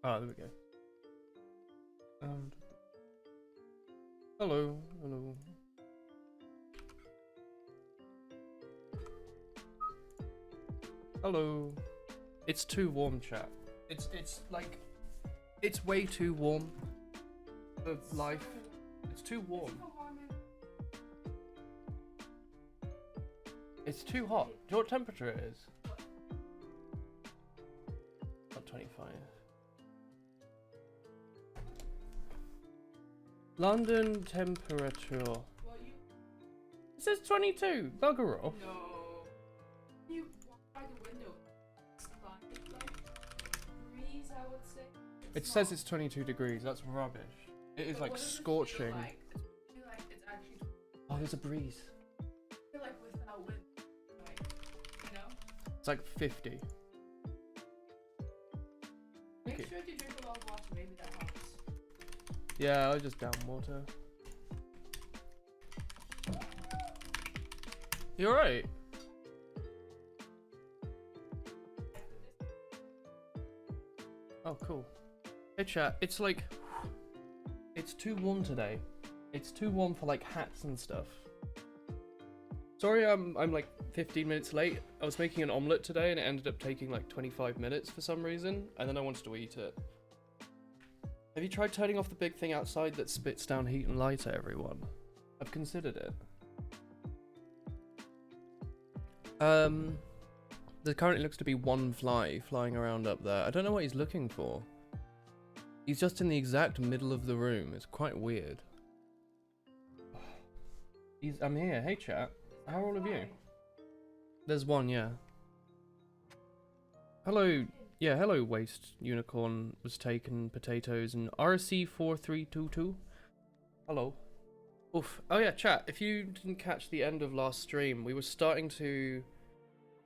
Ah, there we go. And hello, hello. Hello. It's too warm, chat. It's like it's way too warm for life. It's too warm. It's too hot. Do you know what temperature it is? About 25. London temperature. It says 22. Bugger off. No. You walk by the window. It's like breeze, I would say. It says it's 22 degrees. That's rubbish. It is But like what does it scorching. feel like? I feel like it's actually. Oh, there's a breeze. I feel like without wind, like, you know. It's like 50. Make Okay. sure to drink a lot of water. Maybe that helps. Yeah, I just down water. You alright? Oh, cool. Hey chat, it's like... It's too warm today. It's too warm for like hats and stuff. Sorry I'm like 15 minutes late. I was making an omelette today and it ended up taking like 25 minutes for some reason. And then I wanted to eat it. Have you tried turning off the big thing outside that spits down heat and light at everyone? I've considered it. There currently looks to be one fly flying around up there. I don't know what he's looking for. He's just in the exact middle of the room. It's quite weird. I'm here. Hey chat. How are all of you? There's one, yeah. Hello. Yeah, hello Waste Unicorn was taken potatoes and RC4322. Hello. Oof. Oh yeah, chat. If you didn't catch the end of last stream, we were starting to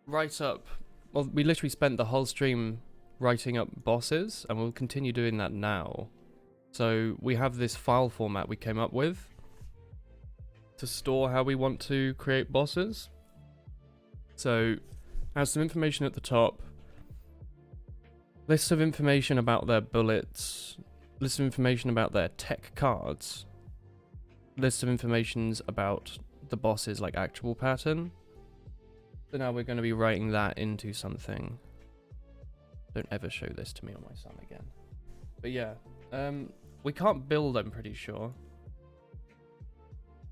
write up. Well, we literally spent the whole stream writing up bosses, and we'll continue doing that now. So we have this file format we came up with to store how we want to create bosses. So, has some information at the top. Lists of information about their bullets. Lists of information about their tech cards. List of informations about the boss's like actual pattern. So now we're going to be writing that into something. Don't ever show this to me or my son again. But yeah, we can't build, I'm pretty sure.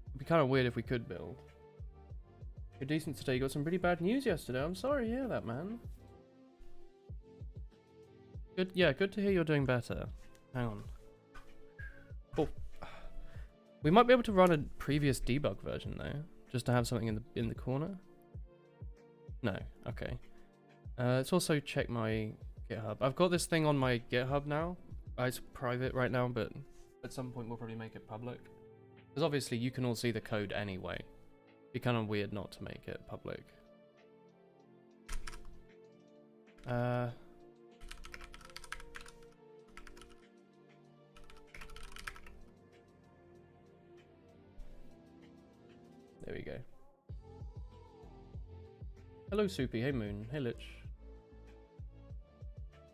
It'd be kind of weird if we could build. You're decent today. You got some pretty bad news yesterday. I'm sorry to hear that, man. Good, yeah, good to hear you're doing better. Hang on. Oh, we might be able to run a previous debug version though, just to have something in the corner. No, okay. Let's also check my GitHub. I've got this thing on my GitHub now. It's private right now, but at some point we'll probably make it public. Because obviously you can all see the code anyway. It'd be kind of weird not to make it public. There we go. Hello, Soupy. Hey, Moon. Hey, Lich.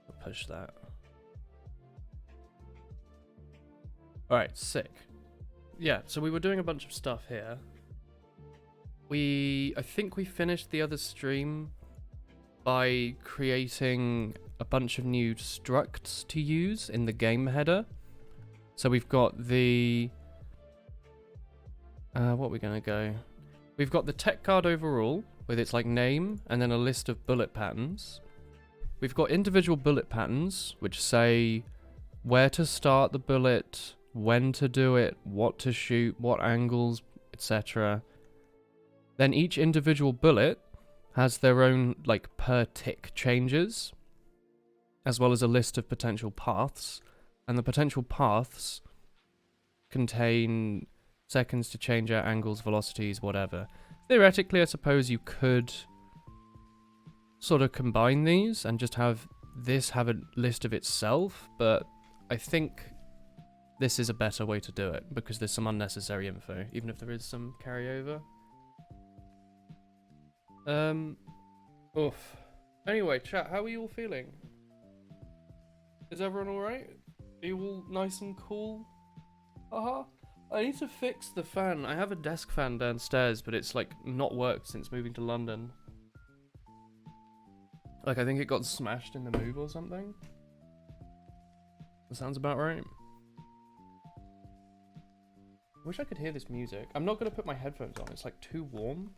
I'll push that. Alright, sick. Yeah, so we were doing a bunch of stuff here. I think we finished the other stream by creating a bunch of new structs to use in the game header. So we've got the... what are we going to go? We've got the tech card overall, with its like name, and then a list of bullet patterns. We've got individual bullet patterns, which say where to start the bullet, when to do it, what to shoot, what angles, etc. Then each individual bullet has their own like per tick changes, as well as a list of potential paths, and the potential paths contain seconds to change out angles, velocities, whatever. Theoretically, I suppose you could sort of combine these and just have this have a list of itself, but I think this is a better way to do it because there's some unnecessary info, even if there is some carryover. Oof. Anyway, chat, how are you all feeling? Is everyone alright? Are you all nice and cool? Haha. I need to fix the fan. I have a desk fan downstairs, but it's like not worked since moving to London. Like I think it got smashed in the move or something. That sounds about right. I wish I could hear this music. I'm not gonna put my headphones on, it's like too warm.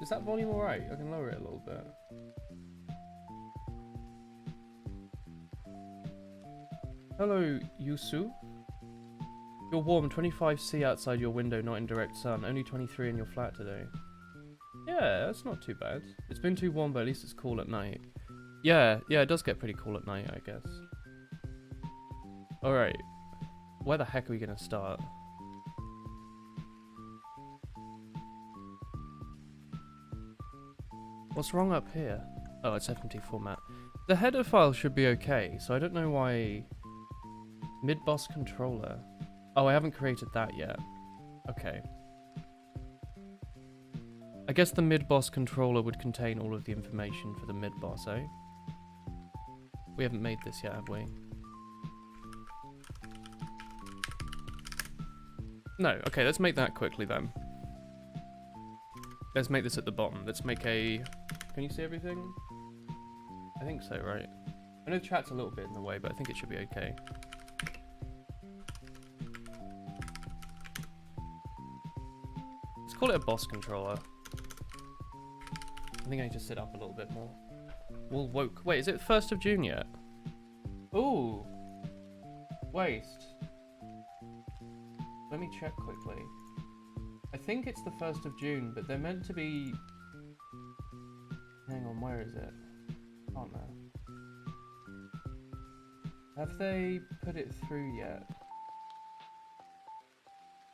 Is that volume alright? I can lower it a little bit. Hello, Yusu. You're warm, 25°C outside your window, not in direct sun. Only 23 in your flat today. Yeah, that's not too bad. It's been too warm, but at least it's cool at night. Yeah, it does get pretty cool at night, I guess. Alright. Where the heck are we gonna start? What's wrong up here? Oh, it's FMT format. The header file should be okay, so I don't know why... Mid-boss controller. Oh, I haven't created that yet. Okay. I guess the mid-boss controller would contain all of the information for the mid-boss, eh? We haven't made this yet, have we? No, okay, let's make that quickly then. Let's make this at the bottom. Let's make a... Can you see everything? I think so, right? I know the chat's a little bit in the way, but I think it should be okay. Let's call it a boss controller. I think I need to sit up a little bit more. Wool woke. Wait, is it 1st of June yet? Ooh. Waste. Let me check quickly. I think it's the 1st of June, but they're meant to be... Hang on, where is it? Can't know. Have they put it through yet?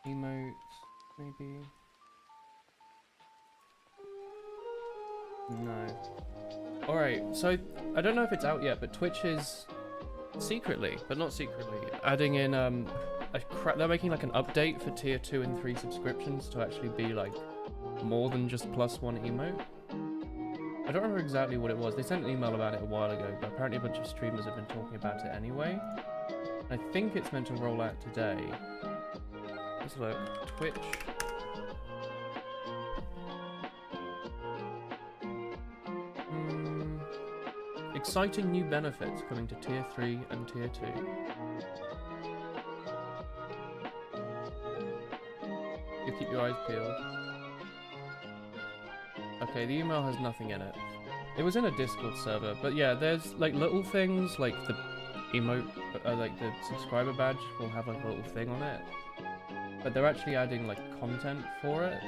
Emotes, maybe? No. Alright, so I don't know if it's out yet, but Twitch is secretly, but not secretly, adding in they're making like an update for tier 2 and 3 subscriptions to actually be like more than just +1 emote. I don't remember exactly what it was. They sent an email about it a while ago, but apparently a bunch of streamers have been talking about it anyway. I think it's meant to roll out today. Let's look. Twitch. Exciting new benefits coming to tier 3 and tier 2. You keep your eyes peeled. Okay, the email has nothing in it. It was in a Discord server, but yeah, there's like little things like the emote, like the subscriber badge will have like a little thing on it. But they're actually adding like content for it.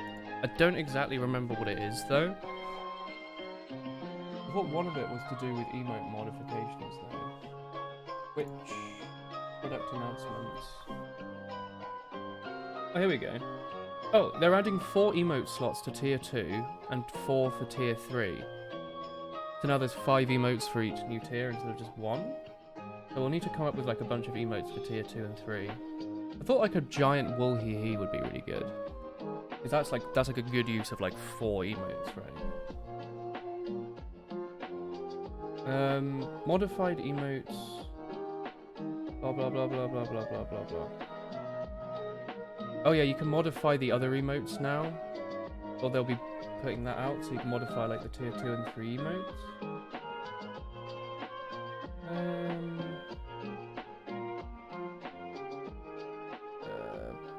I don't exactly remember what it is though. I thought one of it was to do with emote modifications though. Which product announcements? Oh, here we go. Oh, they're adding 4 emote slots to tier 2 and 4 for tier 3. So now there's 5 emotes for each new tier instead of just 1. So we'll need to come up with like a bunch of emotes for tier 2 and 3. I thought like a giant wool hee hee would be really good. Because that's like a good use of like 4 emotes, right? Modified emotes. Blah blah blah blah blah blah blah blah blah. Oh yeah, you can modify the other emotes now. Or they'll be putting that out, so you can modify like the tier 2 and 3 emotes.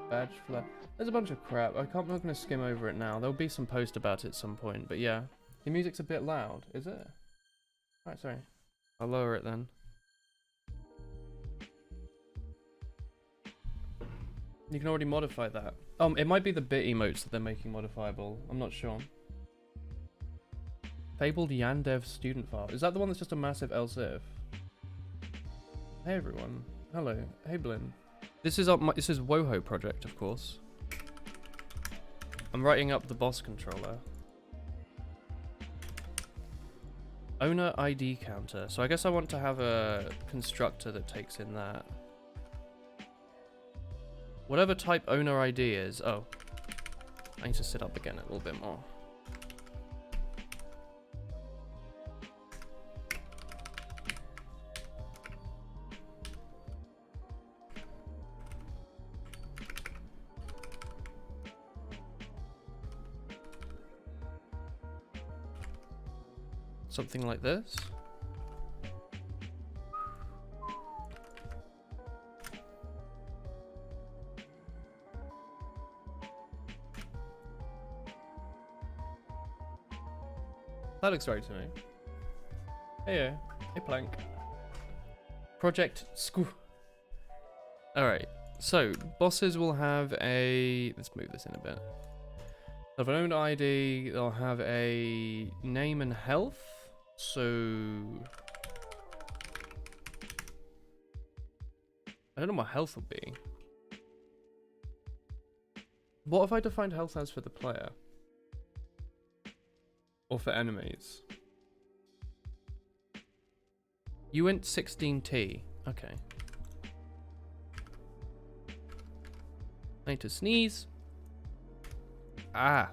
Badge flare. There's a bunch of crap. I'm not going to skim over it now. There'll be some post about it at some point, but yeah. The music's a bit loud, is it? Alright, sorry. I'll lower it then. You can already modify that. It might be the bit emotes that they're making modifiable. I'm not sure. Fabled Yandev student file. Is that the one that's just a massive else if? Hey everyone. Hello. Hey Blin. This is Woho project, of course. I'm writing up the boss controller. Owner ID counter. So I guess I want to have a constructor that takes in that. Whatever type owner ID is. Oh. I need to sit up again a little bit more. Something like this. That looks right to me. Hey, hey Plank. Project Screw. Alright, so bosses will have a... Let's move this in a bit. They'll have an own ID, they'll have a name and health. So... I don't know what health will be. What have I defined health as for the player? Or for enemies? You went 16T. Okay. I need to sneeze. Ah.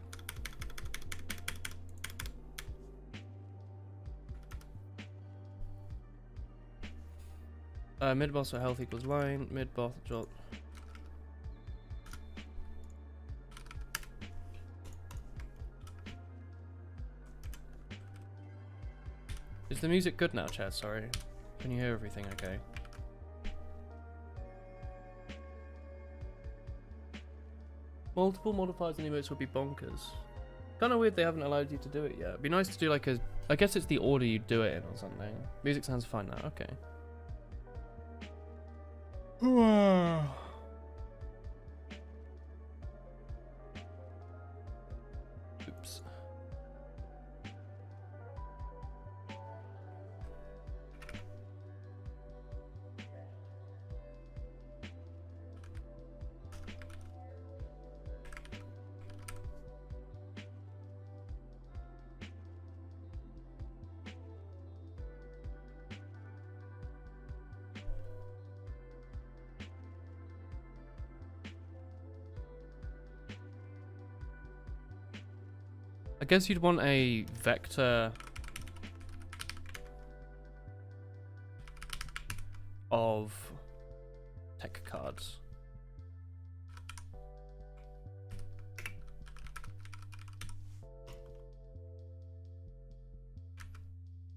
Mid boss for health equals line. Mid boss jolt. Is the music good now, chat? Sorry. Can you hear everything okay? Multiple modifiers and emotes would be bonkers. Kinda weird they haven't allowed you to do it yet. It'd be nice to do like a... I guess it's the order you do it in or something. Music sounds fine now, okay. Oops. I guess you'd want a vector of tech cards.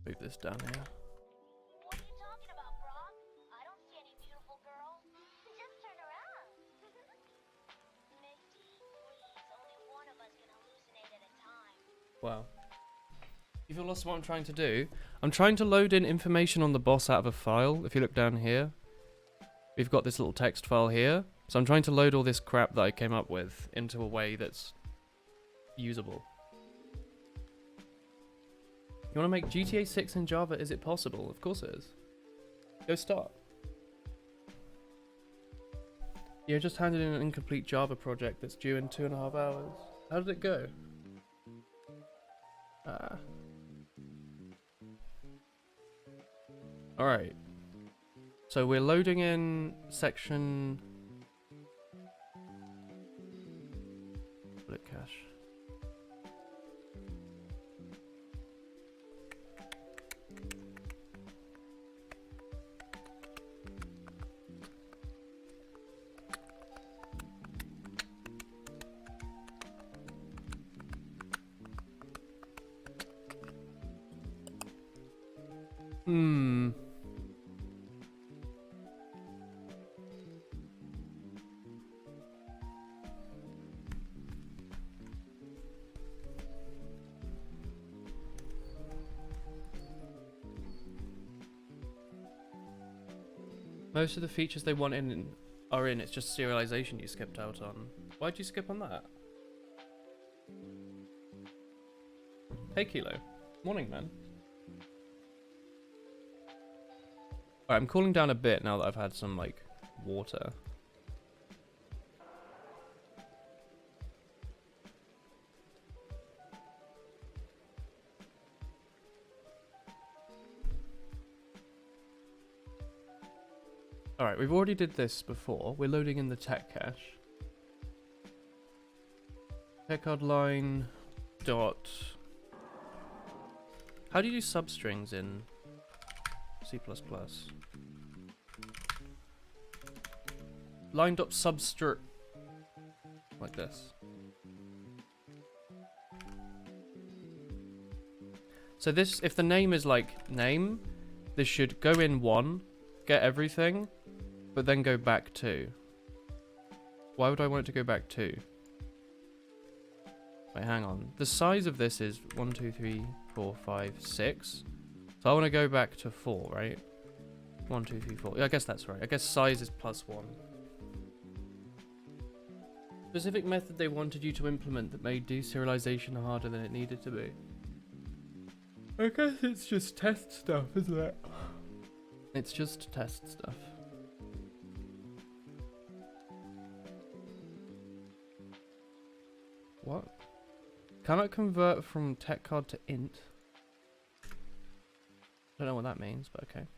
Move this down here. What are you talking about, Brock? I don't see any beautiful girls. Just turn around. Misty, please, only one of us can hallucinate at a time. Wow. You feel lost what I'm trying to do? I'm trying to load in information on the boss out of a file. If you look down here, we've got this little text file here. So I'm trying to load all this crap that I came up with into a way that's usable. You want to make GTA 6 in Java? Is it possible? Of course it is. Go start. You just handed in an incomplete Java project that's due in 2.5 hours. How did it go? Alright. So we're loading in section... Bullet cache. Most of the features they want in are in, it's just serialization you skipped out on. Why'd you skip on that? Hey Kilo. Morning, man. Alright, I'm cooling down a bit now that I've had some, like, water. Alright, we've already did this before. We're loading in the tech cache. Tech card line dot... How do you do substrings in C++? Line dot substr... Like this. So this, if the name is like name, this should go in 1, get everything, but then go back 2. Why would I want it to go back 2? Wait, hang on. The size of this is 1, 2, 3, 4, 5, 6. So I want to go back to 4, right? 1, 2, 3, 4. Yeah, I guess that's right. I guess size is +1. Specific method they wanted you to implement that made deserialization harder than it needed to be. I guess it's just test stuff, isn't it? It's just test stuff. What? Cannot convert from tech card to int. Don't know what that means, but okay.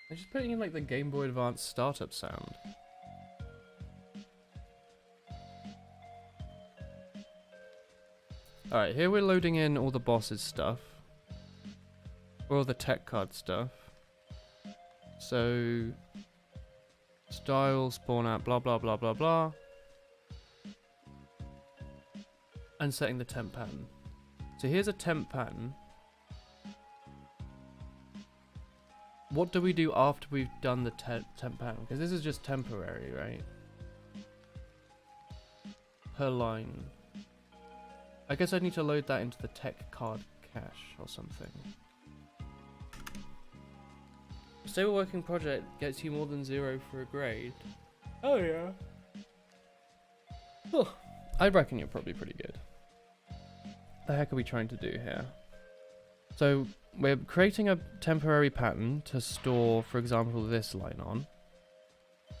They're just putting in like the Game Boy Advance startup sound. Alright, here we're loading in all the boss's stuff. All the tech card stuff. So, style, spawn out, blah blah blah blah blah. And setting the temp pattern. So here's a temp pattern. What do we do after we've done the temp pattern? Because this is just temporary, right? Per line. I guess I need to load that into the tech card cache or something. Stable working project gets you more than 0 for a grade. Oh yeah. Oh, I reckon you're probably pretty good. The heck are we trying to do here? So we're creating a temporary pattern to store, for example, this line on.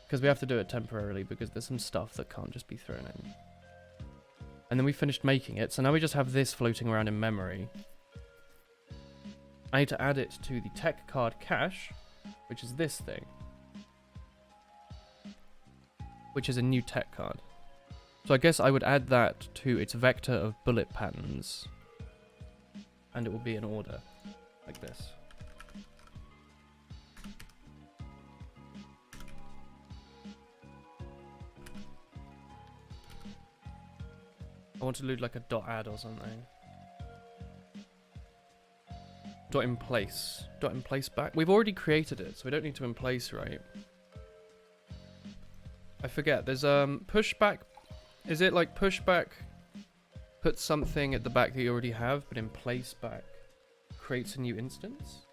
Because we have to do it temporarily because there's some stuff that can't just be thrown in. And then we finished making it, so now we just have this floating around in memory. I need to add it to the tech card cache, which is this thing. Which is a new tech card. So I guess I would add that to its vector of bullet patterns. And it will be in order, like this. I want to load like a dot add or something. Dot in place. Dot in place back. We've already created it, so we don't need to in place, right? I forget. There's pushback. Is it like pushback? Put something at the back that you already have, but in place back creates a new instance.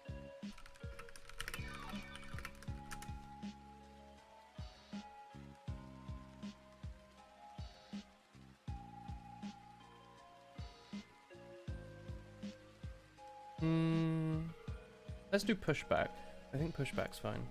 Let's do pushback. I think pushback's fine.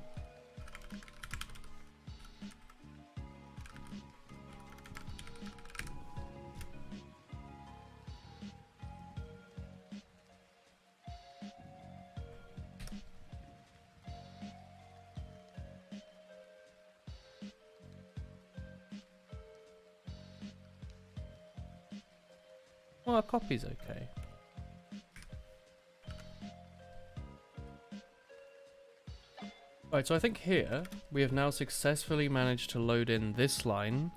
Well, a copy's okay. Right, so I think here we have now successfully managed to load in this line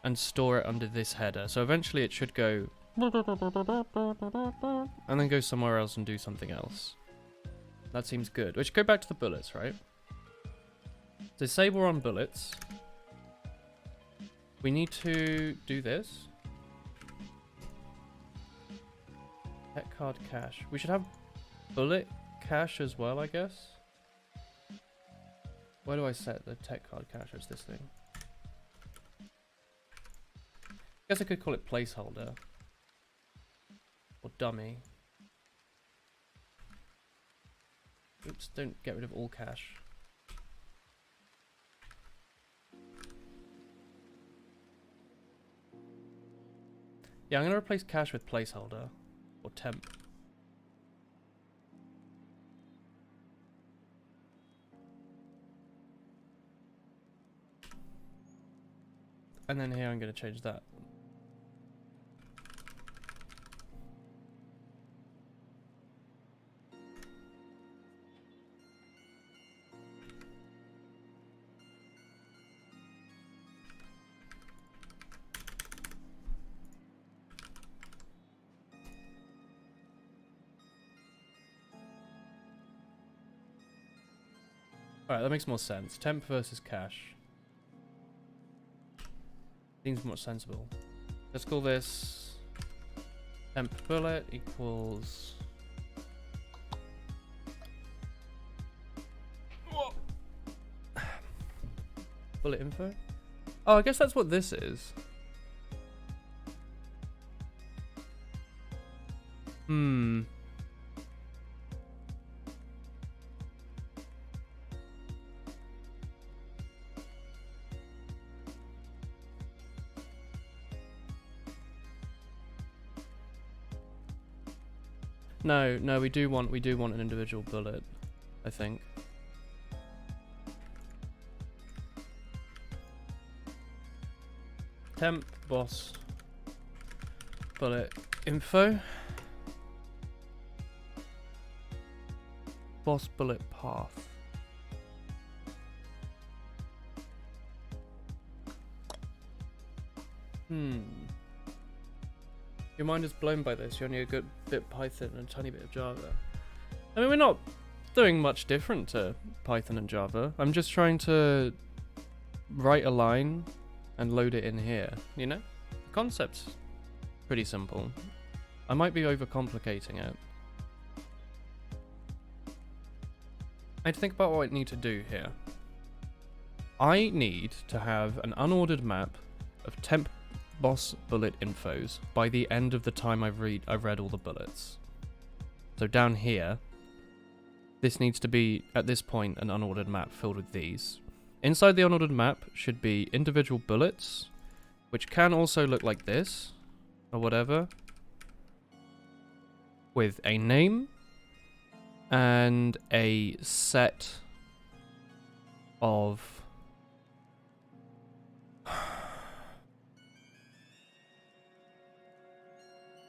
and store it under this header. So eventually it should go and then go somewhere else and do something else. That seems good. We should go back to the bullets, right? So say we're on bullets. We need to do this. Tech card cache. We should have bullet cache as well, I guess. Where do I set the tech card cache? It's this thing. Guess I could call it placeholder. Or dummy. Oops, don't get rid of all cache. Yeah, I'm going to replace cache with placeholder. Or temp. And then here I'm going to change that. Alright, that makes more sense. Temp versus cache. Seems more sensible. Let's call this temp bullet equals bullet info. Oh, I guess that's what this is. No, we do want an individual bullet, I think. Temp boss bullet info. Boss bullet path. Your mind is blown by this. You're only a good bit Python and a tiny bit of Java. I mean, we're not doing much different to Python and Java. I'm just trying to write a line and load it in here, you know? The concept's pretty simple. I might be overcomplicating it. I had to think about what I need to do here. I need to have an unordered map of temp boss bullet infos by the end of the time I've read all the bullets. So down here, this needs to be, at this point, an unordered map filled with these. Inside the unordered map should be individual bullets, which can also look like this, or whatever, with a name and a set of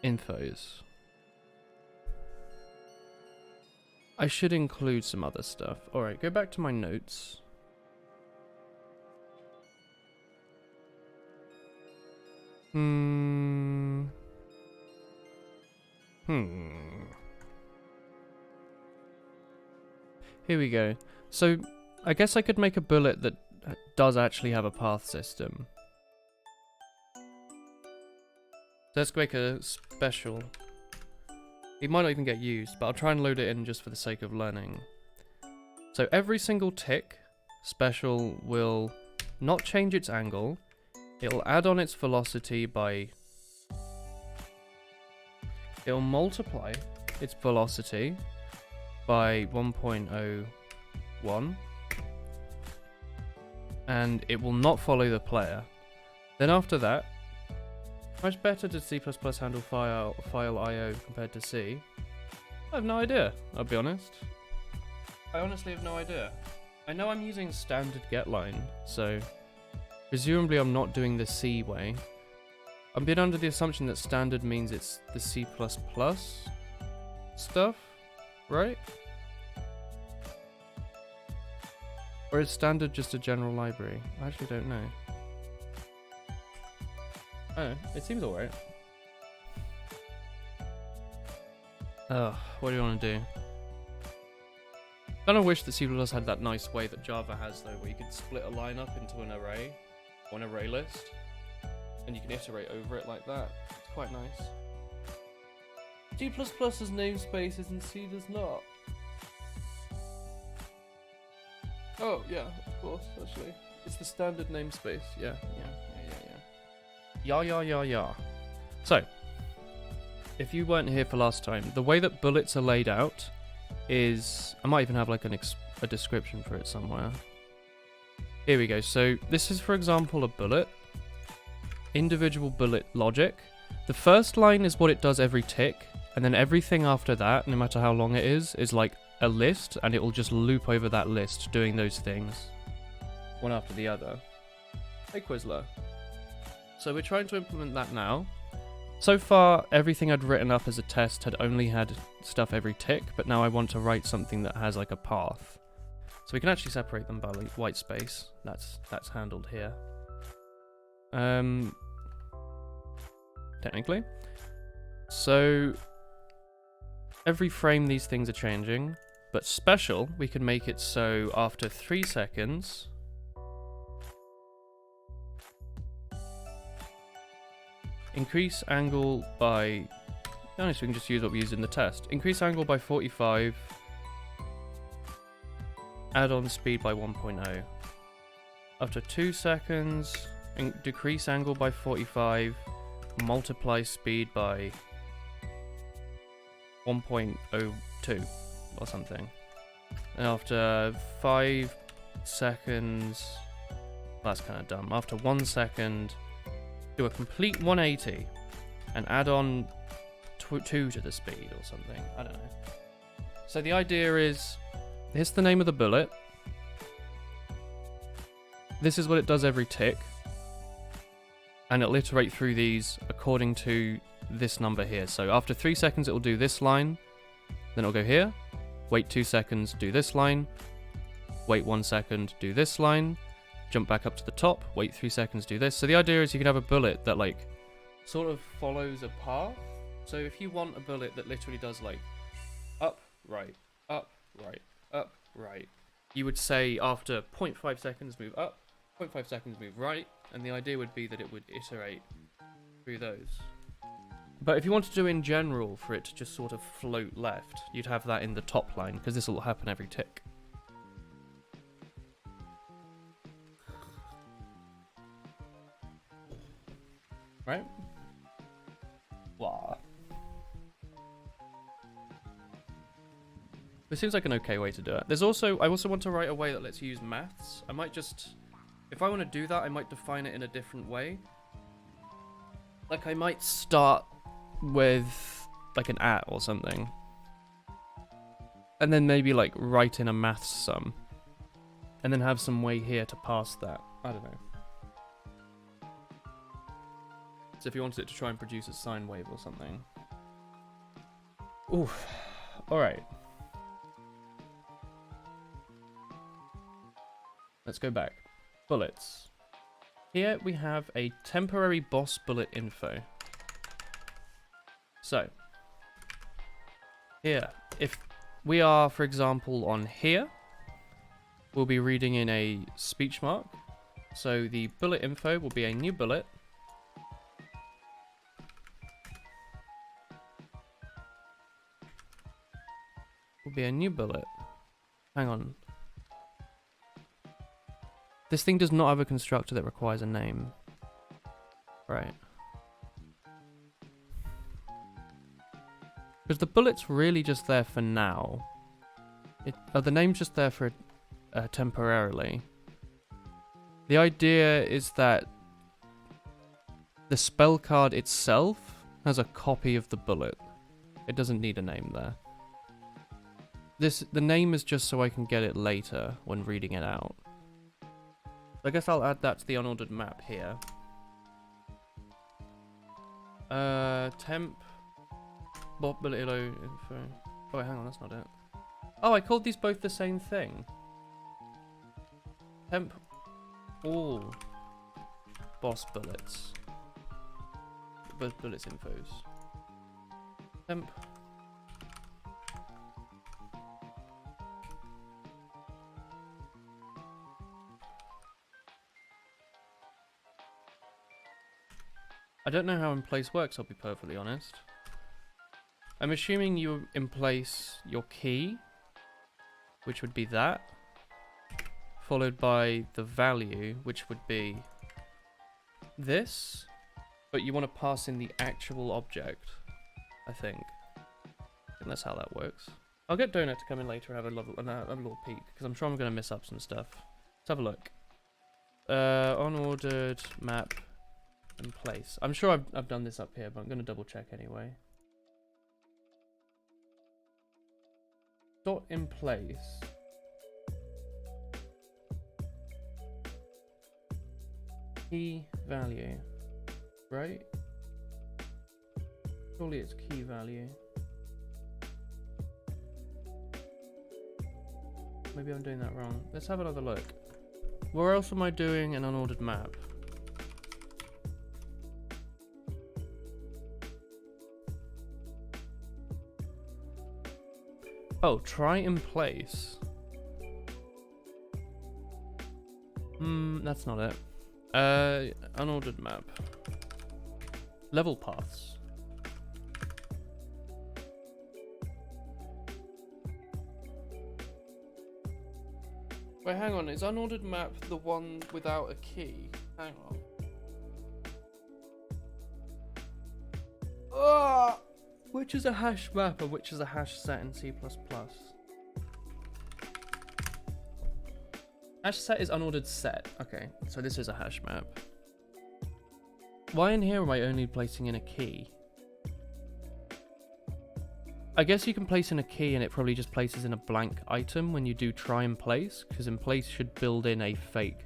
infos. I should include some other stuff. Alright, go back to my notes. Here we go. So, I guess I could make a bullet that does actually have a path system. Let's make a special. It might not even get used, but I'll try and load it in just for the sake of learning. So every single tick, special will not change its angle. It'll add on its velocity by... It'll multiply its velocity by 1.01. And it will not follow the player. Then after that, much better does C++ handle file I/O compared to C? I have no idea, I'll be honest. I honestly have no idea. I know I'm using standard getLine, so presumably I'm not doing the C way. I'm being under the assumption that standard means it's the C++ stuff, right? Or is standard just a general library? I actually don't know. I don't know, it seems alright. What do you want to do? Kind of wish that C++ had that nice way that Java has though, where you could split a line up into an array, or an array list, and you can iterate over it like that. It's quite nice. G++ has namespaces and C does not. Oh, yeah, of course, actually. It's the standard namespace, yeah. Yeah. So, if you weren't here for last time, the way that bullets are laid out is... I might even have like a description for it somewhere. Here we go. So, this is, for example, a bullet. Individual bullet logic. The first line is what it does every tick, and then everything after that, no matter how long it is like a list, and it will just loop over that list doing those things one after the other. Hey Quizler. So we're trying to implement that now. So far everything I'd written up as a test had only had stuff every tick, but now I want to write something that has like a path. So we can actually separate them by like white space. That's handled here. Technically. So every frame these things are changing, But special, we can make it so after 3 seconds, increase angle by, honestly, we can just use what we used in the test. Increase angle by 45, add on speed by 1.0. After 2 seconds, decrease angle by 45, multiply speed by 1.02 or something. And after 5 seconds, that's kind of dumb. After 1 second, do a complete 180 and add on 2 to the speed or something. I don't know. So the idea is, here's the name of the bullet. This is what it does every tick. And it'll iterate through these according to this number here. So after 3 seconds, it will do this line. Then it'll go here. Wait 2 seconds, do this line. Wait 1 second, do this line. Jump back up to the top. Wait 3 seconds, do this. So the idea is you can have a bullet that like sort of follows a path. So if you want a bullet that literally does like up, right, up, right, up, right, you would say after 0.5 seconds move up, 0.5 seconds move right, and the idea would be that it would iterate through those. But if you want to do in general for it to just sort of float left, you'd have that in the top line, because this will happen every tick. Right? Wow. This seems like an okay way to do it. There's also, I also want to write a way that lets you use maths. I might just, if I want to do that, I might define it in a different way. Like I might start with like an at or something. And then maybe like write in a maths sum. And then have some way here to pass that. I don't know. So if you wanted it to try and produce a sine wave or something. Oof. Alright. Let's go back. Bullets. Here we have a temporary boss bullet info. So, here, if we are, for example, on here, we'll be reading in a speech mark. So the bullet info will be a new bullet. Will be a new bullet. Hang on. This thing does not have a constructor that requires a name. Right. Because the bullet's really just there for now. The name's just there for temporarily. The idea is that the spell card itself has a copy of the bullet. It doesn't need a name there. The name is just so I can get it later when reading it out. I guess I'll add that to the unordered map here. Temp. Bob bullet info. Oh wait, hang on, that's not it. Oh, I called these both the same thing. Temp all boss bullets. Both bullets infos. Temp. I don't know how in place works, I'll be perfectly honest. I'm assuming you in place your key, which would be that, followed by the value, which would be this, but you want to pass in the actual object, I think. And that's how that works. I'll get Donut to come in later and have a little peek, because I'm sure I'm going to miss up some stuff. Let's have a look. Unordered map in place. I'm sure I've done this up here, but I'm going to double check anyway. Dot in place. Key value. Right? Surely it's key value. Maybe I'm doing that wrong. Let's have another look. Where else am I doing an unordered map? Oh, try in place. That's not it. Unordered map. Level paths. Wait, hang on. Is unordered map the one without a key? Hang on. Ah! Which is a hash map and which is a hash set in C++? Hash set is unordered set. Okay, so this is a hash map. Why in here am I only placing in a key? I guess you can place in a key and it probably just places in a blank item when you do try and place, because in place should build in a fake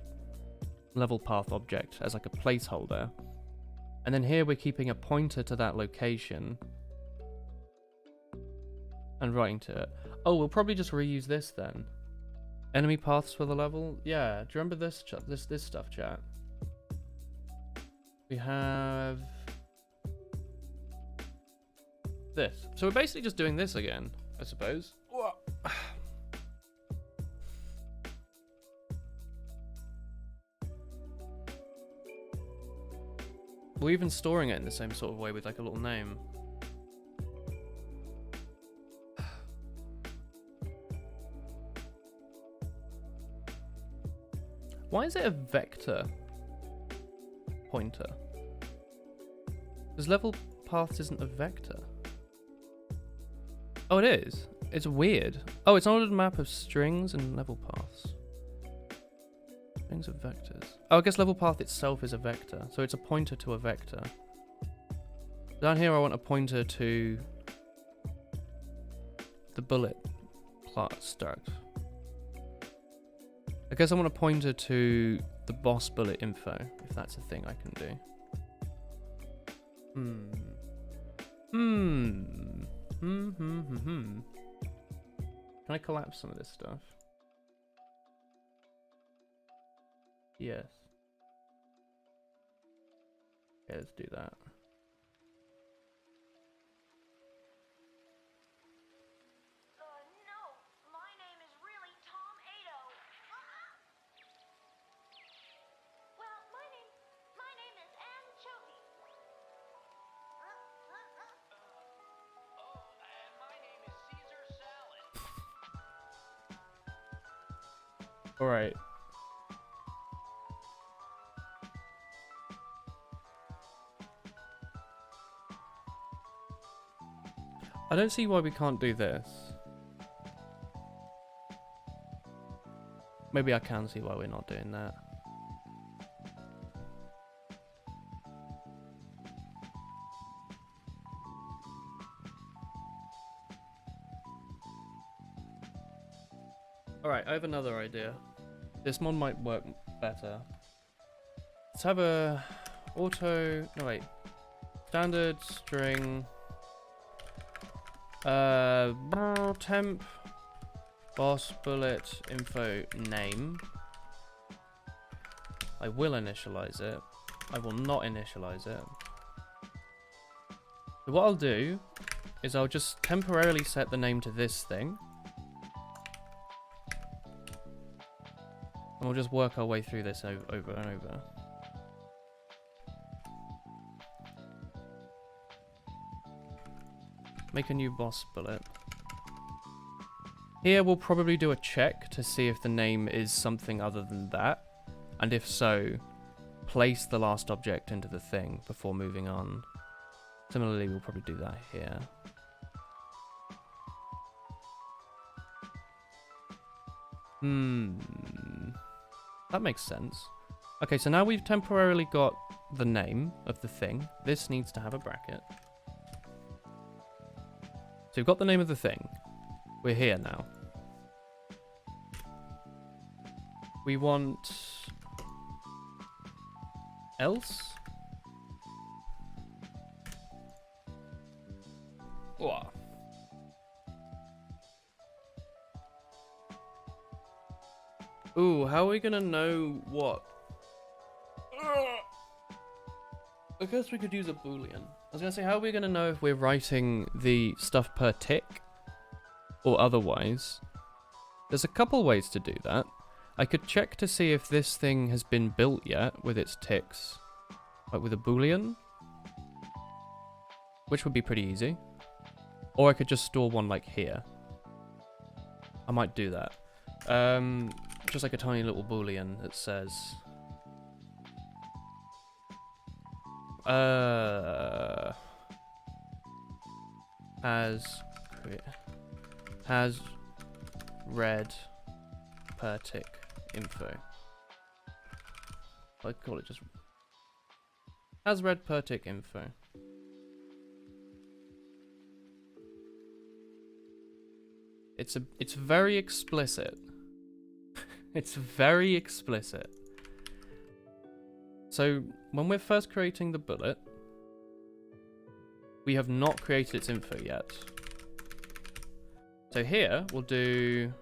level path object as like a placeholder. And then here we're keeping a pointer to that location and writing to it. Oh, we'll probably just reuse this then. Enemy paths for the level? Yeah, do you remember this this stuff, chat? We have this. So we're basically just doing this again, I suppose. We're even storing it in the same sort of way with like a little name. Why is it a vector pointer? Because level paths isn't a vector. Oh, it is. It's weird. Oh, it's an ordered map of strings and level paths. Strings of vectors. Oh, I guess level path itself is a vector, so it's a pointer to a vector. Down here, I want a pointer to the bullet plot start. I guess I want a pointer to the boss bullet info, if that's a thing I can do. Can I collapse some of this stuff? Yes. Okay, let's do that. No, my name is really Tom Ado. Well, my name is Anchovy. And my name is Caesar Salad. All right. I don't see why we can't do this. Maybe I can see why we're not doing that. Alright, I have another idea. This mod might work better. Let's have a standard string temp boss bullet info name. I will initialize it. I will not initialize it. So what I'll do is I'll just temporarily set the name to this thing. And we'll just work our way through this over and over. Make a new boss bullet. Here we'll probably do a check to see if the name is something other than that. And if so, place the last object into the thing before moving on. Similarly, we'll probably do that here. That makes sense. Okay, so now we've temporarily got the name of the thing. This needs to have a bracket. So we've got the name of the thing. We're here now. We want else. Whoa. Ooh, how are we gonna know what? I guess we could use a boolean. I was gonna say, how are we gonna know if we're writing the stuff per tick? or otherwise. There's a couple ways to do that. I could check to see if this thing has been built yet with its ticks. Like with a boolean. Which would be pretty easy. Or I could just store one like here. I might do that. Just like a tiny little boolean that says... has read per tick info. I'd call it just has read per tick info. It's very explicit. It's very explicit. So when we're first creating the bullet, we have not created its info yet. So here we'll do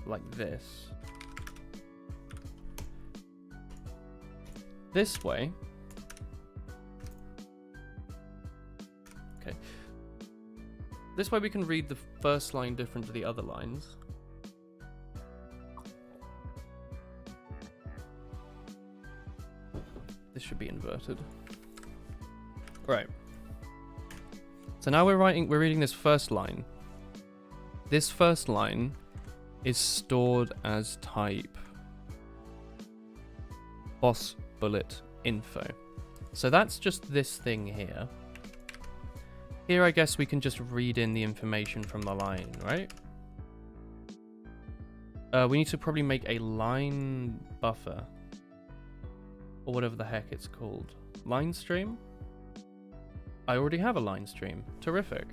like this. This way. Okay. This way we can read the first line different to the other lines. This should be inverted. Right. So now we're reading this first line. This first line is stored as type boss bullet info. So that's just this thing here. Here I guess we can just read in the information from the line, right? We need to probably make a line buffer. Or whatever the heck it's called. Line stream? I already have a line stream. Terrific.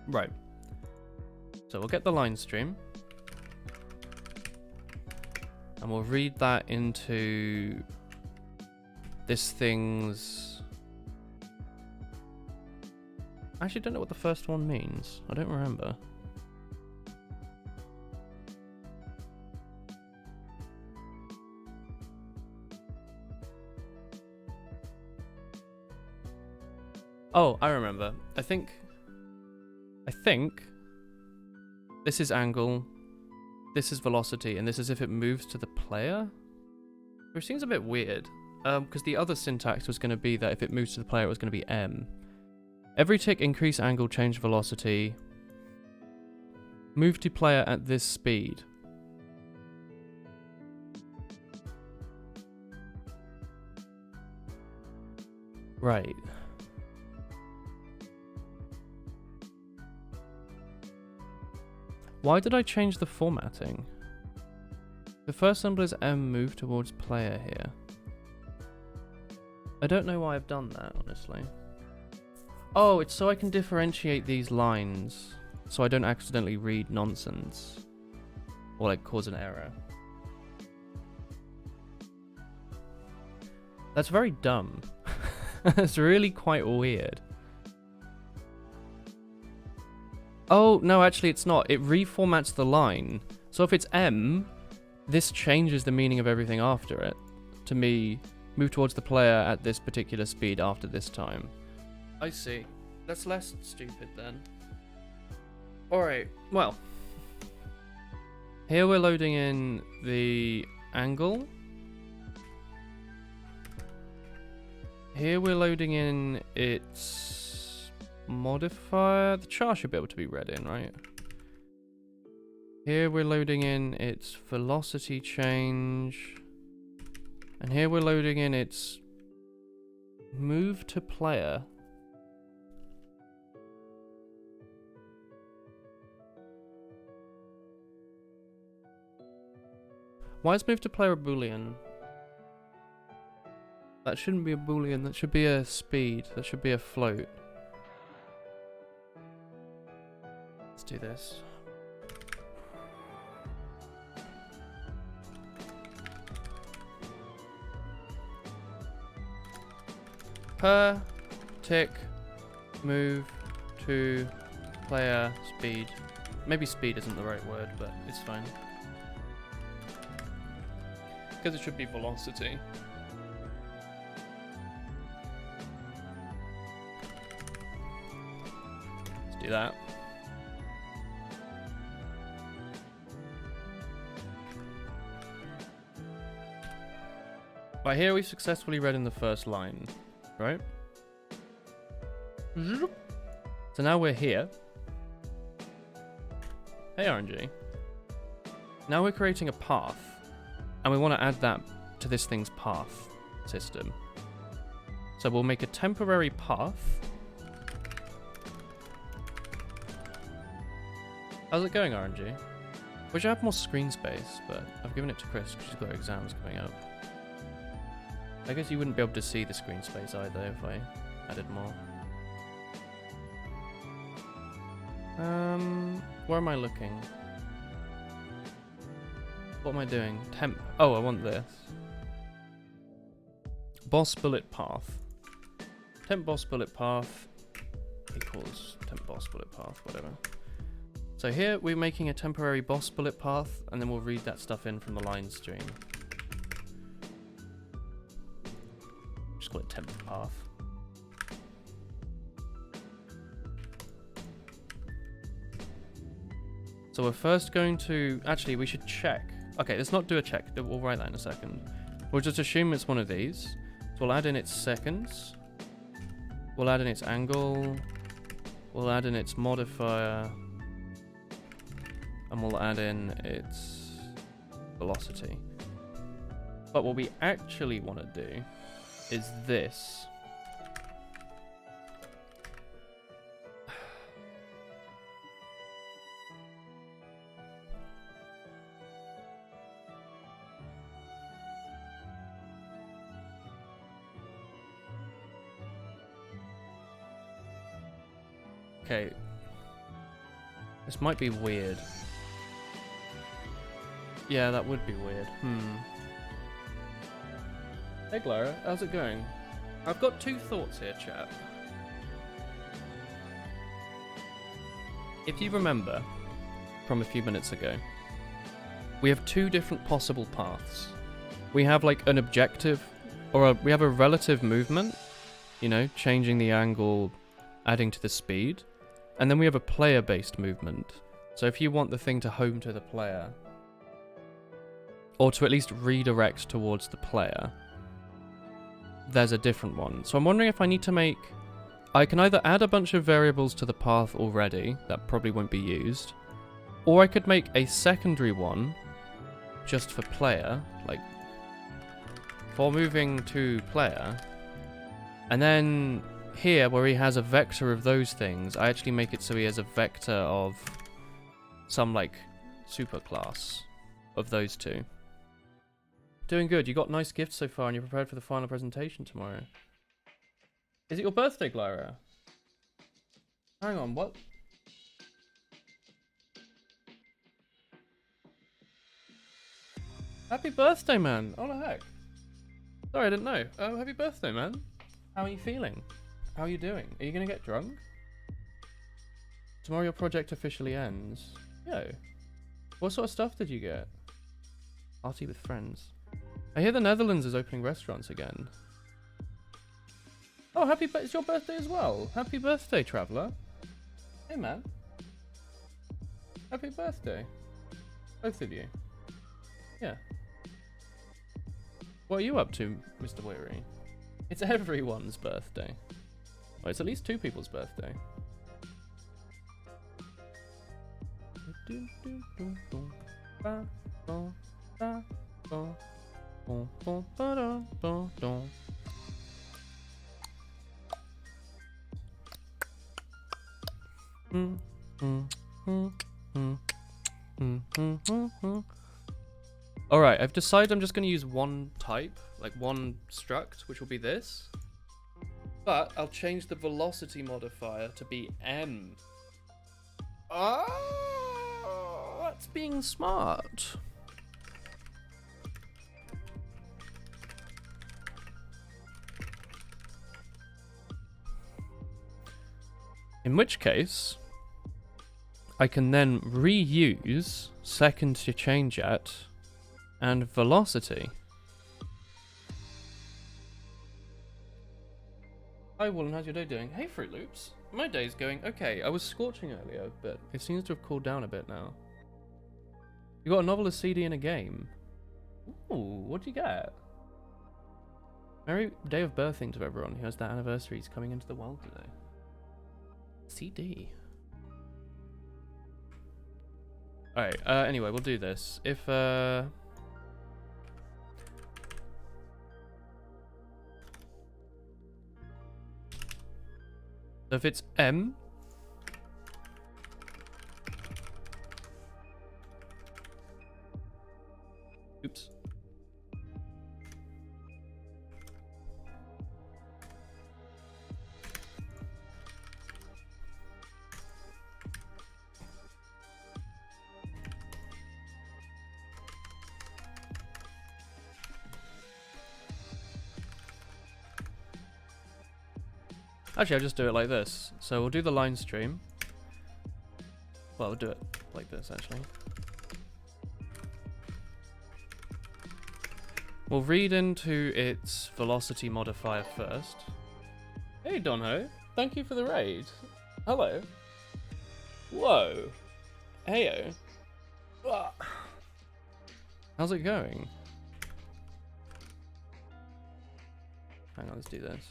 Right. So we'll get the line stream. And we'll read that into this thing's... I actually don't know what the first one means. I don't remember. Oh, I remember. I think this is angle, this is velocity, and this is if it moves to the player? Which seems a bit weird. Because the other syntax was going to be that if it moves to the player, it was going to be M. Every tick increase angle, change velocity. Move to player at this speed. Right. Why did I change the formatting? The first symbol is M, move towards player here. I don't know why I've done that, honestly. Oh, it's so I can differentiate these lines, so I don't accidentally read nonsense. Or like cause an error. That's very dumb. That's really quite weird. Oh, no, actually it's not. It reformats the line. So if it's M, this changes the meaning of everything after it. To me, move towards the player at this particular speed after this time. I see. That's less stupid then. Alright, well. Here we're loading in the angle. Here we're loading in its modifier. The char should be able to be read in, right? Here we're loading in its velocity change. And here we're loading in its move to player. Why is move to player a boolean? That shouldn't be a boolean, that should be a speed, that should be a float. Let's do this. Per tick move to player speed. Maybe speed isn't the right word, but it's fine. Because it should be velocity. do that. Right, here we successfully read in the first line, right? So now we're here. Hey, RNG. Now we're creating a path, and we want to add that to this thing's path system. So we'll make a temporary path. How's it going, RNG? Wish I had more screen space, but I've given it to Chris because she's got exams coming up. I guess you wouldn't be able to see the screen space either if I added more. Where am I looking? What am I doing? Temp. Oh, I want this. Boss bullet path. Temp boss bullet path equals temp boss bullet path, whatever. So here we're making a temporary boss bullet path, and then we'll read that stuff in from the line stream. Just call it temp path. So we're first going to... Actually, we should check. Okay, let's not do a check. We'll write that in a second. We'll just assume it's one of these. So we'll add in its seconds. We'll add in its angle. We'll add in its modifier. And we'll add in its velocity. But what we actually want to do is this. Okay. This might be weird. Yeah, that would be weird. Hey Glara, how's it going? I've got two thoughts here, chat. If you remember from a few minutes ago, we have two different possible paths. We have like an objective, or we have a relative movement, you know, changing the angle, adding to the speed. And then we have a player-based movement. So if you want the thing to home to the player, or to at least redirect towards the player, there's a different one. So I'm wondering if I need to make... I can either add a bunch of variables to the path already, that probably won't be used, or I could make a secondary one just for player, like for moving to player, and then here where he has a vector of those things, I actually make it so he has a vector of some like superclass of those two. Doing good. You got nice gifts so far and you're prepared for the final presentation tomorrow. Is it your birthday, Glyra? Hang on, what? Happy birthday, man. Oh, the heck. Sorry, I didn't know. Happy birthday, man. How are you feeling? How are you doing? Are you going to get drunk? Tomorrow your project officially ends. Yo. What sort of stuff did you get? Party with friends. I hear the Netherlands is opening restaurants again. Oh, it's your birthday as well. Happy birthday, traveller. Hey, man. Happy birthday. Both of you. Yeah. What are you up to, Mr. Weary? It's everyone's birthday. Well, it's at least two people's birthday. Alright, I've decided I'm just going to use one type, like one struct, which will be this. But I'll change the velocity modifier to be m. Oh, that's being smart. In which case, I can then reuse second to change at and velocity. Hi, Wallen. How's your day doing? Hey, Fruit Loops. My day's going okay. I was scorching earlier, but it seems to have cooled down a bit now. You got a novel, a CD, and a game. Ooh, what'd you get? Merry day of birthing to everyone who has their anniversaries coming into the world today. CD. Alright, anyway, we'll do this. If it's M, oops. Actually, I'll just do it like this. So we'll do the line stream. Well, we'll do it like this, actually. We'll read into its velocity modifier first. Hey, Donho. Thank you for the raid. Hello. Whoa. Heyo. Ah. How's it going? Hang on, let's do this.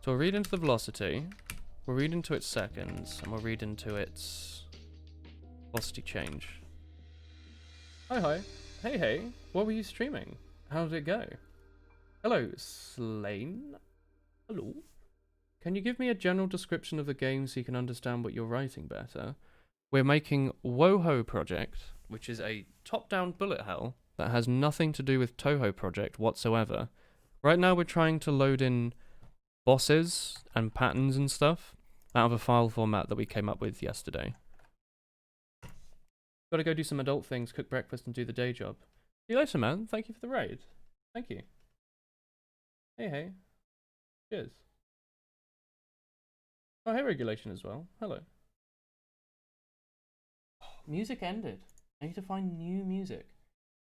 So we'll read into the velocity, we'll read into its seconds, and we'll read into its velocity change. Hi. Hey. What were you streaming? How did it go? Hello, Slane. Hello. Can you give me a general description of the game so you can understand what you're writing better? We're making Woho Project, which is a top-down bullet hell that has nothing to do with Touhou Project whatsoever. Right now we're trying to load in bosses and patterns and stuff out of a file format that we came up with yesterday. Gotta go do some adult things, cook breakfast and do the day job. See you later, man. Thank you for the raid. Thank you. Hey. Cheers. Oh, hey, Regulation as well. Hello. Oh, music ended. I need to find new music.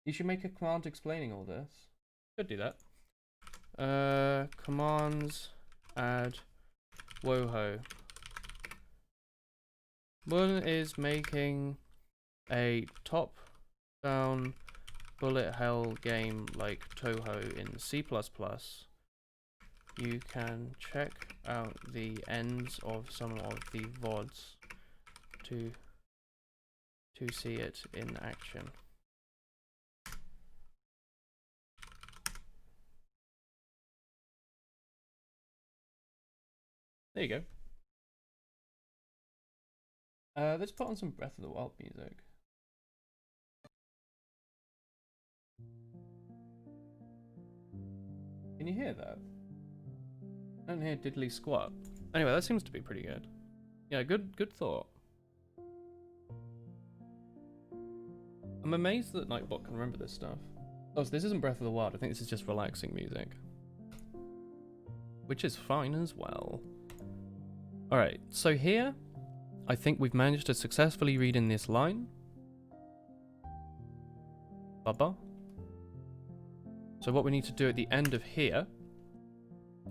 You should make a command explaining all this. Could do that. Commands add Woho. One is making a top-down bullet hell game like Touhou in C++. You can check out the ends of some of the VODs to see it in action. There you go. Let's put on some Breath of the Wild music. Can you hear that? I don't hear diddly squat. Anyway, that seems to be pretty good. Yeah, good thought. I'm amazed that Nightbot can remember this stuff. Oh, so this isn't Breath of the Wild. I think this is just relaxing music. Which is fine as well. Alright, so here, I think we've managed to successfully read in this line. Bubba. So what we need to do at the end of here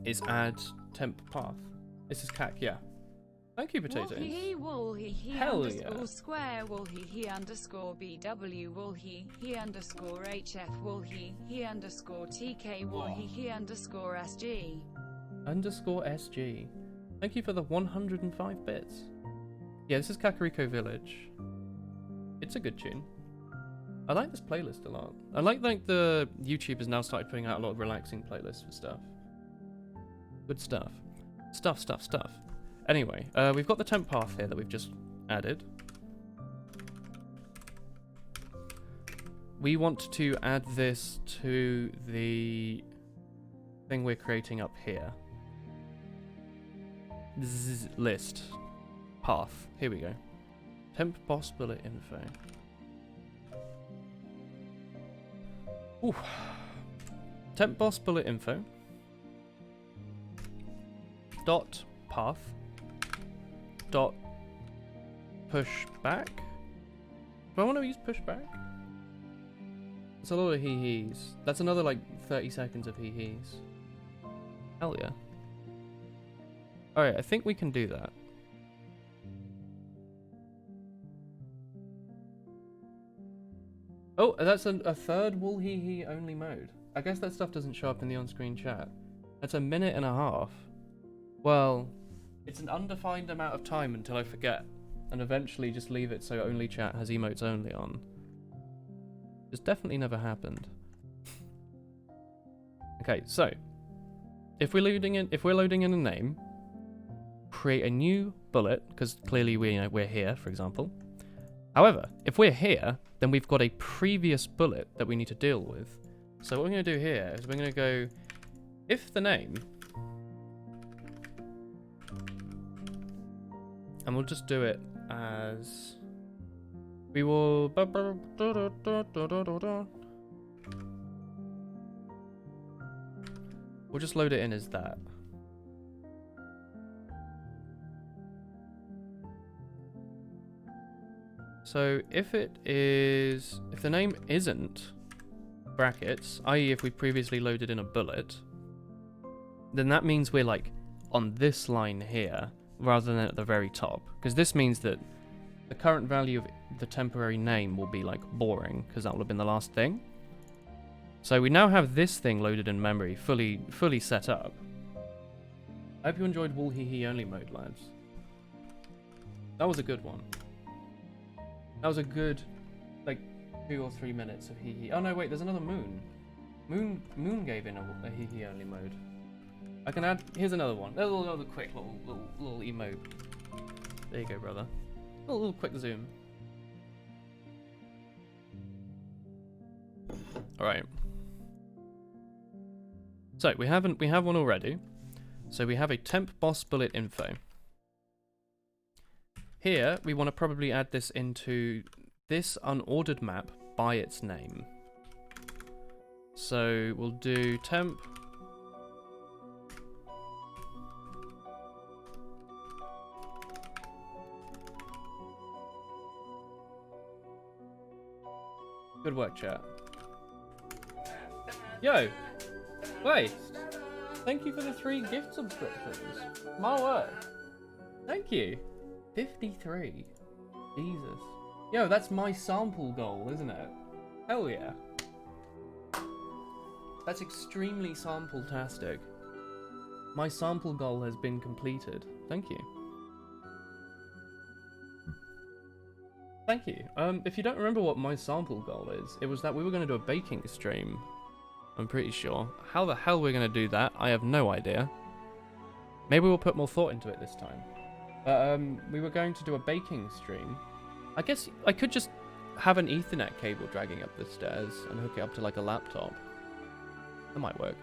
is add temp path. This is CAC, yeah. Thank you, Potatoes. Hell yeah. Square he underscore BW he underscore HF he underscore TK he underscore SG. Underscore SG. Thank you for the 105 bits. Yeah, this is Kakariko Village. It's a good tune. I like this playlist a lot. I like the YouTube has now started putting out a lot of relaxing playlists for stuff. Good stuff. Stuff. Anyway, we've got the temp path here that we've just added. We want to add this to the thing we're creating up here. List. Path. Here we go. Temp boss bullet info. Ooh. Temp boss bullet info. Dot path. Dot push back. Do I want to use push back? It's a lot of hee-hees. That's another like 30 seconds of hee-hees. Hell yeah. Alright, I think we can do that. Oh, that's a third wool hee hee only mode. I guess that stuff doesn't show up in the on-screen chat. That's a minute and a half. Well, it's an undefined amount of time until I forget, and eventually just leave it so only chat has emotes only on. It's definitely never happened. Okay, so if we're loading in a name, create a new bullet because clearly we're here, for example. However, if we're here, then we've got a previous bullet that we need to deal with. So what we're going to do here is we're going to go if the name, and we'll just do it as we will. We'll just load it in as that. So if the name isn't brackets, i.e. if we previously loaded in a bullet, then that means we're like on this line here rather than at the very top, because this means that the current value of the temporary name will be like boring because that will have been the last thing. So we now have this thing loaded in memory, fully set up. I hope you enjoyed wool hee hee only mode, lads. That was a good one. That was a good, like, 2 or 3 minutes of hee hee. Oh no, wait, there's another moon. Moon gave in a hee hee only mode. I can add. Here's another one. There's another quick little emote. There you go, brother. A little quick zoom. All right. So we have one already. So we have a temp boss bullet info. Here we want to probably add this into this unordered map by its name. So we'll do temp good work, chat. Yo! Wait! Thank you for the 3 gift subscriptions. My word. Thank you. 53. Jesus. Yo, that's my sample goal, isn't it? Hell yeah. That's extremely sample-tastic. My sample goal has been completed. Thank you. Thank you. If you don't remember what my sample goal is, it was that we were going to do a baking stream. I'm pretty sure. How the hell we're going to do that, I have no idea. Maybe we'll put more thought into it this time. But we were going to do a baking stream. I guess I could just have an Ethernet cable dragging up the stairs and hook it up to like a laptop. That might work.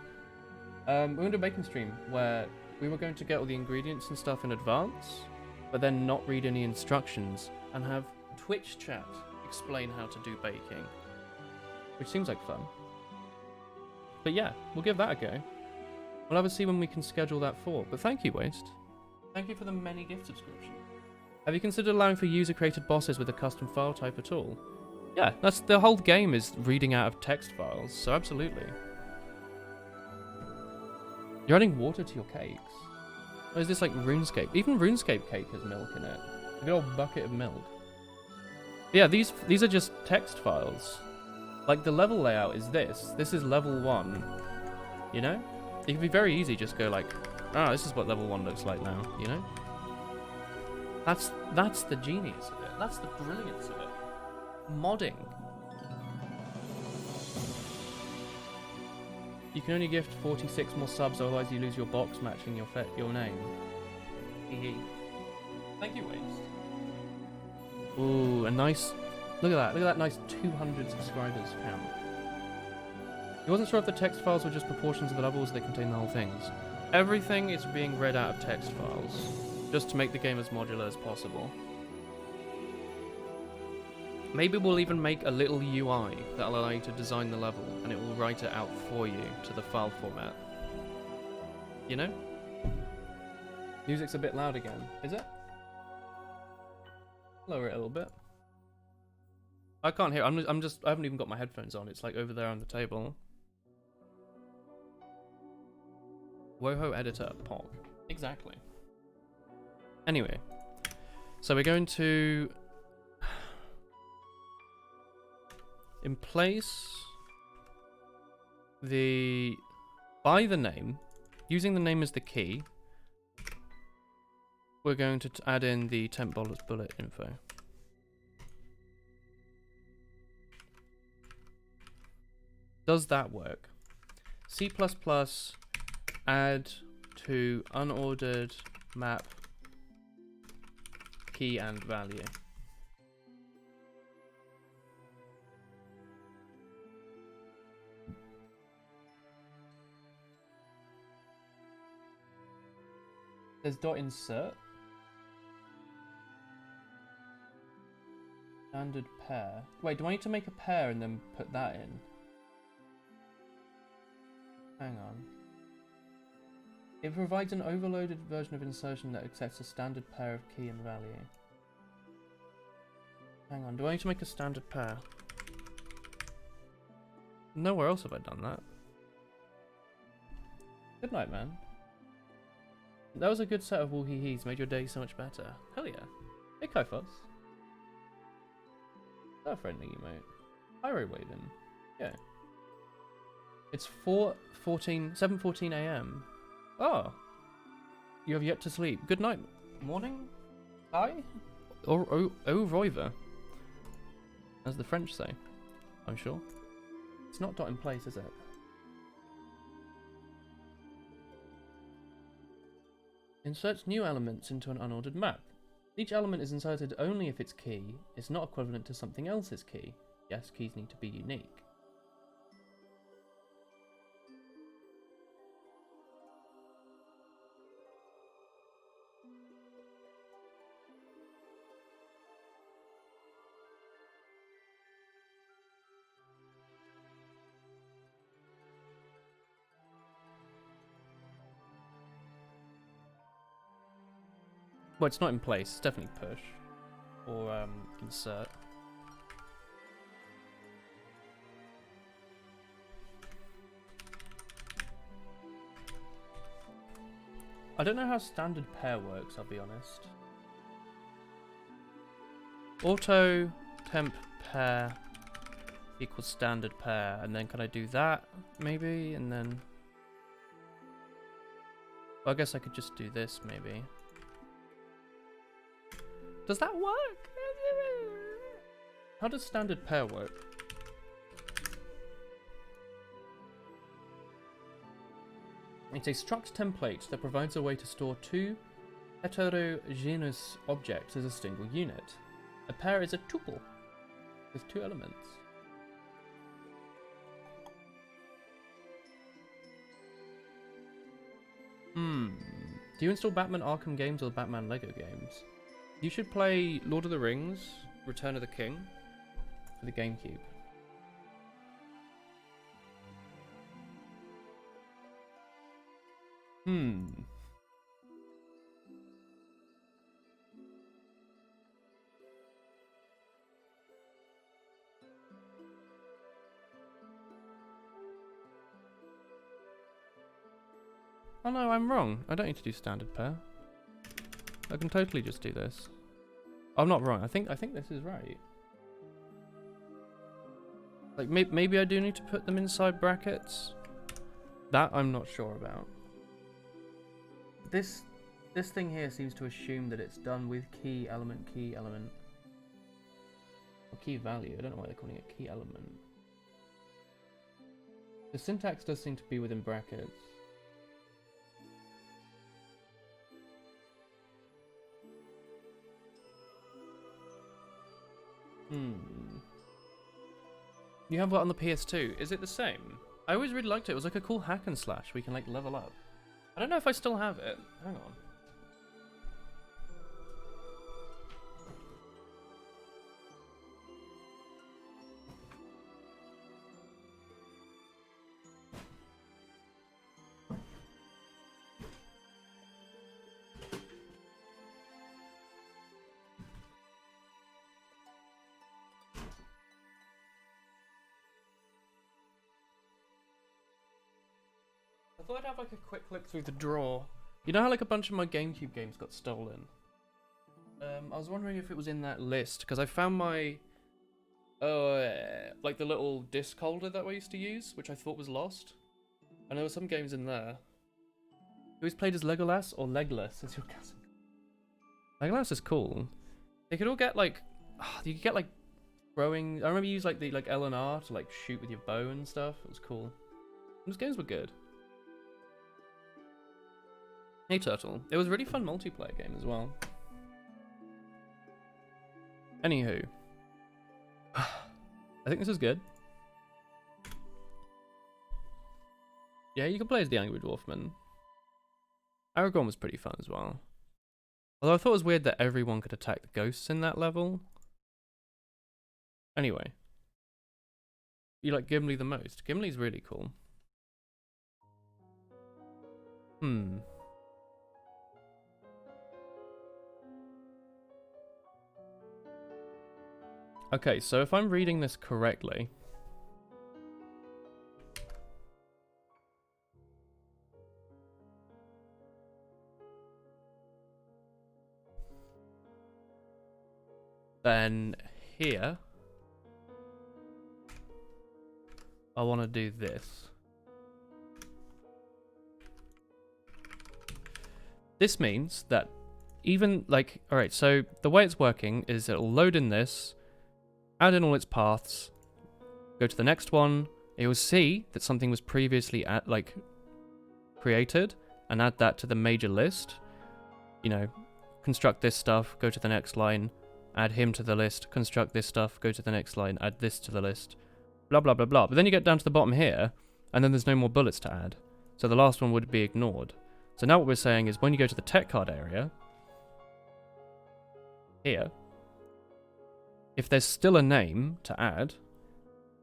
We're going to do a baking stream where we were going to get all the ingredients and stuff in advance, but then not read any instructions and have Twitch chat explain how to do baking. Which seems like fun. But yeah, we'll give that a go. We'll have a see when we can schedule that for. But thank you, Waste. Thank you for the many gift subscriptions. Have you considered allowing for user-created bosses with a custom file type at all? Yeah, that's the whole game is reading out of text files, so absolutely. You're adding water to your cakes? Or is this like RuneScape? Even RuneScape cake has milk in it. A good old bucket of milk. Yeah, these are just text files. Like the level layout is this. This is level 1. You know? It can be very easy just go like, ah, this is what level 1 looks like now, you know? That's the genius of it. That's the brilliance of it. Modding. You can only gift 46 more subs, otherwise you lose your box matching your name. Hehe. Thank you, Waste. Ooh, a nice... Look at that nice 200 subscribers count. He wasn't sure if the text files were just proportions of the levels, they contain the whole things. Everything is being read out of text files, just to make the game as modular as possible. Maybe we'll even make a little UI that'll allow you to design the level, and it will write it out for you to the file format. You know? Music's a bit loud again, is it? Lower it a little bit. I can't hear. I haven't even got my headphones on. It's like over there on the table. Woho editor pog. Exactly. Anyway, so we're going to in place by the name, using the name as the key, we're going to add in the temp bullet info. Does that work? C++ add to unordered map key and value. There's dot insert. Standard pair. Wait, do I need to make a pair and then put that in? Hang on. It provides an overloaded version of insertion that accepts a standard pair of key and value. Hang on, do I need to make a standard pair? Nowhere else have I done that. Good night, man. That was a good set of wool-hee-hees, made your day so much better. Hell yeah. Hey, Kaifos. So friendly emote. Pyro waving. Yeah. It's 7:14 a.m. Oh. You have yet to sleep. Good night. Morning? Hi? Or au revoir. As the French say. I'm sure. It's not dot in place, is it? Inserts new elements into an unordered map. Each element is inserted only if its key is not equivalent to something else's key. Yes, keys need to be unique. Well, it's not in place. It's definitely push or insert. I don't know how standard pair works, I'll be honest. Auto temp pair equals standard pair, and then can I do that maybe, and then well, I guess I could just do this maybe. Does that work? How does standard pair work? It's a struct template that provides a way to store two heterogeneous objects as a single unit. A pair is a tuple with two elements. Do you install Batman Arkham games or Batman Lego games? You should play Lord of the Rings, Return of the King for the GameCube. Oh no, I'm wrong. I don't need to do standard pair. I can totally just do this. I'm not wrong. I think this is right. Like maybe I do need to put them inside brackets. That I'm not sure about. This thing here seems to assume that it's done with key element, or key value. I don't know why they're calling it key element. The syntax does seem to be within brackets. You have what on the PS2? Is it the same? I always really liked it. It was like a cool hack and slash. We can like level up. I don't know if I still have it. Hang on. I thought I'd have like a quick look through the drawer. You know how like a bunch of my GameCube games got stolen? I was wondering if it was in that list, because I found my, like the little disc holder that I used to use, which I thought was lost. And there were some games in there. Who's played as Legolas or Legolas as your cousin? Legolas is cool. They could all get like, you could get like throwing. I remember you used like the L and R to like shoot with your bow and stuff. It was cool. Those games were good. Hey Turtle, it was a really fun multiplayer game as well. Anywho, I think this is good. Yeah, you can play as the Angry Dwarfman. Aragorn was pretty fun as well. Although I thought it was weird that everyone could attack the ghosts in that level. Anyway. You like Gimli the most? Gimli's really cool. Okay, so if I'm reading this correctly... then here... I want to do this. This means that even like, alright, so the way it's working is it'll load in this, add in all its paths, go to the next one, it will see that something was previously created, and add that to the major list. You know, construct this stuff, go to the next line, add him to the list, construct this stuff, go to the next line, add this to the list. Blah, blah, blah, blah. But then you get down to the bottom here, and then there's no more bullets to add. So the last one would be ignored. So now what we're saying is when you go to the tech card area, here, if there's still a name to add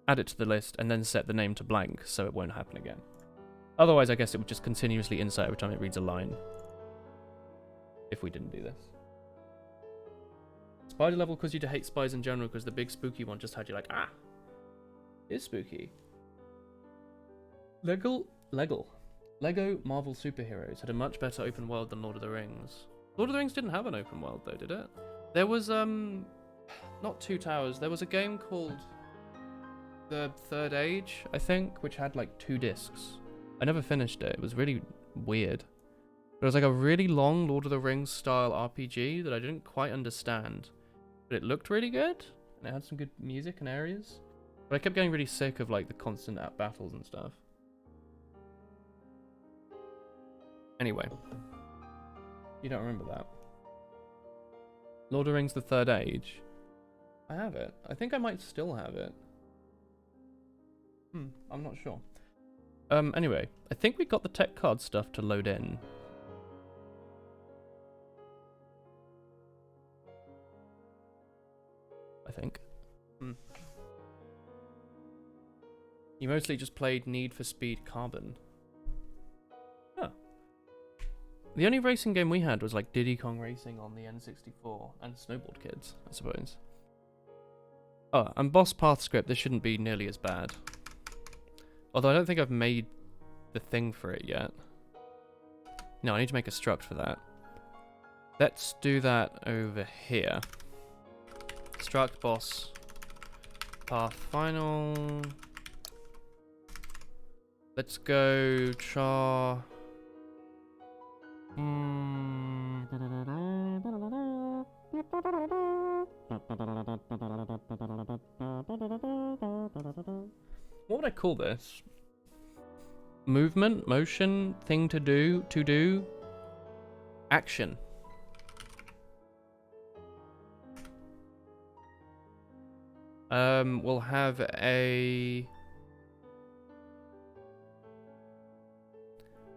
it to the list, and then set the name to blank, so it won't happen again. Otherwise, I guess it would just continuously insert every time it reads a line. If we didn't do this. Spider level caused you to hate spies in general, because the big spooky one just had you like, ah! Is spooky. Lego Marvel Superheroes had a much better open world than Lord of the Rings. Lord of the Rings didn't have an open world though, did it? There was not Two Towers. There was a game called The Third Age, I think, which had like 2 discs. I never finished it. It was really weird. It was like a really long Lord of the Rings style RPG that I didn't quite understand. But it looked really good, and it had some good music and areas. But I kept getting really sick of like the constant battles and stuff. Anyway. You don't remember that. Lord of the Rings The Third Age. I have it. I think I might still have it. I'm not sure. Anyway, I think we got the tech card stuff to load in. I think. You mostly just played Need for Speed Carbon. Huh. The only racing game we had was like Diddy Kong Racing on the N64 and Snowboard Kids, I suppose. Oh, and Boss Path Script, this shouldn't be nearly as bad. Although I don't think I've made the thing for it yet. No, I need to make a struct for that. Let's do that over here. Struct boss path final. Let's go char. What would I call this? Movement, motion, thing to do, action. We'll have a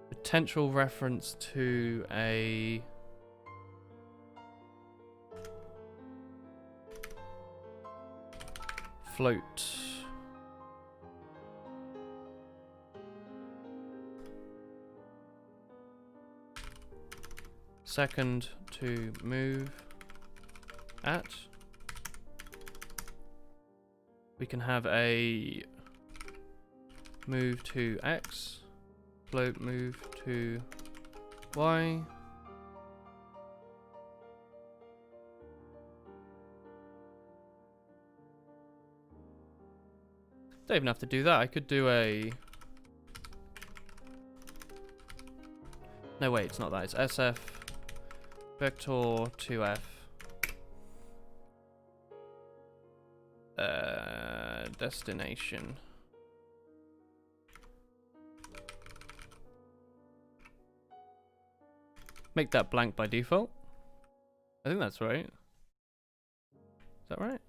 potential reference to a float. Second to move at. We can have a move to X. Float move to Y. Don't even have to do that. I could do a... No, wait, it's not that. It's SF vector 2F. Destination. Make that blank by default. I think that's right. Is that right?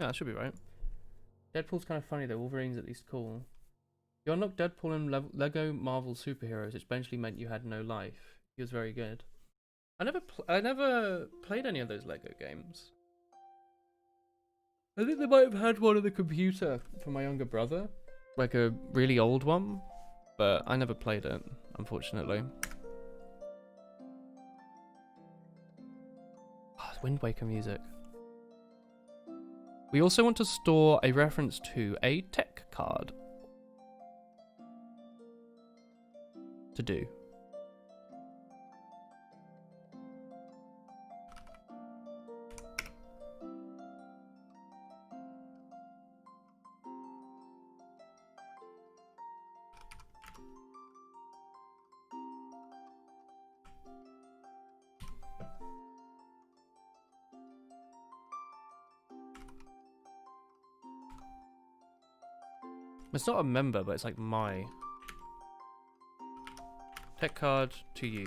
Yeah, that should be right. Deadpool's kind of funny though. Wolverine's at least cool. You unlocked Deadpool in Lego Marvel Superheroes, which eventually meant you had no life. He was very good. I never played any of those Lego games. I think they might have had one on the computer for my younger brother, like a really old one, but I never played it, unfortunately. Oh, it's Wind Waker music. We also want to store a reference to a tech card. To do. It's not a member, but it's like my tech card to use.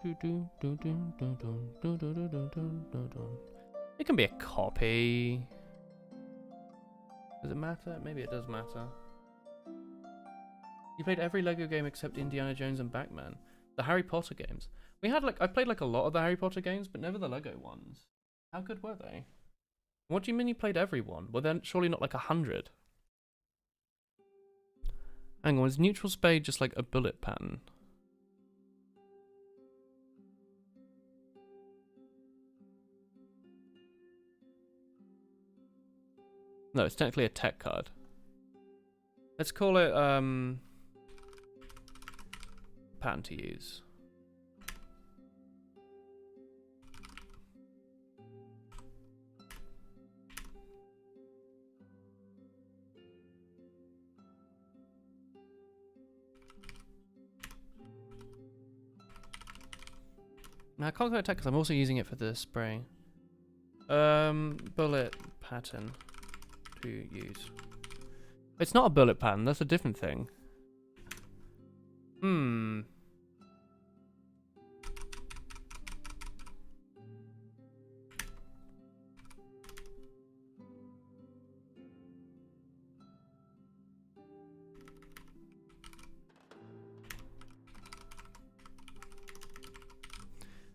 It can be a copy. Does it matter? Maybe it does matter. You played every Lego game except Indiana Jones and Batman. The Harry Potter games. We had I played like a lot of the Harry Potter games, but never the Lego ones. How good were they? What do you mean you played every one? Well then surely not like 100. Hang on, is neutral spade just like a bullet pattern? No, it's technically a tech card. Let's call it pattern to use. Now, I can't go attack because I'm also using it for the spray. Bullet pattern to use. It's not a bullet pattern, that's a different thing.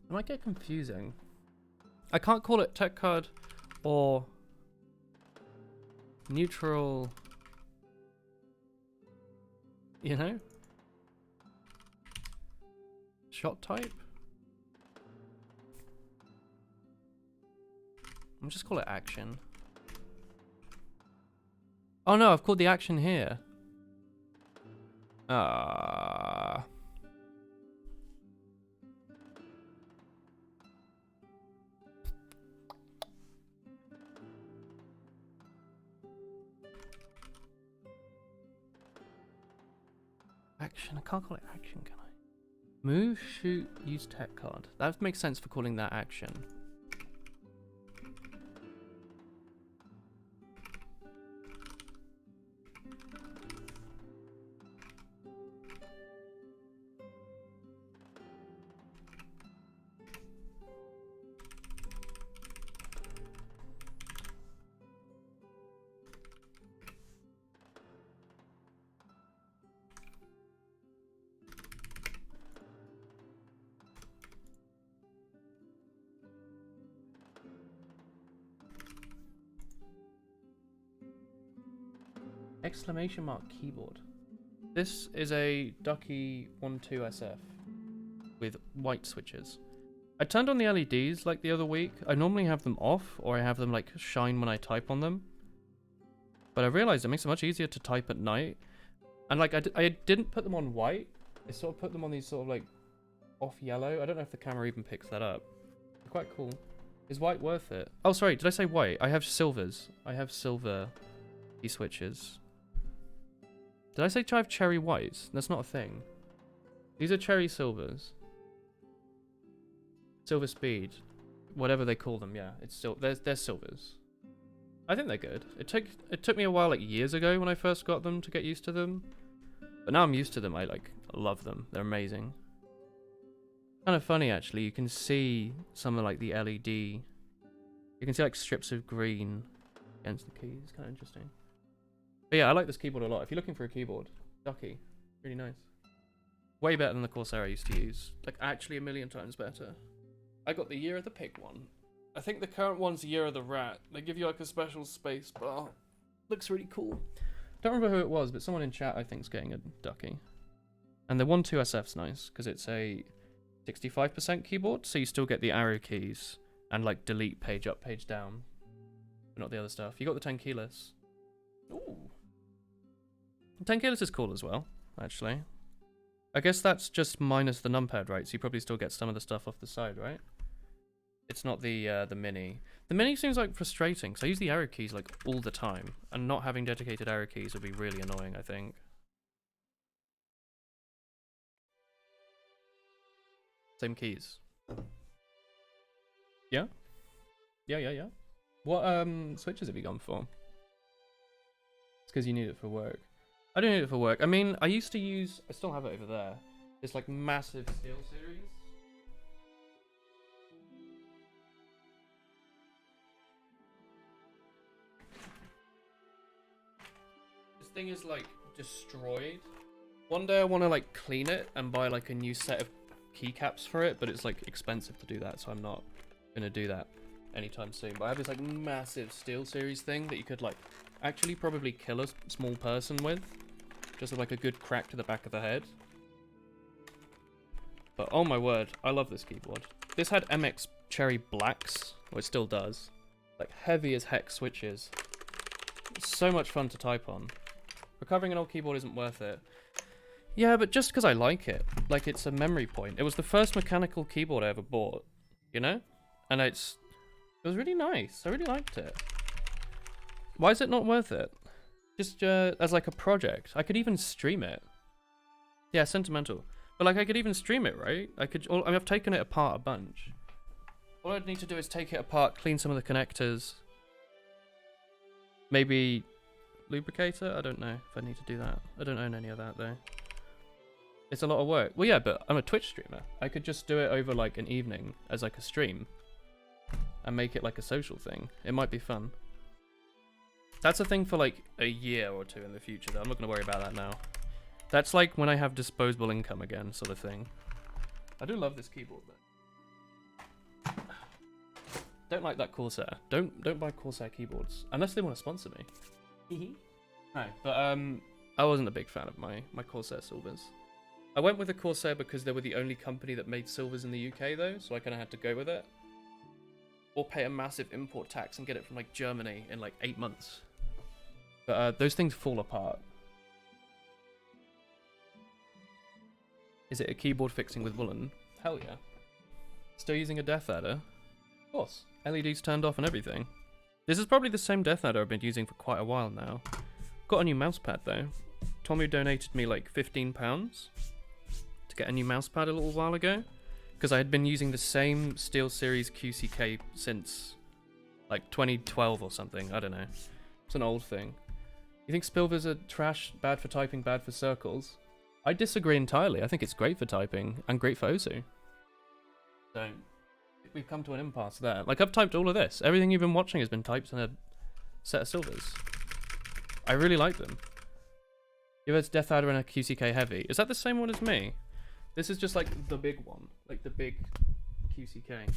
It might get confusing. I can't call it tech card or neutral, you know? Shot type? I'll just call it action. Oh no, I've called the action here. Action. I can't call it action, can I? Move, shoot, use tech card. That makes sense for calling that action. Exclamation mark keyboard. This is a Ducky 12SF with white switches. I turned on the LEDs like the other week. I normally have them off, or I have them like shine when I type on them. But I realized it makes it much easier to type at night. And like I didn't put them on white. I sort of put them on these sort of like off yellow. I don't know if the camera even picks that up. They're quite cool. Is white worth it? Oh, sorry. Did I say white? I have silvers. I have silver key switches. Did I say I have cherry whites? That's not a thing. These are cherry silvers. Silver speed. Whatever they call them, yeah. It's still they're silvers. I think they're good. It took me a while, like years ago when I first got them to get used to them. But now I'm used to them. I like love them. They're amazing. Kind of funny actually. You can see some of like the LED. You can see like strips of green against the keys. It's kind of interesting. But yeah, I like this keyboard a lot. If you're looking for a keyboard, Ducky, really nice. Way better than the Corsair I used to use. Like actually a million times better. I got the Year of the Pig one. I think the current one's Year of the Rat. They give you like a special space bar. Looks really cool. Don't remember who it was, but someone in chat I think's getting a Ducky. And the 12SF's nice because it's a 65% keyboard, so you still get the arrow keys and like delete page up, page down, but not the other stuff. You got the 10 keyless. Ooh. 10 keyless is cool as well, actually. I guess that's just minus the numpad, right? So you probably still get some of the stuff off the side, right? It's not the mini. The mini seems like frustrating, because I use the arrow keys like all the time, and not having dedicated arrow keys would be really annoying, I think. Same keys. Yeah? Yeah. What switches have you gone for? It's because you need it for work. I don't need it for work. I mean, I used to use... I still have it over there. This like massive Steel Series. This thing is like destroyed. One day I want to like clean it and buy like a new set of keycaps for it, but it's like expensive to do that, so I'm not gonna do that anytime soon. But I have this like massive Steel Series thing that you could like actually probably kill a small person with, just with like a good crack to the back of the head. But oh my word, I love this keyboard. This had MX Cherry Blacks, or it still does, like heavy as heck switches. It's so much fun to type on. Recovering an old keyboard isn't worth it. Yeah, but just because I like it. Like, it's a memory point. It was the first mechanical keyboard I ever bought, you know? And it was really nice. I really liked it. Why is it not worth it? Just as like a project. I could even stream it. Yeah, sentimental. But like, I could even stream it, right? I mean, I've taken it apart a bunch. All I'd need to do is take it apart, clean some of the connectors. Maybe lubricate it? I don't know if I need to do that. I don't own any of that, though. It's a lot of work. Well, yeah, but I'm a Twitch streamer. I could just do it over like an evening as like a stream and make it like a social thing. It might be fun. That's a thing for like a year or two in the future, though. I'm not going to worry about that now. That's like when I have disposable income again, sort of thing. I do love this keyboard, though. Don't like that Corsair. Don't buy Corsair keyboards unless they want to sponsor me. No, but I wasn't a big fan of my Corsair silvers. I went with the Corsair because they were the only company that made silvers in the UK, though, so I kind of had to go with it. Or pay a massive import tax and get it from like Germany in like 8 months. But those things fall apart. Is it a keyboard fixing with woolen? Hell yeah. Still using a Death Adder? Of course. LEDs turned off and everything. This is probably the same Death Adder I've been using for quite a while now. Got a new mousepad though. Tommy donated me like £15 to get a new mousepad a little while ago. Because I had been using the same Steel Series QCK since like 2012 or something. I don't know. It's an old thing. You think Spilvers are trash, bad for typing, bad for circles? I disagree entirely. I think it's great for typing and great for Osu. So we've come to an impasse there. Like, I've typed all of this. Everything you've been watching has been typed in a set of silvers. I really like them. You have Death Adder and a QCK Heavy. Is that the same one as me? This is just like the big one. Like the big QCK.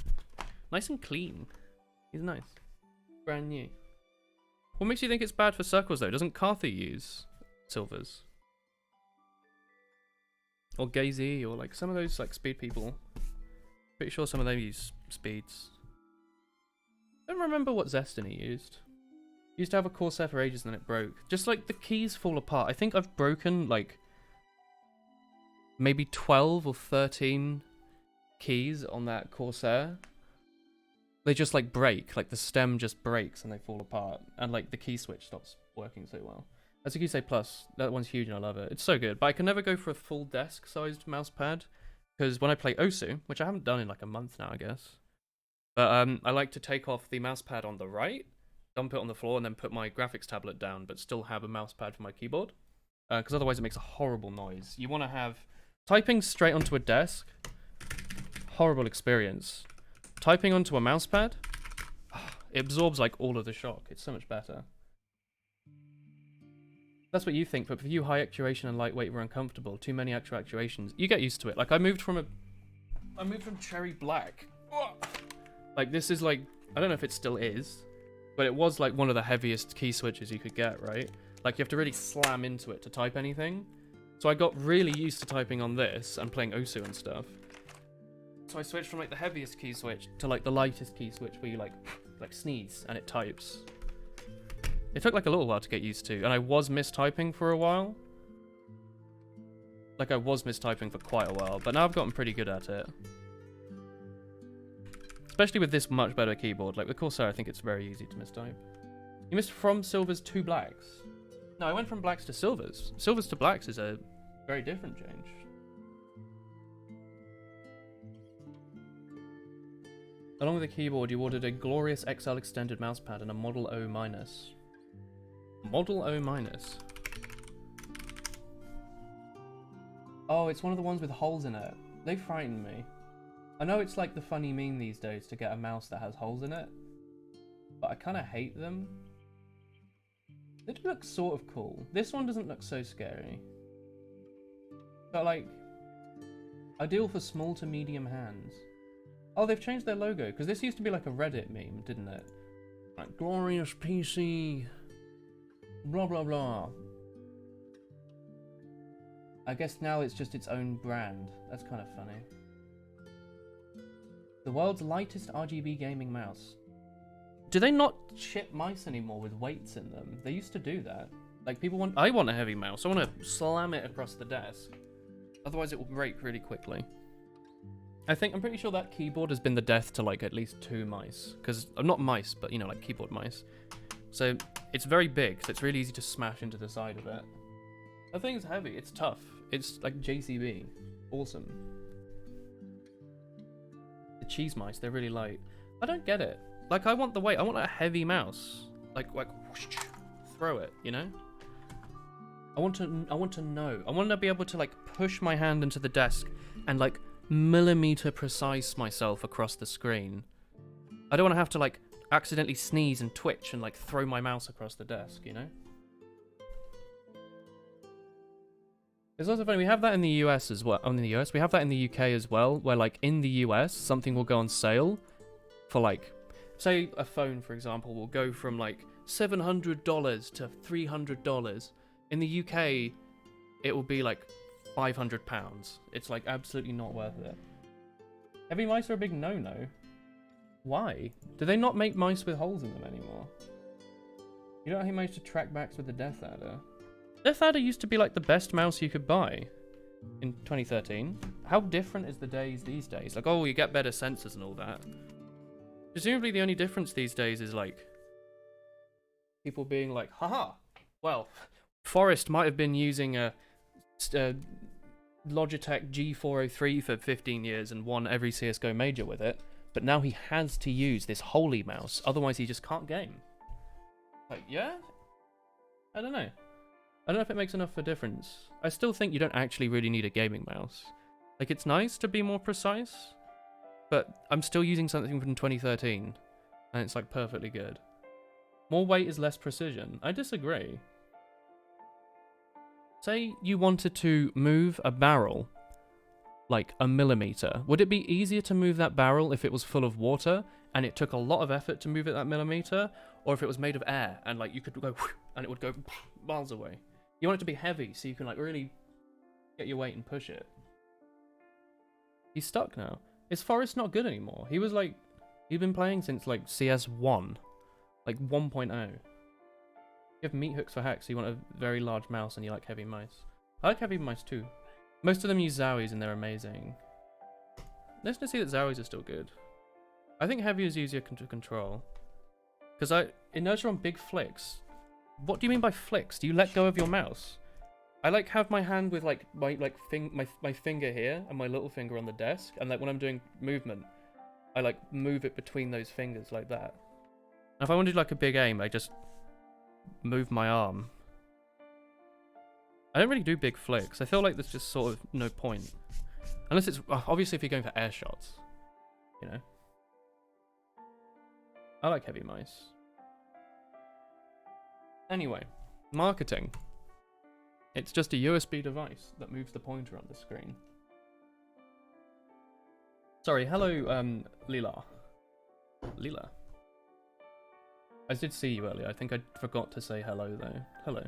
Nice and clean. He's nice. Brand new. What makes you think it's bad for circles though? Doesn't Carthy use silvers? Or Gazy, or like some of those like speed people. Pretty sure some of them use speeds. I don't remember what Zestiny used. Used to have a Corsair for ages and then it broke. Just like the keys fall apart. I think I've broken like maybe 12 or 13 keys on that Corsair. They just like break. Like the stem just breaks and they fall apart. And like the key switch stops working so well. As you can say Plus, that one's huge and I love it. It's so good. But I can never go for a full desk sized mouse pad. Because when I play Osu, which I haven't done in like a month now I guess. But I like to take off the mouse pad on the right, dump it on the floor, and then put my graphics tablet down, but still have a mouse pad for my keyboard. Because otherwise it makes a horrible noise. You want to have typing straight onto a desk, horrible experience. Typing onto a mouse pad, it absorbs like all of the shock. It's so much better. That's what you think, but for you, high actuation and lightweight were uncomfortable. Too many actual actuations. You get used to it. Like I moved from cherry black. Like this is like, I don't know if it still is, but it was like one of the heaviest key switches you could get, right? Like you have to really slam into it to type anything. So I got really used to typing on this and playing Osu and stuff. So I switched from like the heaviest key switch to like the lightest key switch where you like sneeze and it types. It took like a little while to get used to, and I was mistyping for a while. Like I was mistyping for quite a while, but now I've gotten pretty good at it. Especially with this much better keyboard. Like with Corsair, I think it's very easy to mistype. You missed from silvers to blacks. No, I went from blacks to silvers. Silvers to blacks is a very different change. Along with the keyboard, you ordered a Glorious XL extended mousepad and a Model O-. Model O-. Oh, it's one of the ones with holes in it. They frighten me. I know it's like the funny meme these days to get a mouse that has holes in it, but I kind of hate them. They do look sort of cool. This one doesn't look so scary. But like, ideal for small to medium hands. Oh, they've changed their logo, because this used to be like a Reddit meme, didn't it? Like, Glorious PC, blah blah blah. I guess now it's just its own brand. That's kind of funny. The world's lightest RGB gaming mouse. Do they not ship mice anymore with weights in them? They used to do that. Like I want a heavy mouse. I want to slam it across the desk. Otherwise it will break really quickly. I'm pretty sure that keyboard has been the death to like at least 2 mice. Because, not mice, but you know, like keyboard mice. So it's very big, so it's really easy to smash into the side of it. The thing's heavy, it's tough. It's like JCB. Awesome. The cheese mice, they're really light. I don't get it. Like I want the weight, I want a heavy mouse. Like whoosh, throw it, you know? I want to know. I want to be able to like push my hand into the desk and like millimeter precise myself across the screen. I don't want to have to like accidentally sneeze and twitch and like throw my mouse across the desk, you know? It's also funny, we have that in the US as well. In the US, we have that in the UK as well, where like in the US, something will go on sale for like, say a phone, for example, will go from like $700 to $300. In the UK, it will be like £500. It's like absolutely not worth it. Heavy mice are a big no-no. Why? Do they not make mice with holes in them anymore? You don't have managed to track backs with the Death Adder. Death Adder used to be like the best mouse you could buy in 2013. How different is the days these days? Like, oh, you get better sensors and all that. Presumably the only difference these days is like people being like, haha, well, Forrest might have been using a Logitech G403 for 15 years and won every CSGO major with it, but now he has to use this holy mouse, otherwise he just can't game. Like, yeah? I don't know. I don't know if it makes enough of a difference. I still think you don't actually really need a gaming mouse. Like, it's nice to be more precise, but I'm still using something from 2013, and it's like perfectly good. More weight is less precision. I disagree. Say you wanted to move a barrel like a millimeter. Would it be easier to move that barrel if it was full of water and it took a lot of effort to move it that millimeter, or if it was made of air and like you could go and it would go miles away? You want it to be heavy so you can like really get your weight and push it. He's stuck now. Is Forrest not good anymore? He was like, he'd been playing since like CS1, like 1.0. You have meat hooks for hacks, so you want a very large mouse and you like heavy mice. I like heavy mice too. Most of them use Zowies and they're amazing. Nice to see that Zowies are still good. I think heavy is easier to control. Because inertia on big flicks. What do you mean by flicks? Do you let go of your mouse? I like have my hand with like my finger here and my little finger on the desk, and like when I'm doing movement, I like move it between those fingers like that. And if I want to do like a big aim, I just move my arm. I don't really do big flicks. I feel like there's just sort of no point. Unless it's obviously if you're going for air shots, you know. I like heavy mice. Anyway, marketing. It's just a USB device that moves the pointer on the screen. Sorry, hello, Lila. Lila. I did see you earlier. I think I forgot to say hello though. Hello.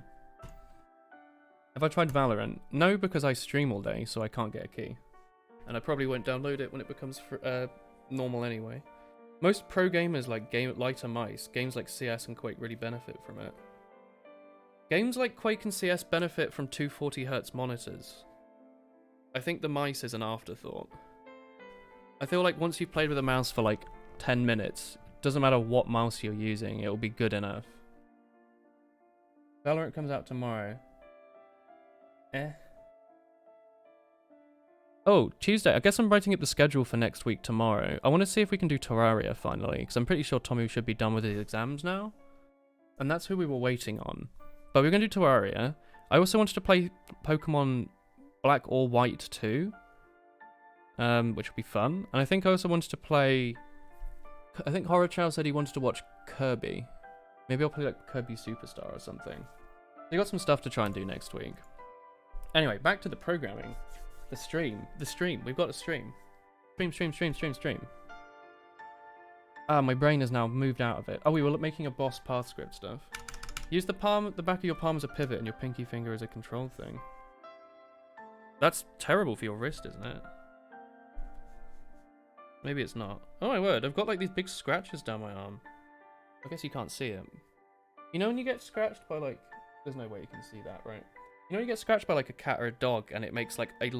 Have I tried Valorant? No, because I stream all day, so I can't get a key. And I probably won't download it when it becomes normal anyway. Most pro gamers like lighter mice. Games like CS and Quake really benefit from it. Games like Quake and CS benefit from 240Hz monitors. I think the mice is an afterthought. I feel like once you've played with a mouse for like 10 minutes, doesn't matter what mouse you're using, it'll be good enough. Valorant comes out tomorrow. Oh, Tuesday. I guess I'm writing up the schedule for next week tomorrow. I want to see if we can do Terraria finally, because I'm pretty sure Tommy should be done with his exams now. And that's who we were waiting on. But we're going to do Terraria. I also wanted to play Pokemon Black or White 2, which would be fun. And I think I also wanted to play... I think Horrorchow said he wanted to watch Kirby. Maybe I'll play like Kirby Superstar or something. So we got some stuff to try and do next week. Anyway, back to the programming. The stream. We've got a stream. Stream. Ah, my brain has now moved out of it. Oh, we were making a boss path script stuff. Use the back of your palm as a pivot and your pinky finger as a control thing. That's terrible for your wrist, isn't it? Maybe it's not. Oh my word, I've got like these big scratches down my arm. I guess you can't see it. You know when you get scratched by like... There's no way you can see that, right? You know when you get scratched by like a cat or a dog and it makes like a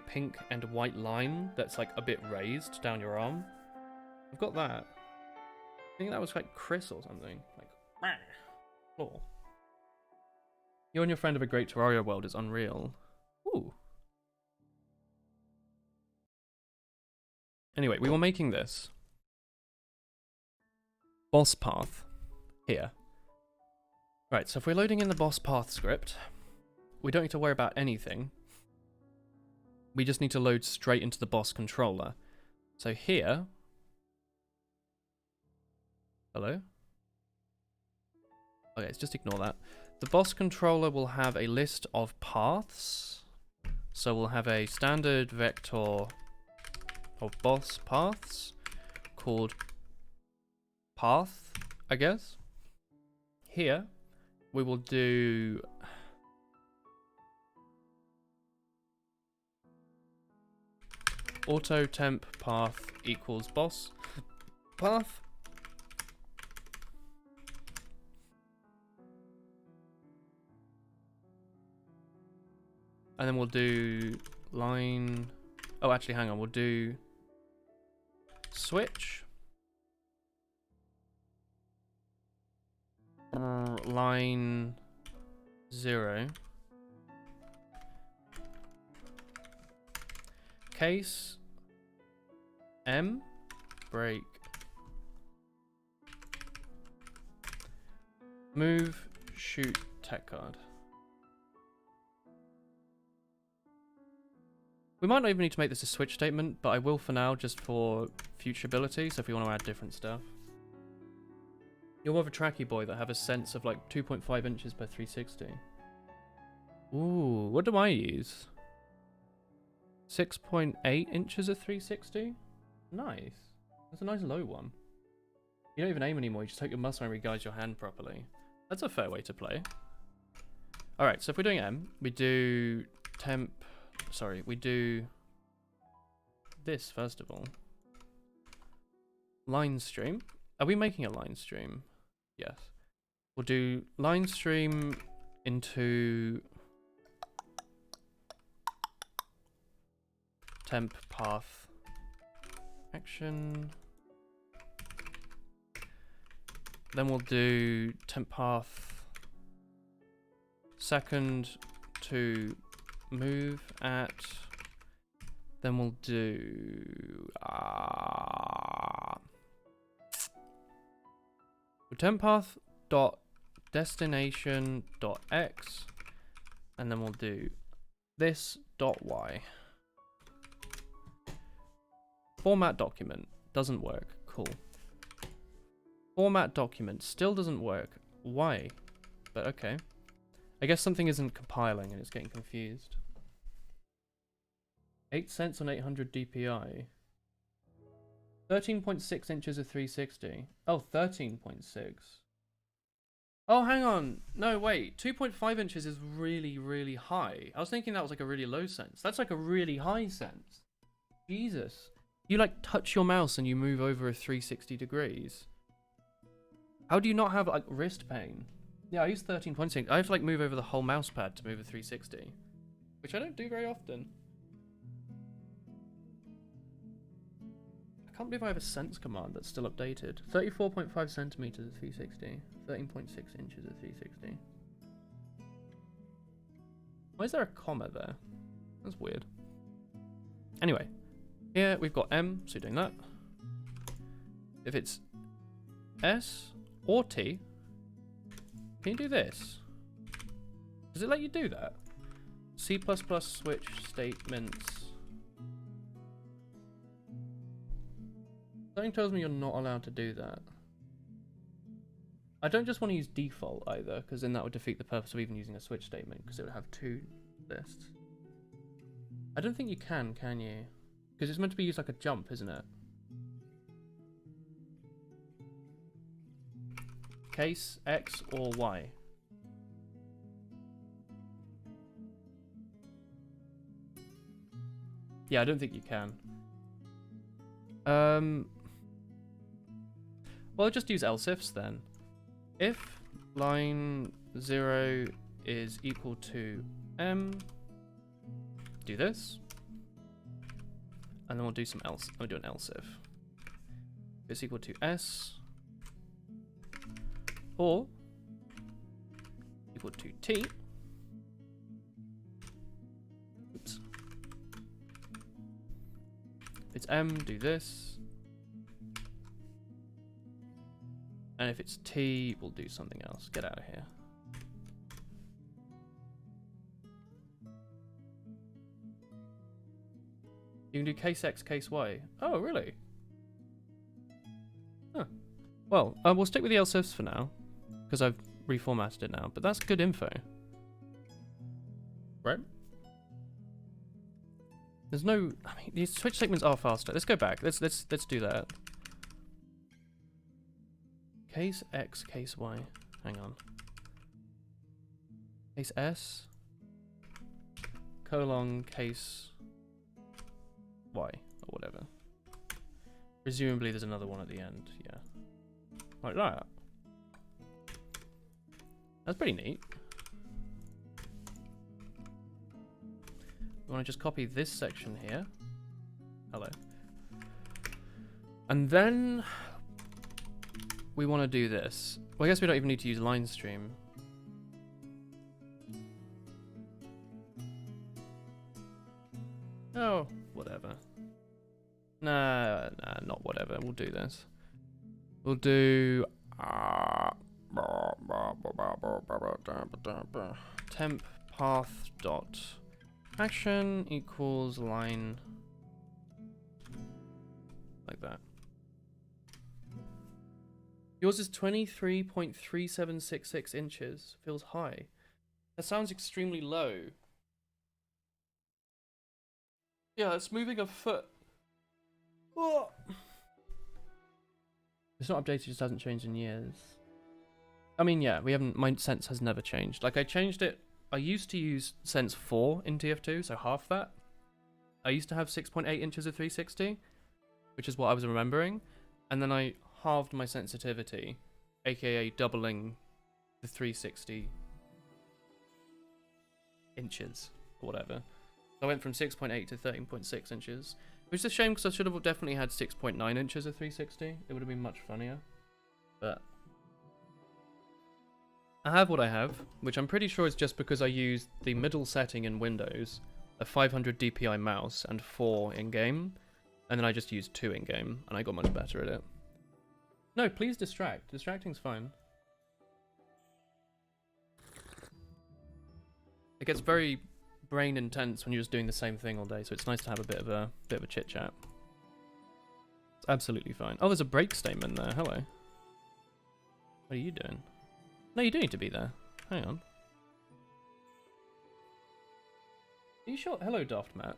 pink and white line that's like a bit raised down your arm? I've got that. I think that was like Chris or something. Like, oh. You and your friend have a great Terraria world is unreal. Ooh. Anyway, we were making this. Boss path. Here. Right, so if we're loading in the boss path script, we don't need to worry about anything. We just need to load straight into the boss controller. So here... Hello? Okay, let's just ignore that. The boss controller will have a list of paths. So we'll have a standard vector of boss paths called path, I guess. Here, we will do... auto temp path equals boss path. And then we'll do line... Oh, actually, hang on. We'll do switch. Line 0. Case M break move shoot tech card. We might not even need to make this a switch statement, but I will for now, just for futurability, so if we want to add different stuff. You're more of a tracky boy that have a sense of like 2.5 inches per 360. Ooh, what do I use? 6.8 inches of 360? Nice. That's a nice low one. You don't even aim anymore, you just take your muscle memory guides your hand properly. That's a fair way to play. Alright, so if we're doing M, we do temp... Sorry, we do this first of all. Line stream. Are we making a line stream? Yes. We'll do line stream into temp path action. Then we'll do temp path second to move at. Then we'll do temp path dot destination dot x, and then we'll do this dot y. Format document doesn't work. Cool. Format document still doesn't work. Why? But okay. I guess something isn't compiling and it's getting confused. 8 cents on 800 DPI. 13.6 inches of 360. Oh, 13.6. Oh, hang on. No, wait. 2.5 inches is really, really high. I was thinking that was like a really low sense. That's like a really high sense. Jesus. You like touch your mouse and you move over a 360 degrees. How do you not have like wrist pain? Yeah, I use 13.6. I have to like move over the whole mouse pad to move a 360, which I don't do very often. I can't believe I have a sense command that's still updated. 34.5 centimeters at 360. 13.6 inches at 360. Why is there a comma there? That's weird. Anyway, here we've got M, so doing that. If it's S or T, can you do this? Does it let you do that? C++ switch statements. Something tells me you're not allowed to do that. I don't just want to use default either, because then that would defeat the purpose of even using a switch statement, because it would have two lists. I don't think you can you? Because it's meant to be used like a jump, isn't it? Case X or Y. Yeah, I don't think you can. Well, just use else ifs then. If line 0 is equal to M, do this. And then we'll do some else. We'll do an else if. If it's equal to S or equal to T. Oops. If it's M, do this. And if it's T, we'll do something else. Get out of here. You can do case X, case Y. Oh, really? Huh. Well, we'll stick with the else ifs for now, because I've reformatted it now. But that's good info, right? There's no. I mean, these switch statements are faster. Let's go back. Let's do that. Case X, case Y. Hang on. Case S colon case Y or whatever. Presumably there's another one at the end. Yeah. Like that. That's pretty neat. We want to just copy this section here. Hello. And then we want to do this. Well, I guess we don't even need to use line stream. Oh, whatever. Nah, not whatever. We'll do this. We'll do temp path dot action equals line like that. Yours is 23.3766 inches. Feels high. That sounds extremely low. Yeah, it's moving a foot. Oh. It's not updated, it just hasn't changed in years. I mean, yeah, we haven't. My sense has never changed. Like, I changed it. I used to use sense 4 in TF2, so half that. I used to have 6.8 inches of 360, which is what I was remembering, and then I halved my sensitivity, aka doubling the 360 inches or whatever. I went from 6.8 to 13.6 inches, which is a shame because I should have definitely had 6.9 inches of 360. It would have been much funnier, but I have what I have, which I'm pretty sure is just because I used the middle setting in Windows, a 500 DPI mouse and 4 in-game, and then I just used 2 in-game, and I got much better at it. No, please distract. Distracting's fine. It gets very brain intense when you're just doing the same thing all day, so it's nice to have a bit of a chit chat. It's absolutely fine. Oh, there's a break statement there. Hello. What are you doing? No, you do need to be there. Hang on. Are you sure? Hello, Daft Matt.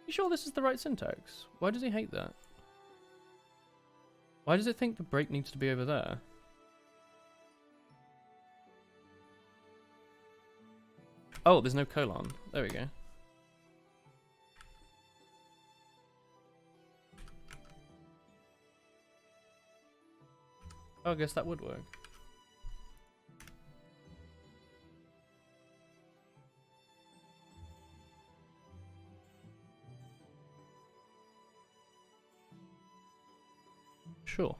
You sure this is the right syntax? Why does he hate that? Why does it think the break needs to be over there? Oh, there's no colon. There we go. Oh, I guess that would work. Sure.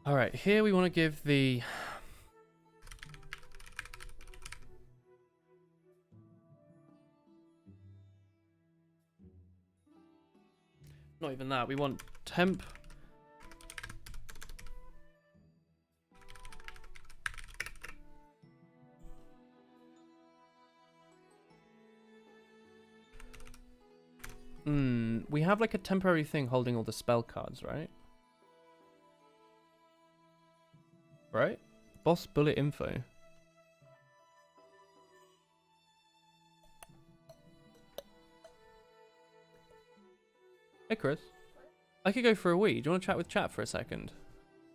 Alright, here we want to give the... Not even that, we want temp. We have like a temporary thing holding all the spell cards, right? Right? Boss bullet info. Hey Chris. I could go for a wee. Do you want to chat with chat for a second?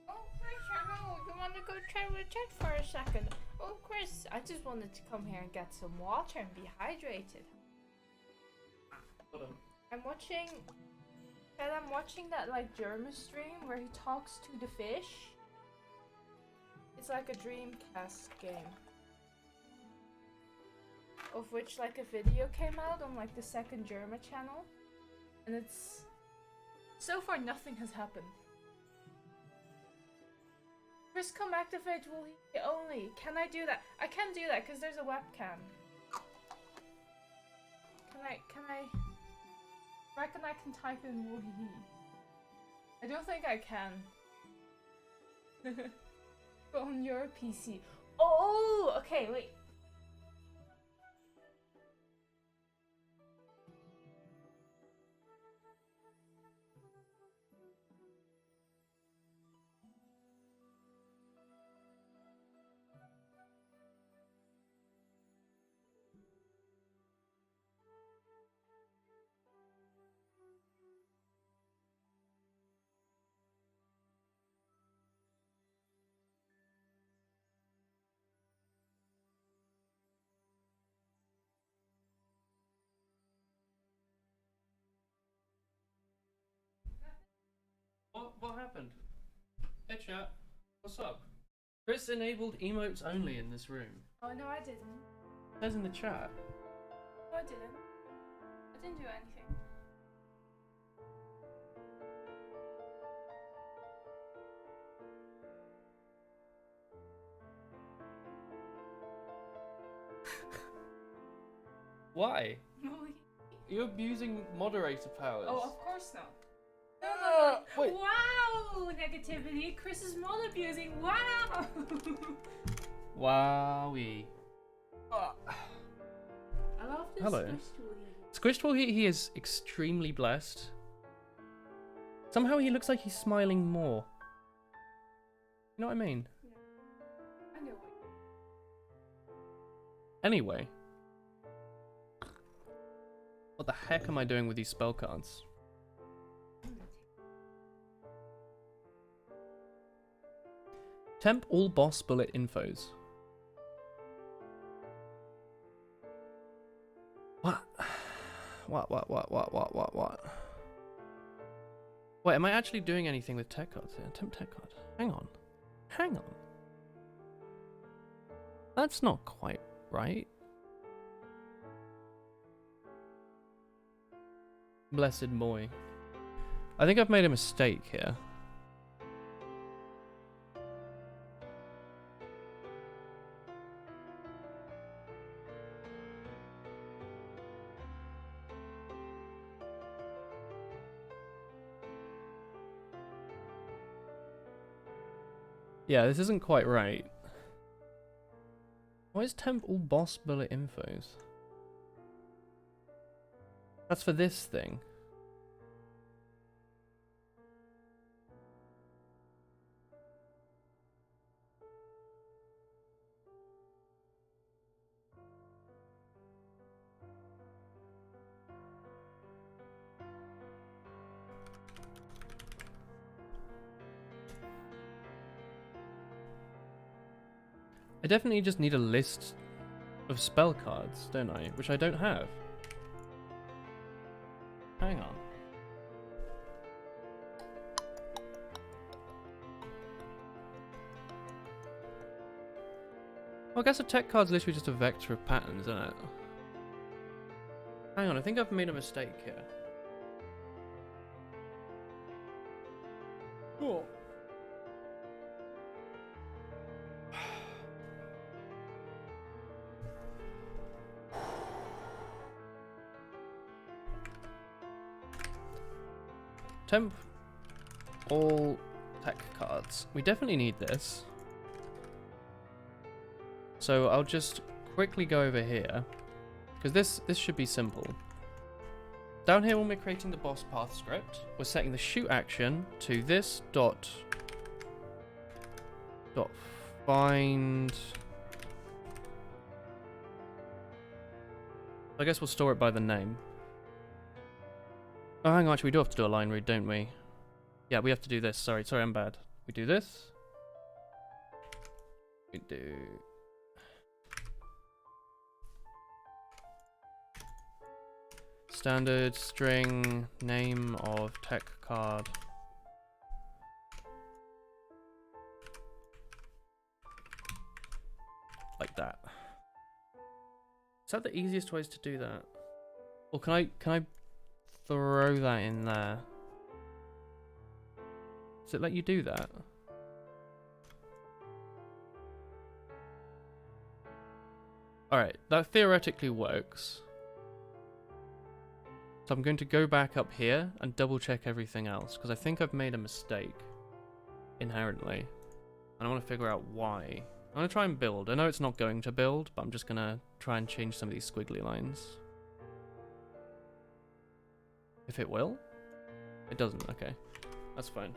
Oh, Chris, hello. You want to go chat with chat for a second? Oh, Chris, I just wanted to come here and get some water and be hydrated. I'm watching that like German stream where he talks to the fish. It's like a Dreamcast game, of which like a video came out on like the second German channel, and it's so far nothing has happened. Chris, come activate will he only. Can I do that? I can't do that because there's a webcam. Can I reckon I can type in will he? I don't think I can. But on your PC. Oh, okay, wait. What happened? Hey chat, what's up? Chris enabled emotes only in this room. Oh no, I didn't. It says in the chat. No, I didn't. I didn't do anything. Why? You're abusing moderator powers. Oh, of course not. Wait. Wow, negativity. Chris is mod abusing. Wow. Wowie. I love this. Hello. Squished he is extremely blessed. Somehow he looks like he's smiling more. You know what I mean? Yeah. I know. Anyway. What the heck am I doing with these spell cards? Temp all boss bullet infos. What? Wait, am I actually doing anything with tech cards here? Attempt tech card. Hang on. That's not quite right. Blessed Moy. I think I've made a mistake here. Yeah, this isn't quite right. Why is temp all boss bullet infos? That's for this thing. I definitely just need a list of spell cards, don't I? Which I don't have. Hang on. Well, I guess a tech card's literally just a vector of patterns, isn't it? Hang on, I think I've made a mistake here. Cool. Temp all tech cards. We definitely need this. So I'll just quickly go over here, because this should be simple. Down here when we're creating the boss path script, we're setting the shoot action to this dot find. I guess we'll store it by the name. Oh, hang on, actually, we do have to do a line read, don't we? Yeah, we have to do this. Sorry, I'm bad. We do this. We do... standard string name of tech card. Like that. Is that the easiest ways to do that? Or can I throw that in there? Does it let you do that? Alright, that theoretically works. So I'm going to go back up here and double check everything else, because I think I've made a mistake inherently. And I want to figure out why. I'm going to try and build. I know it's not going to build, but I'm just going to try and change some of these squiggly lines. If it will? It doesn't, okay. That's fine.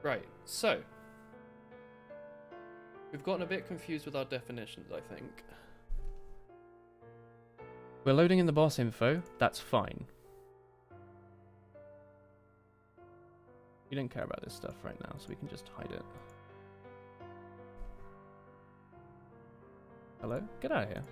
Right, so. We've gotten a bit confused with our definitions, I think. We're loading in the boss info, that's fine. We don't care about this stuff right now, so we can just hide it. Hello? Get out of here.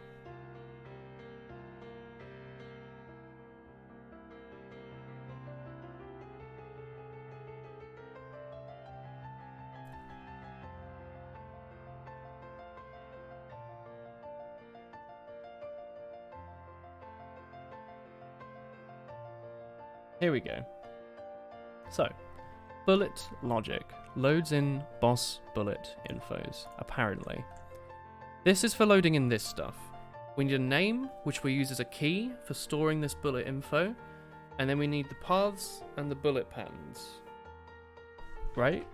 Here we go. So, bullet logic loads in boss bullet infos, apparently. This is for loading in this stuff. We need a name, which we use as a key for storing this bullet info, and then we need the paths and the bullet patterns. Right?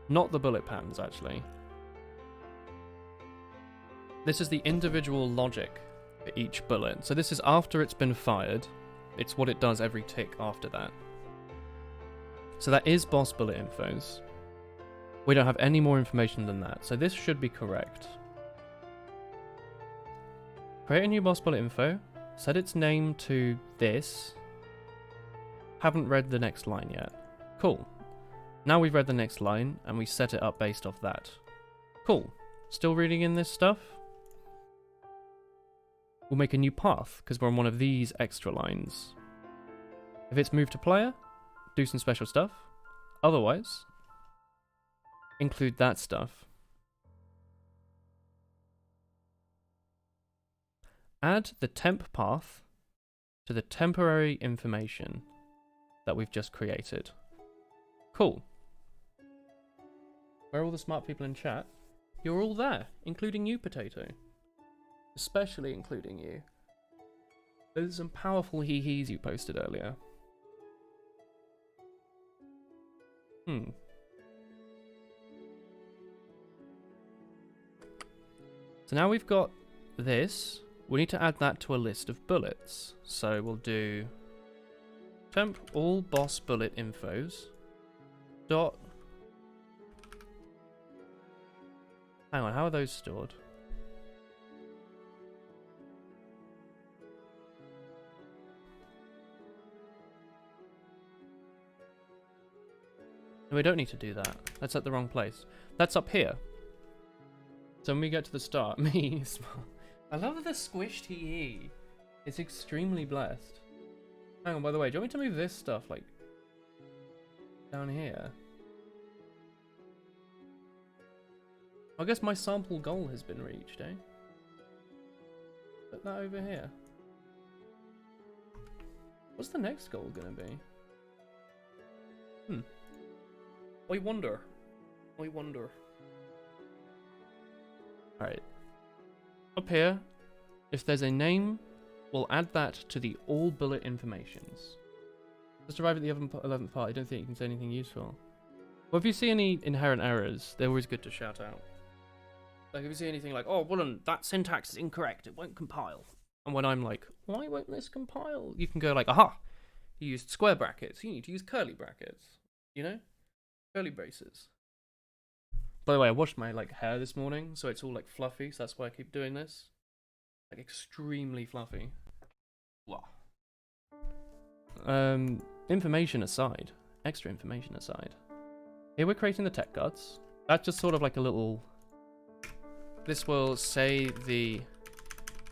Not the bullet patterns, actually. This is the individual logic for each bullet. So this is after it's been fired. It's what it does every tick after that. So that is boss bullet infos. We don't have any more information than that. So this should be correct. Create a new boss bullet info. Set its name to this. Haven't read the next line yet. Cool. Now we've read the next line and we set it up based off that. Cool. still reading in this stuff, we'll make a new path because we're on one of these extra lines. If it's moved to player, do some special stuff. Otherwise, include that stuff. Add the temp path to the temporary information that we've just created. Cool. Where are all the smart people in chat? You're all there, including you, Potato. Especially including you. Those are some powerful hee-hees you posted earlier. So now we've got this. We need to add that to a list of bullets. So we'll do temp all boss bullet infos dot. Hang on, how are those stored? No, we don't need to do that. That's at the wrong place. That's up here. So when we get to the start, me, I love the squished hee. It's extremely blessed. Hang on, by the way, do you want me to move this stuff, like, down here? I guess my sample goal has been reached, eh? Put that over here. What's the next goal gonna be? I wonder. Alright. Up here, if there's a name, we'll add that to the all bullet informations. Just arrive at the 11th part, I don't think you can say anything useful. Well, if you see any inherent errors, they're always good to shout out. Like if you see anything like, oh, well, that syntax is incorrect, it won't compile. And when I'm like, why won't this compile? You can go like, aha, you used square brackets, you need to use curly brackets. You know? Curly braces. By the way, I washed my hair this morning, so it's all fluffy, so that's why I keep doing this. Extremely fluffy. Wow. Information aside, extra information aside. Here we're creating the tech cards. That's just sort of like a little. This will say the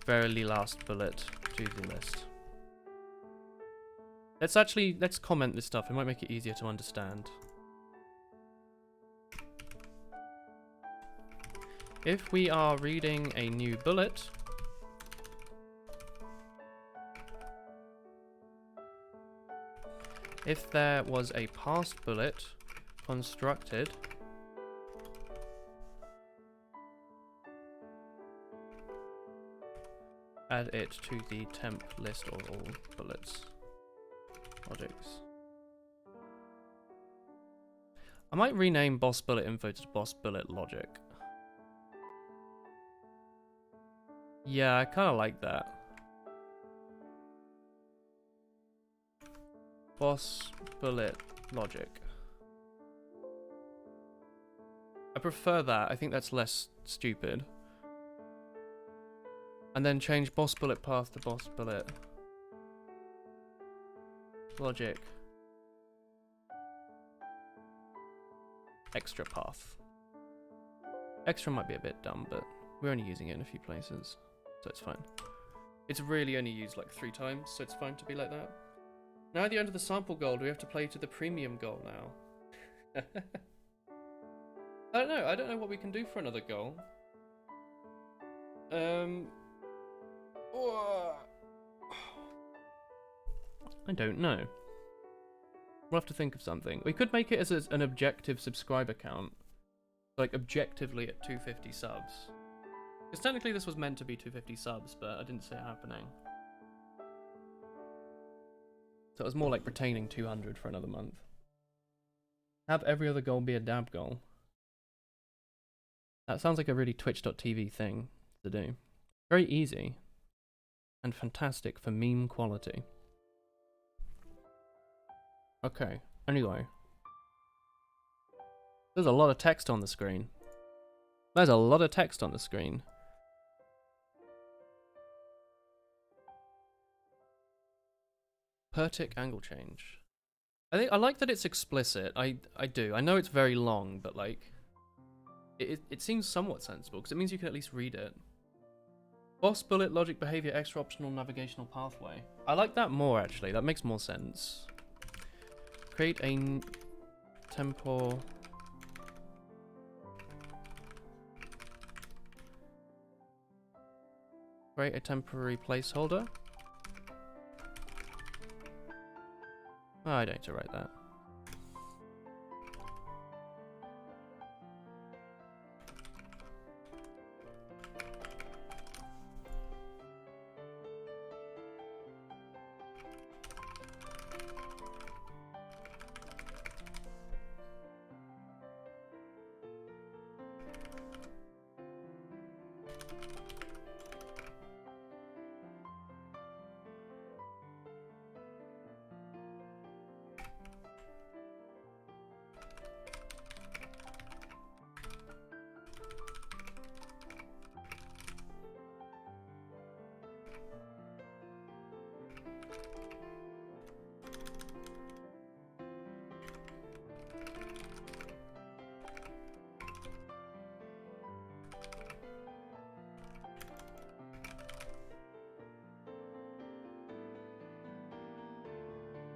very last bullet to the list. Let's comment this stuff. It might make it easier to understand. If we are reading a new bullet, if there was a past bullet constructed, add it to the temp list of all bullets. Logics. I might rename boss bullet info to boss bullet logic. Yeah, I kind of like that. Boss bullet logic. I prefer that. I think that's less stupid. And then change boss bullet path to boss bullet logic. Extra path. Extra might be a bit dumb, but we're only using it in a few places, so it's fine. It's really only used 3 times, so it's fine to be like that. Now at the end of the sample gold, we have to play to the premium goal now. I don't know what we can do for another goal. I don't know. We'll have to think of something. We could make it as an objective subscriber count. Objectively at 250 subs. Because technically this was meant to be 250 subs, but I didn't see it happening. So it was more like retaining 200 for another month. Have every other goal be a dab goal. That sounds like a really Twitch.tv thing to do. Very easy. And fantastic for meme quality. Okay, anyway. There's a lot of text on the screen. There's a lot of text on the screen. Pertic angle change. I like that it's explicit. I do. I know it's very long, but It seems somewhat sensible, because it means you can at least read it. Boss bullet logic behavior extra optional navigational pathway. I like that more, actually. That makes more sense. Create a tempo. Create a temporary placeholder. Oh, I don't need to write that.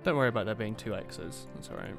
Don't worry about there being 2 X's. That's alright.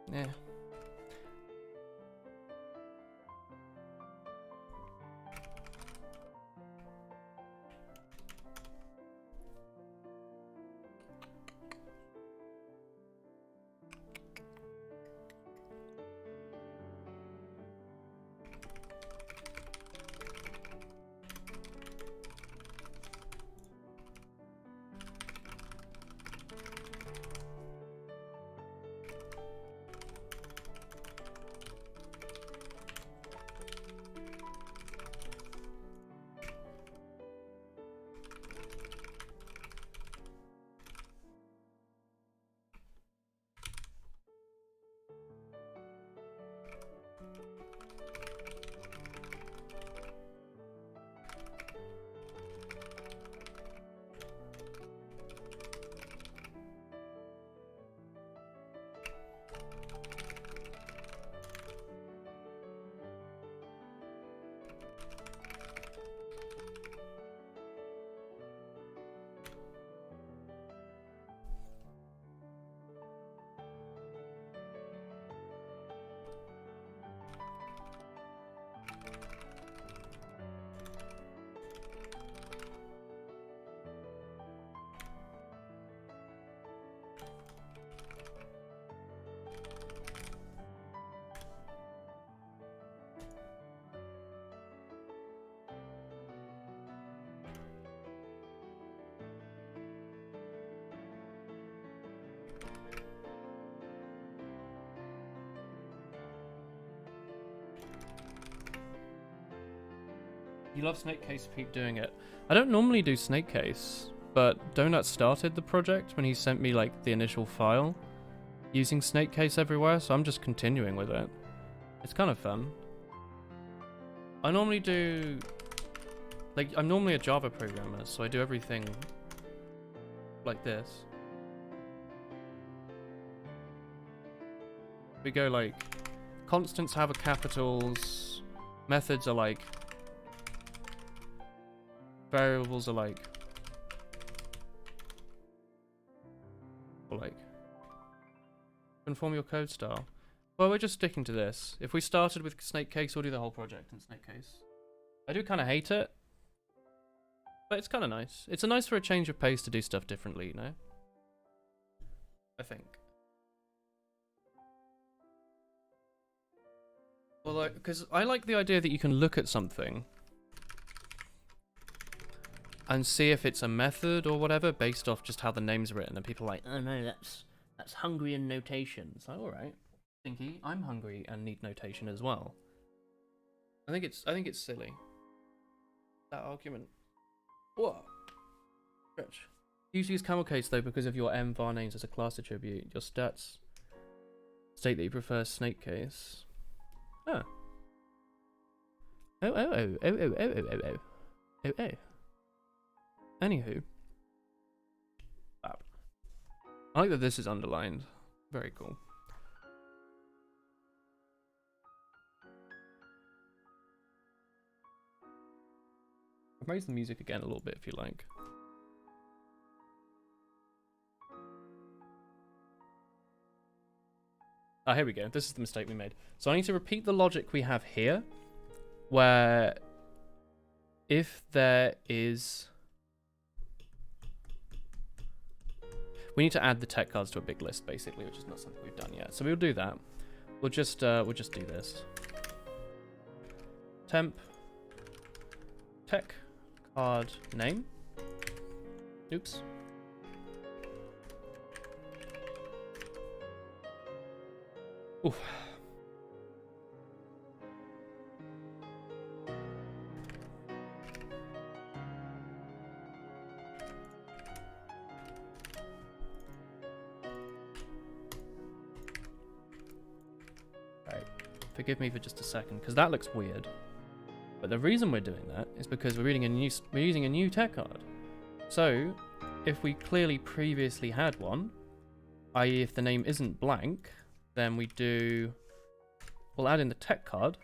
Yeah. You love Snake Case, keep doing it. I don't normally do Snake Case, but Donut started the project when he sent me like the initial file using Snake Case everywhere, so I'm just continuing with it. It's kind of fun. I normally do, like, I'm normally a Java programmer, so I do everything like this. We go like, constants have a capitals, methods are like, variables are like, or like, conform your code style. Well, we're just sticking to this. If we started with Snake Case, we'll do the whole project in Snake Case. I do kind of hate it, but it's kind of nice. It's a nice for a change of pace to do stuff differently, you know? I think. Well, like, because I like the idea that you can look at something and see if it's a method or whatever based off just how the name's written, and people are like, oh no, that's Hungarian notation. It's like, alright, Stinky, I'm hungry and need notation as well. I think it's silly. That argument. What? Stretch. Usually use camel case though because of your M var names as a class attribute. Your stats state that you prefer snake case. Oh. Oh. Anywho. Fab. I like that this is underlined. Very cool. I've raised the music again a little bit if you like. Ah, here we go. This is the mistake we made. So I need to repeat the logic we have here, where if there is... We need to add the tech cards to a big list, basically, which is not something we've done yet. So we'll do that. We'll just do this. Temp tech card name. Oops. Oof. Right. Forgive me for just a second, because that looks weird. But the reason we're doing that is because we're using a new tech card. So, if we clearly previously had one, i.e. if the name isn't blank, then we'll add in the tech card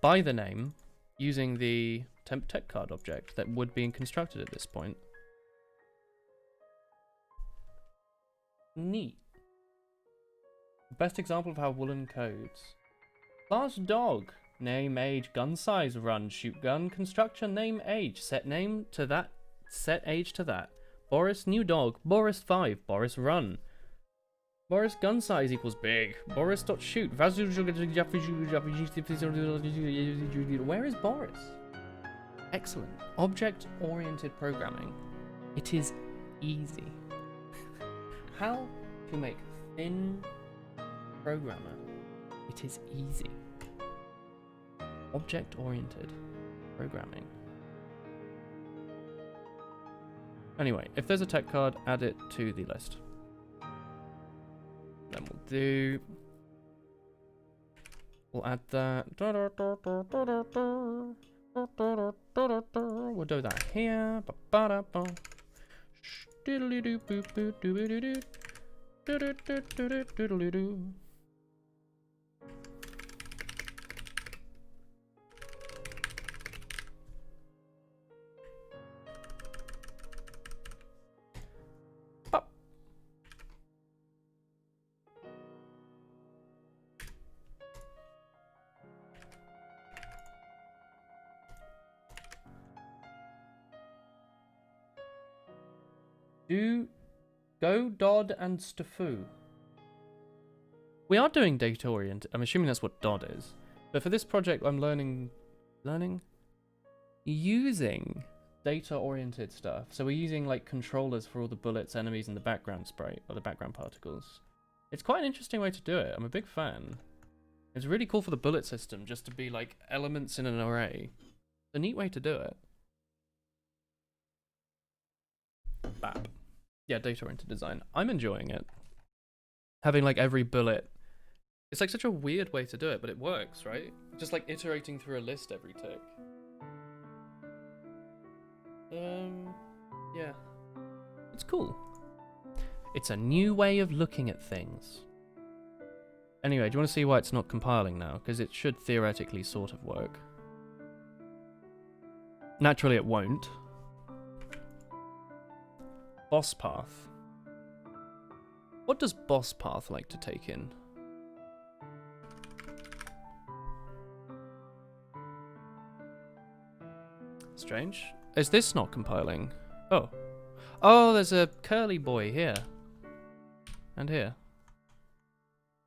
by the name using the temp tech card object that would be constructed at this point. Neat. Best example of how Woolen codes. Class dog. Name, age, gun size, run, shoot gun, construction, name, age, set name to that, set age to that. Boris, new dog, Boris 5, Boris run. Boris gun size equals big. Boris dot shoot. Where is Boris? Excellent. Object-oriented programming. It is easy. How to make thin programmer. It is easy. Object-oriented programming. Anyway, if there's a tech card, add it to the list. Then we'll add that. We'll do that here. Go Dodd and Staffu. We are doing data oriented. I'm assuming that's what Dodd is. But for this project, I'm using data oriented stuff. So we're using like controllers for all the bullets, enemies, and the background sprite or the background particles. It's quite an interesting way to do it. I'm a big fan. It's really cool for the bullet system just to be like elements in an array. It's a neat way to do it. Bap. Yeah, data-oriented design. I'm enjoying it. Having like every bullet. It's like such a weird way to do it, but it works, right? Just like iterating through a list every tick. Yeah. It's cool. It's a new way of looking at things. Anyway, do you want to see why it's not compiling now? Because it should theoretically sort of work. Naturally it won't. Boss path. What does boss path like to take in? Strange. Is this not compiling? Oh. Oh, there's a curly boy here. And here.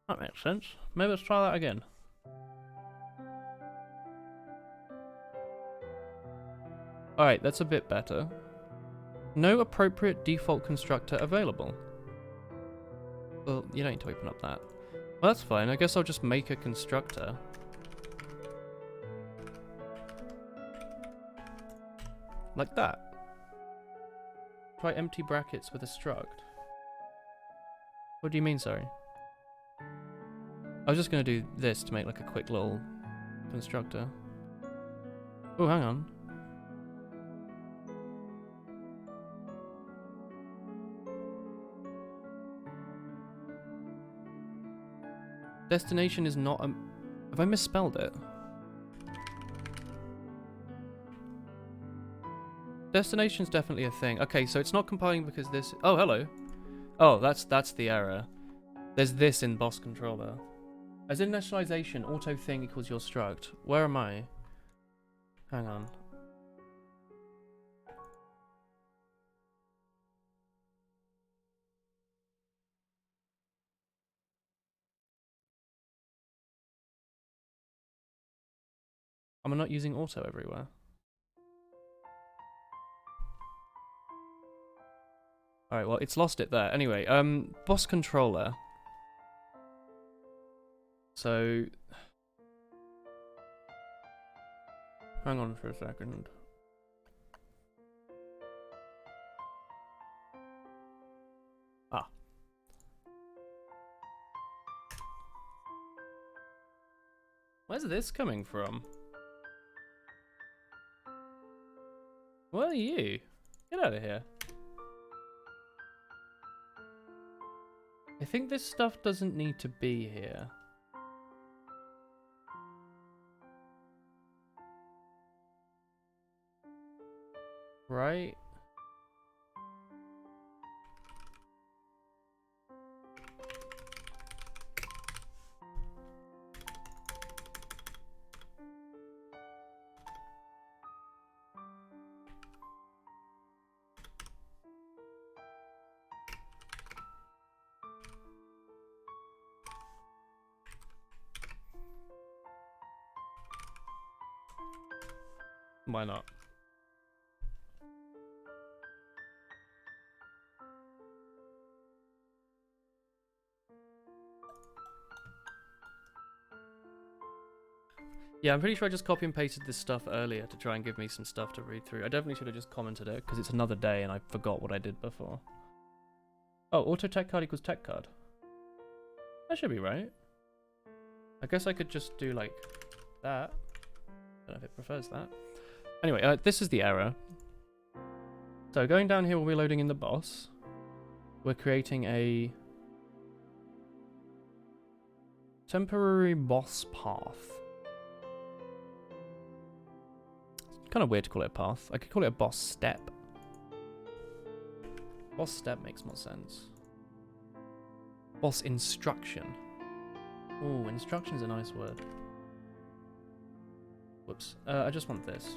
That makes sense. Maybe let's try that again. Alright, that's a bit better. No appropriate default constructor available. Well, you don't need to open up that. Well, that's fine. I guess I'll just make a constructor. Like that. Try empty brackets with a struct. What do you mean, sorry? I was just going to do this to make like a quick little constructor. Oh, hang on. Destination is not a... Have I misspelled it? Destination's definitely a thing. Okay, so it's not compiling because this... Oh, hello. Oh, that's the error. There's this in boss controller. As in initialization, auto thing equals your struct. Where am I? Hang on. Am I not using auto everywhere? Alright, well, it's lost it there. Anyway, boss controller. So... Hang on for a second. Ah. Where's this coming from? Where are you? Get out of here. I think this stuff doesn't need to be here. Right? Why not? Yeah, I'm pretty sure I just copy and pasted this stuff earlier to try and give me some stuff to read through. I definitely should have just commented it, because it's another day and I forgot what I did before. Oh, auto tech card equals tech card. That should be right. I guess I could just do like that. Don't know if it prefers that. Anyway, this is the error. So going down here, we're loading in the boss. We're creating a temporary boss path. Kind of weird to call it a path. I could call it a boss step. Boss step makes more sense. Boss instruction. Ooh, instruction's a nice word. Whoops. I just want this.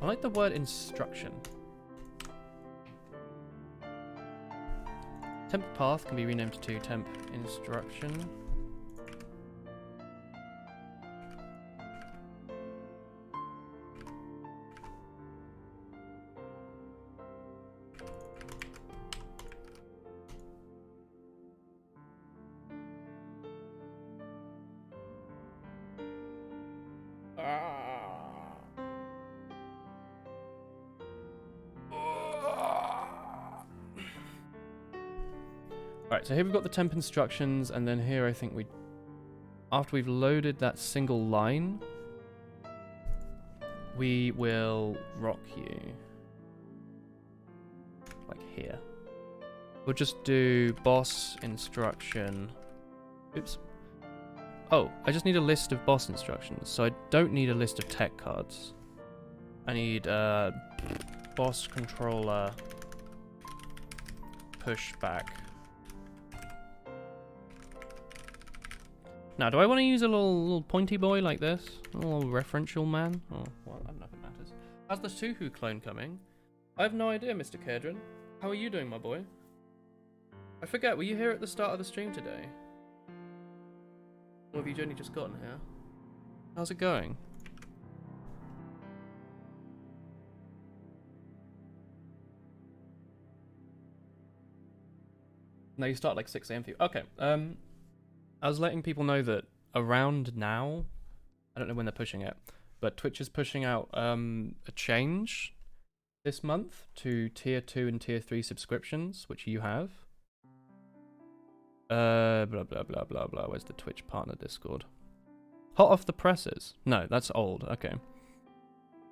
I like the word instruction. Temp path can be renamed to temp instruction. Alright, so here we've got the temp instructions, and then here I think after we've loaded that single line, we will rock you. Like here. We'll just do boss instruction. Oops. Oh, I just need a list of boss instructions, so I don't need a list of tech cards. I need boss controller pushback. Now, do I want to use a little pointy boy like this? A little referential man? Oh, well, I don't know if it matters. How's the Suhu clone coming? I have no idea, Mr. Kedron. How are you doing, my boy? I forget, were you here at the start of the stream today? Or have you only just gotten here? How's it going? No, you start like 6 a.m. for you. Okay. I was letting people know that around now, I don't know when they're pushing it, but Twitch is pushing out a change this month to tier 2 and tier 3 subscriptions, which you have. Blah blah blah blah blah. Where's the Twitch partner Discord? Hot off the presses. No, that's old. Okay.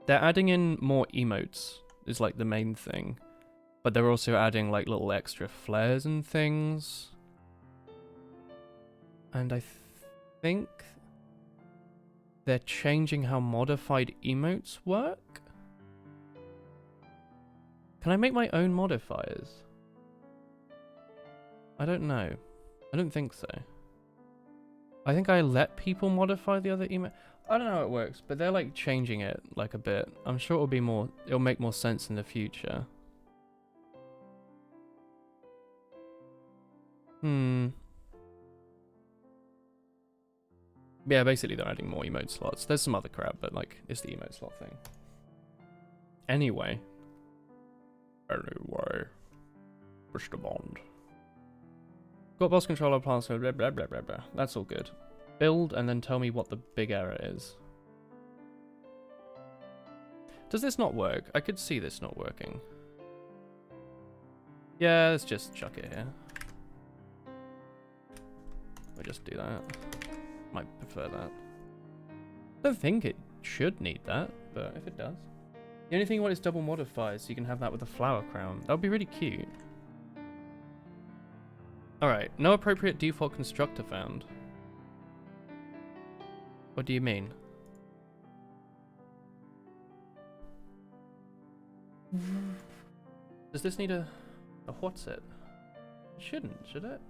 They're adding in more emotes is like the main thing. But they're also adding like little extra flares and things. And I think they're changing how modified emotes work. Can I make my own modifiers? I don't know. I don't think so. I think I let people modify the other emote. I don't know how it works, but they're like changing it like a bit. I'm sure it'll be more. It'll make more sense in the future. Yeah, basically they're adding more emote slots. There's some other crap, but like it's the emote slot thing. Anyway. Push the bond. Got boss controller password, blah blah blah blah blah. That's all good. Build and then tell me what the big error is. Does this not work? I could see this not working. Yeah, let's just chuck it here. We'll just do that. Might prefer that. I don't think it should need that, but if it does. The only thing you want is double modifiers, so you can have that with a flower crown. That would be really cute. Alright, no appropriate default constructor found. What do you mean? Does this need a what's it? It shouldn't, should it?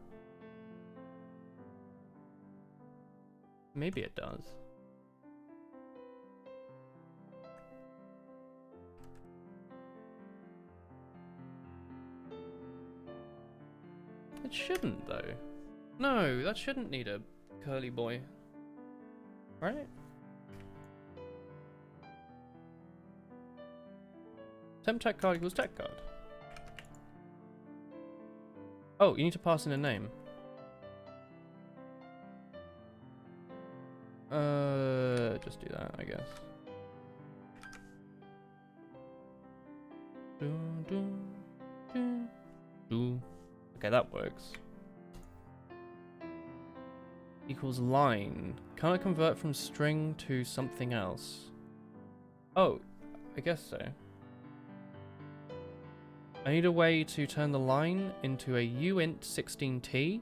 Maybe it does. It shouldn't though. No, that shouldn't need a curly boy. Right? Temp tech card equals tech card. Oh, you need to pass in a name. Just do that, I guess. Okay, that works. Equals line. Can I convert from string to something else? Oh, I guess so. I need a way to turn the line into a uint 16t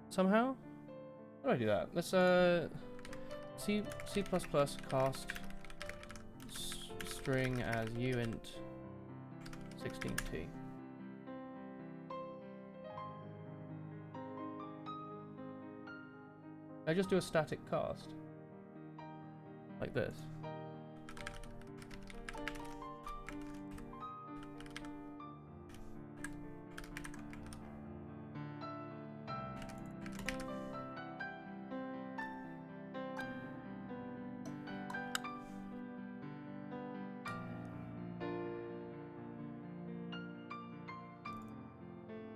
somehow. How do I do that? Let's C++ cast string as uint 16t. I just do a static cast like this.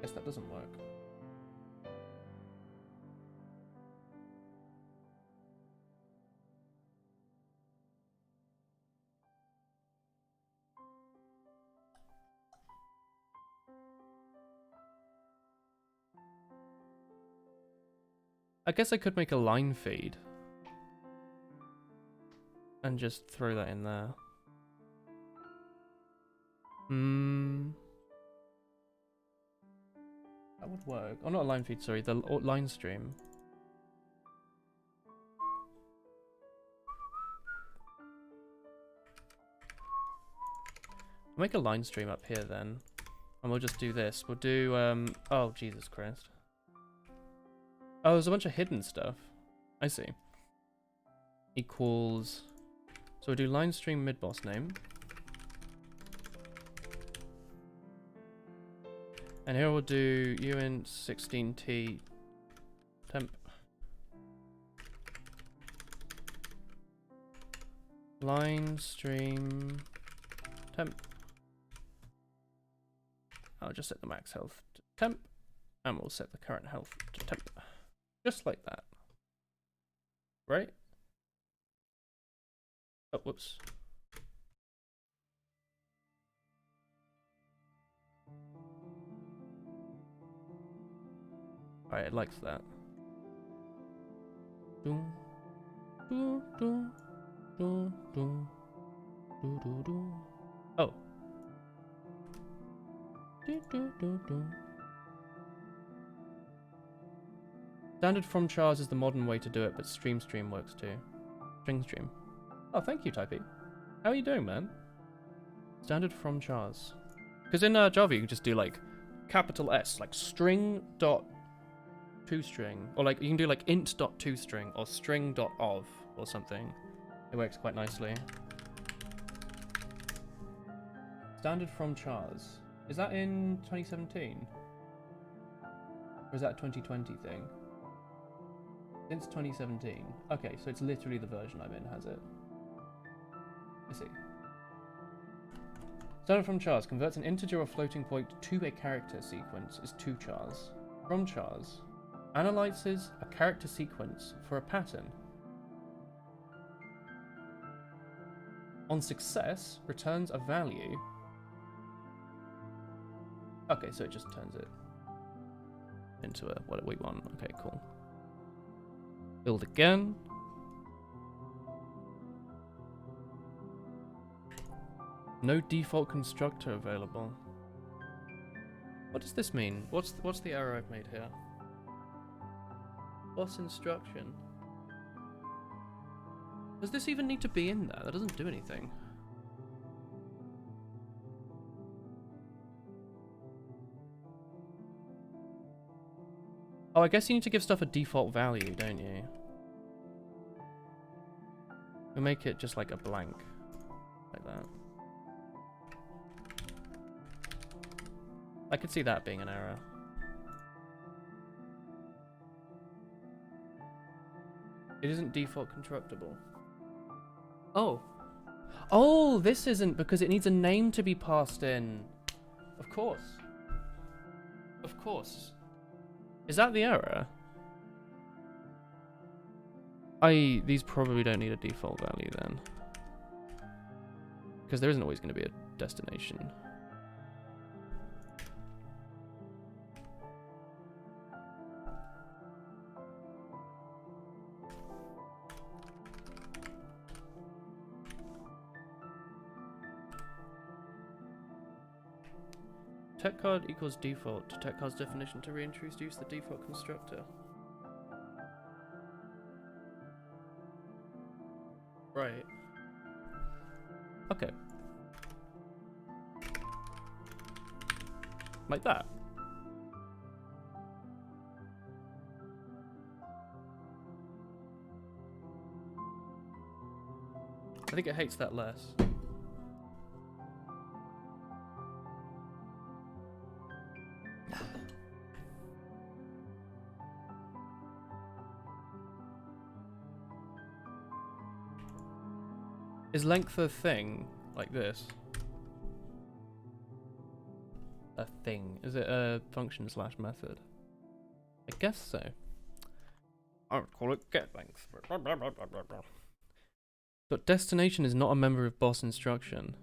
Guess that doesn't work. I guess I could make a line feed and just throw that in there. That would work. Oh, not a line feed, sorry, the line stream. I'll make a line stream up here then. And we'll just do this. We'll do, oh, Jesus Christ. Oh, there's a bunch of hidden stuff. I see. Equals... So we'll do line stream mid boss name. And here we'll do uint 16t temp. Line stream temp. I'll just set the max health to temp. And we'll set the current health to temp. Just like that. Right? Oh, whoops. Alright, it likes that. Do, do, do, do, do, do, do, do. Oh. Do, do, do, do. Standard from chars is the modern way to do it, but stream works too. Stream. Oh, thank you, Typey. How are you doing, man? Standard from chars. Because in Java you can just do like capital S, like string dot toString, or like you can do like int dot toString or string dot of or something. It works quite nicely. Standard from chars. Is that in 2017? Or is that a 2020 thing? Since 2017. Okay, so it's literally the version I'm in, has it? Let's see. Standard from chars converts an integer or floating point to a character sequence is two chars. From chars analyzes a character sequence for a pattern. On success, returns a value. Okay, so it just turns it into a what we want. Okay, cool. Build again. No default constructor available. What does this mean? What's the error I've made here? Boss instruction. Does this even need to be in there? That doesn't do anything. Oh, I guess you need to give stuff a default value, don't you? We make it just like a blank. Like that. I could see that being an error. It isn't default constructible. Oh. Oh, this isn't because it needs a name to be passed in. Of course. Of course. Is that the error? These probably don't need a default value then. Because there isn't always going to be a destination. Tech card equals default to tech card's definition to reintroduce the default constructor. Right. Okay. Like that. I think it hates that less. Is length a thing like this? A thing? Is it a function slash method? I guess so. I would call it get length. But destination is not a member of boss instruction.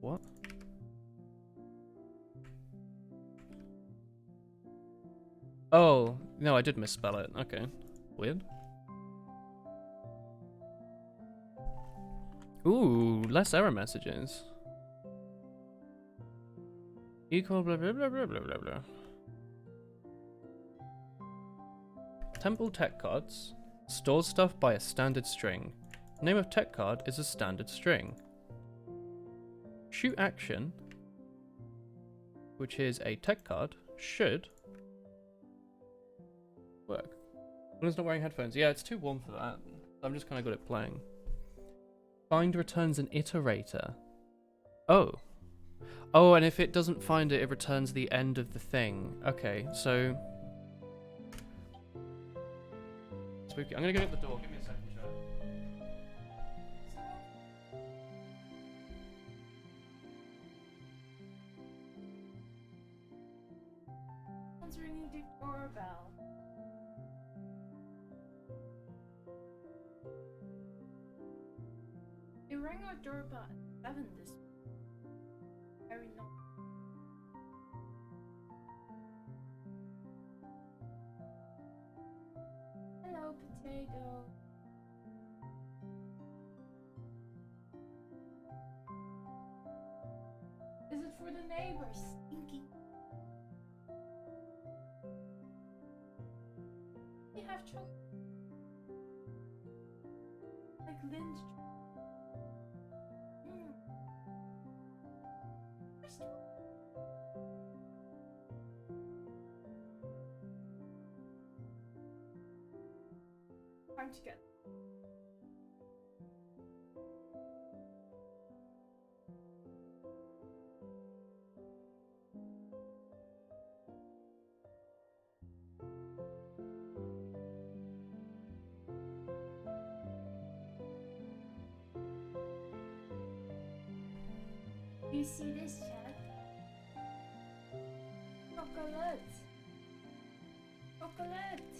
What? Oh, no, I did misspell it. Okay. Weird. Ooh, less error messages. Equal blah blah blah blah blah blah blah. Temple tech cards stores stuff by a standard string. Name of tech card is a standard string. Shoot action, which is a tech card, should work. One's not wearing headphones. Yeah, it's too warm for that. I'm just kind of good at playing. Find returns an iterator. Oh. Oh, and if it doesn't find it, it returns the end of the thing. Okay, so... Spooky. I'm gonna go to the door. Give me a second, chat. ring the doorbell. They rang our doorbell at 7 this morning. Very naughty. Hello, potato. Is it for the neighbors? Stinky. We have chocolate. Like Lindt. Where's time to get. Do you see this, Chad? Chocolate! Chocolate!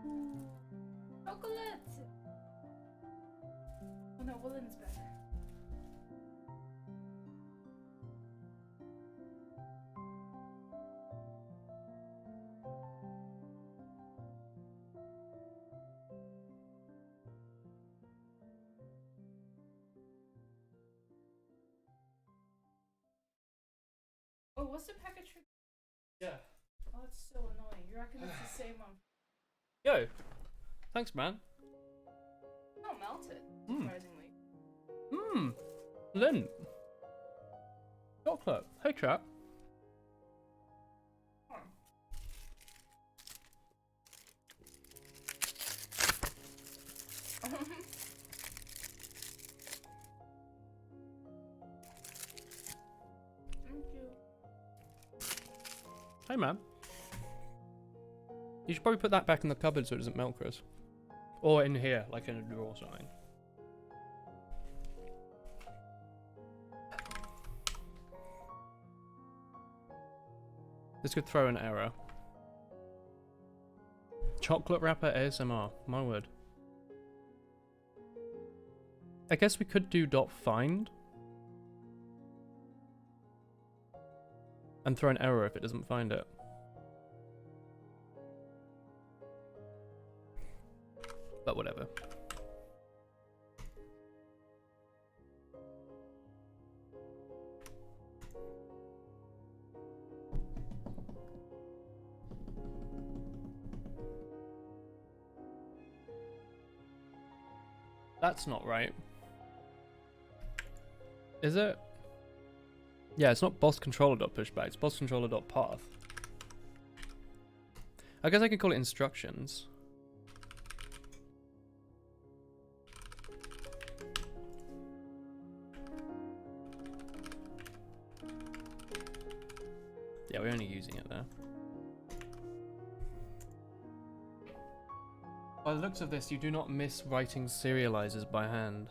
Ooh. Chocolate! Oh no, Woolen's better. Oh, what's the package for? Yeah. Oh, that's so annoying. You reckon it's the same one? Yo. Thanks, man. Not melted, Mm. surprisingly. Mmm. Lint. Chocolate. Hey, chat. Oh. Thank you. Hey, man. You should probably put that back in the cupboard so it doesn't melt, Chris. Or in here, like in a drawer or something. This could throw an error. Chocolate wrapper ASMR. My word. I guess we could do .find. And throw an error if it doesn't find it. But whatever. That's not right. Is it? Yeah, it's not boss controller.pushback, it's boss controller.path. I guess I could call it instructions. Yeah, we're only using it there. By the looks of this, you do not miss writing serializers by hand.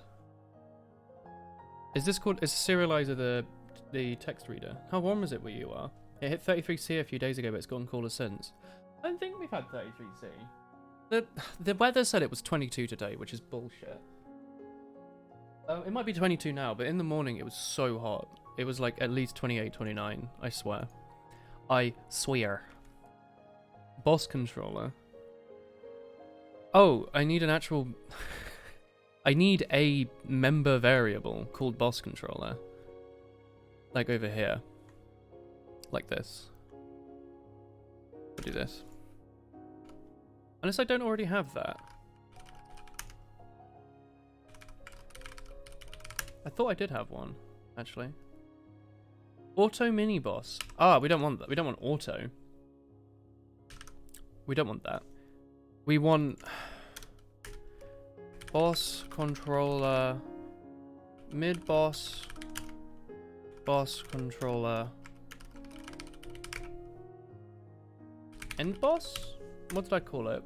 Is this called... Is serializer the text reader? How warm is it where you are? It hit 33C a few days ago, but it's gotten cooler since. I don't think we've had 33C. The weather said it was 22 today, which is bullshit. It might be 22 now, but in the morning it was so hot. It was like at least 28, 29, I swear. I swear. Boss controller. Oh, I need an actual... I need a member variable called boss controller. Like over here. Like this. I'll do this. Unless I don't already have that. I thought I did have one, actually. Auto mini boss. Ah, we don't want that. We don't want auto. We don't want that. We want boss controller, mid boss, boss controller, End boss? What did I call it?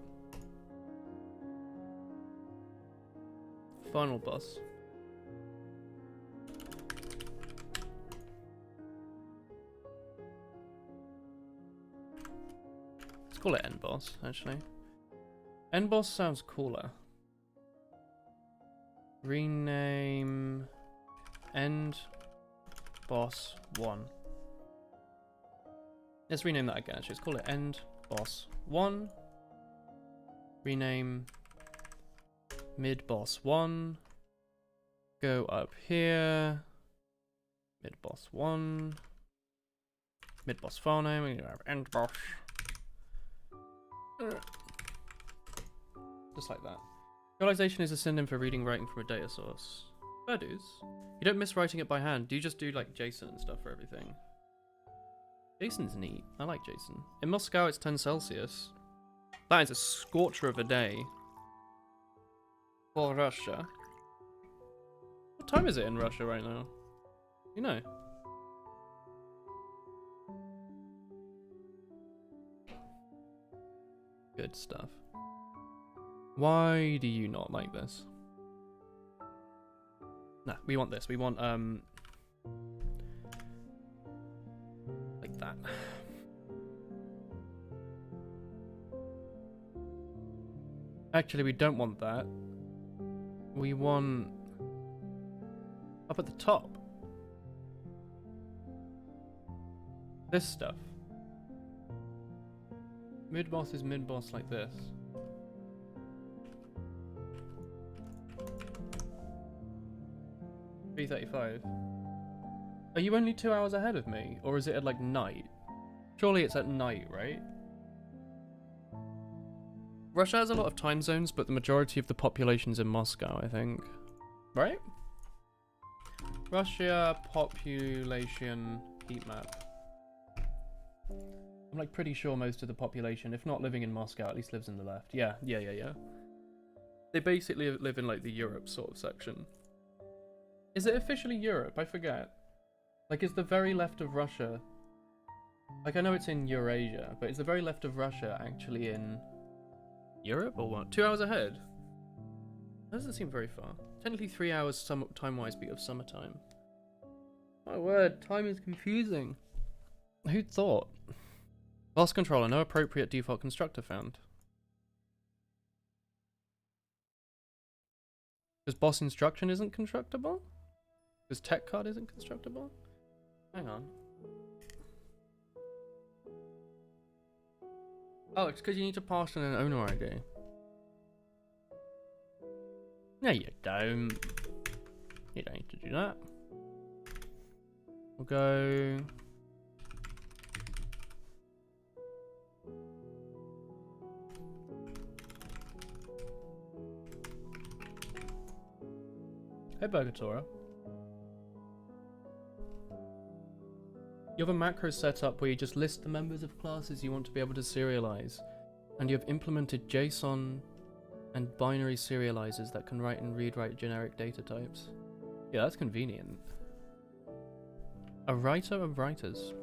Final boss. Let's call it end boss, actually. End boss sounds cooler. Rename end boss 1. Let's rename that again, actually. Let's call it end boss 1. Rename mid boss 1. Go up here. Mid boss 1. Mid boss file name. We have end boss. Just like that. Serialization is a synonym for reading writing from a data source. Fair dues. You don't miss writing it by hand. Do you just do like JSON and stuff for everything? JSON's neat. I like JSON. In Moscow, it's 10 Celsius. That is a scorcher of a day. For Russia. What time is it in Russia right now? You know. Good stuff. Why do you not like this? Nah, we want this. We want, like that. Actually, we don't want that. We want up at the top. This stuff. Mid-boss is mid-boss like this. $3:35. Are you only 2 hours ahead of me? Or is it at like night? Surely it's at night, right? Russia has a lot of time zones, but the majority of the population's in Moscow, I think. Right? Russia population heat map. I'm like pretty sure most of the population, if not living in Moscow, at least lives in the left. Yeah. They basically live in like the Europe sort of section. Is it officially Europe? I forget. Like, is the very left of Russia... Like, I know it's in Eurasia, but is the very left of Russia actually in Europe or what? 2 hours ahead? That doesn't seem very far. Technically 3 hours time-wise be of summertime. My word, time is confusing. Who'd thought? Boss controller, no appropriate default constructor found. Because boss instruction isn't constructible? Because tech card isn't constructible? Hang on. Oh, it's because you need to pass in an owner ID. No, you don't. You don't need to do that. We'll go... Hey, Burgatora. You have a macro set up where you just list the members of classes you want to be able to serialize, and you have implemented JSON and binary serializers that can write and read-write generic data types. Yeah, that's convenient. A writer of writers.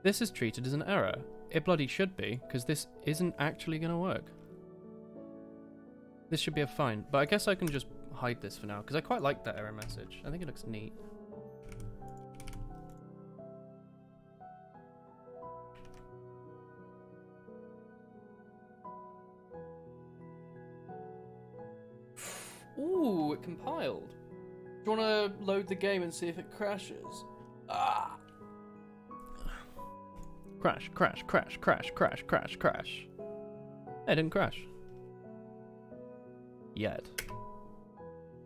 This is treated as an error. It bloody should be, because this isn't actually going to work. This should be a fine, but I guess I can just hide this for now, because I quite like that error message. I think it looks neat. Ooh, it compiled. Do you want to load the game and see if it crashes? Ah! Crash, crash, crash, crash, crash, crash, crash. It didn't crash. Yet.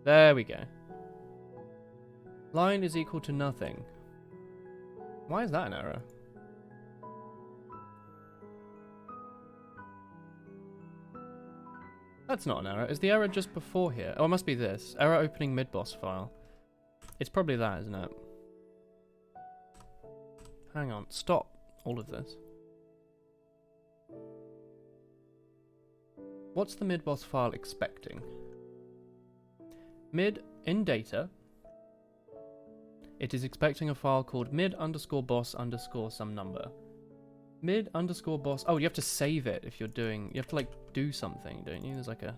There we go. Line is equal to nothing. Why is that an error? That's not an error. Is the error just before here? Oh, it must be this. Error opening mid-boss file. It's probably that, isn't it? Hang on. Stop all of this. What's the mid-boss file expecting? Mid in data. It is expecting a file called mid_boss_ some number. Mid underscore boss. Oh, you have to save it if you're doing. You have to like do something, don't you? There's like a.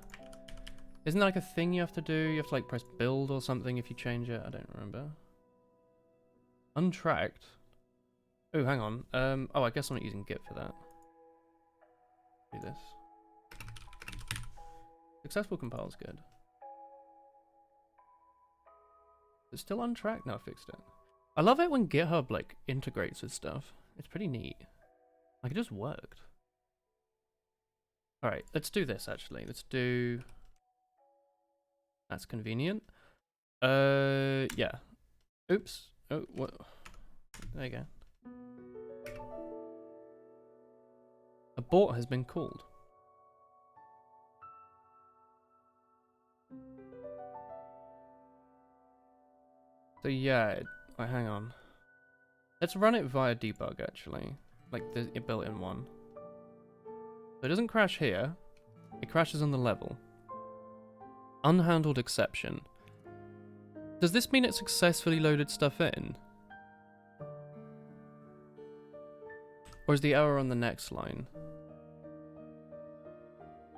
Isn't there like a thing you have to do? You have to like press build or something if you change it. I don't remember. Untracked. Oh, hang on. Oh, I guess I'm not using Git for that. Do this. Successful compile's good. It's still untracked. No, I fixed it. I love it when GitHub like integrates with stuff. It's pretty neat. Like it just worked. All right, let's do this actually. Let's do. That's convenient. Yeah. Oops. Oh, what? There you go. Abort has been called. So yeah, hang on. Let's run it via debug actually, like the built-in one. So it doesn't crash here. It crashes on the level. Unhandled exception. Does this mean it successfully loaded stuff in? Or is the error on the next line?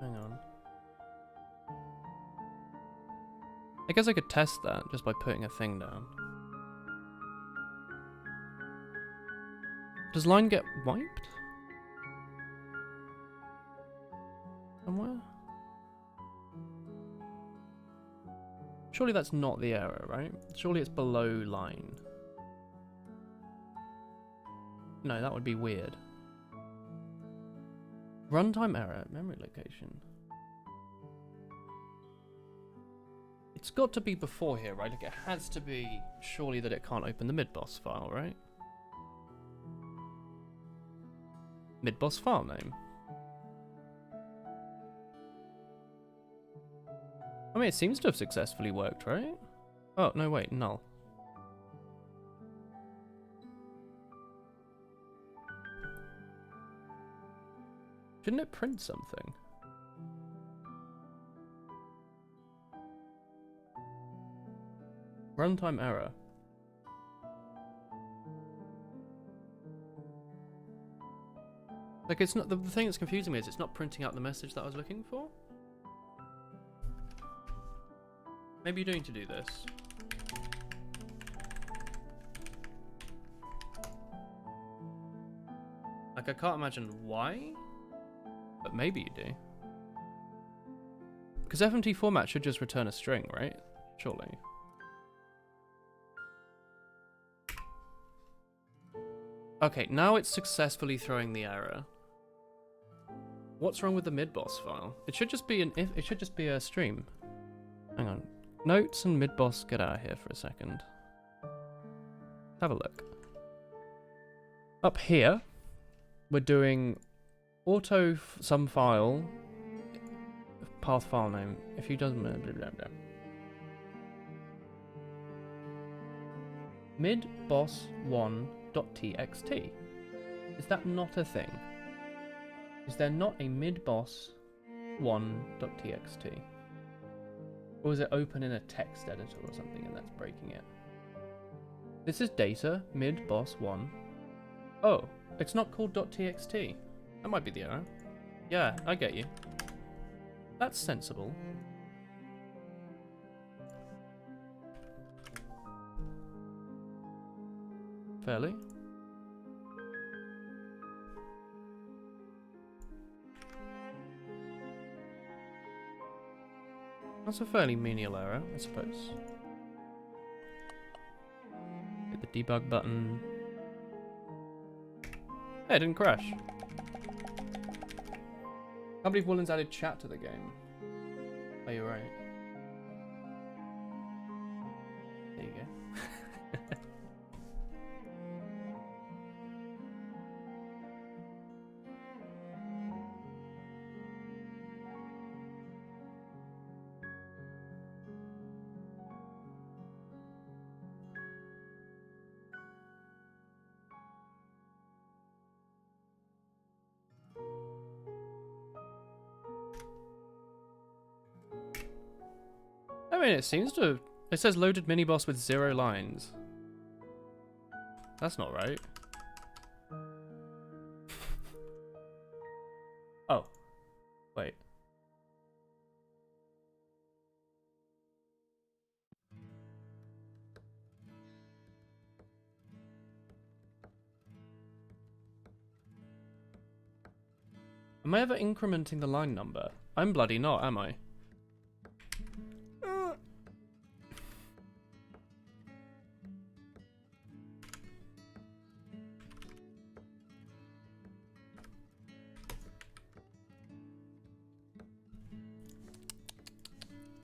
Hang on. I guess I could test that just by putting a thing down. Does line get wiped? Somewhere? Surely that's not the error, right? Surely it's below line. No, that would be weird. Runtime error, memory location. It's got to be before here, right? Like it has to be surely that it can't open the mid-boss file, right? Mid-boss file name. I mean, it seems to have successfully worked, right? Oh, no, wait, null. Shouldn't it print something? Runtime error. Like, it's not, the thing that's confusing me is it's not printing out the message that I was looking for. Maybe you do need to do this. Like, I can't imagine why, but maybe you do. Because FMT format should just return a string, right? Surely. Okay, now it's successfully throwing the error. What's wrong with the mid-boss file? It should just be it should just be a stream. Hang on. Notes and mid-boss, get out of here for a second. Have a look. Up here, we're doing auto some file, path file name. If he doesn't, blah, blah, blah, blah. Midboss1.txt. Is that not a thing? Is there not a midboss1.txt? Or is it open in a text editor or something and that's breaking it? This is data, midboss1. Oh, it's not called .txt. That might be the error. Yeah, I get you. That's sensible. Fairly. That's a fairly menial error, I suppose. Hit the debug button. Hey, it didn't crash. Can't believe Woolen's added chat to the game. Oh, you're right. There you go. I mean, it seems to... It says loaded mini-boss with 0 lines. That's not right. Oh. Wait. Am I ever incrementing the line number? I'm bloody not, am I?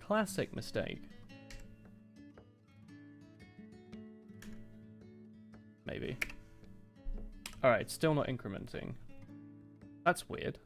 Classic mistake. Maybe. Alright, still not incrementing. That's weird.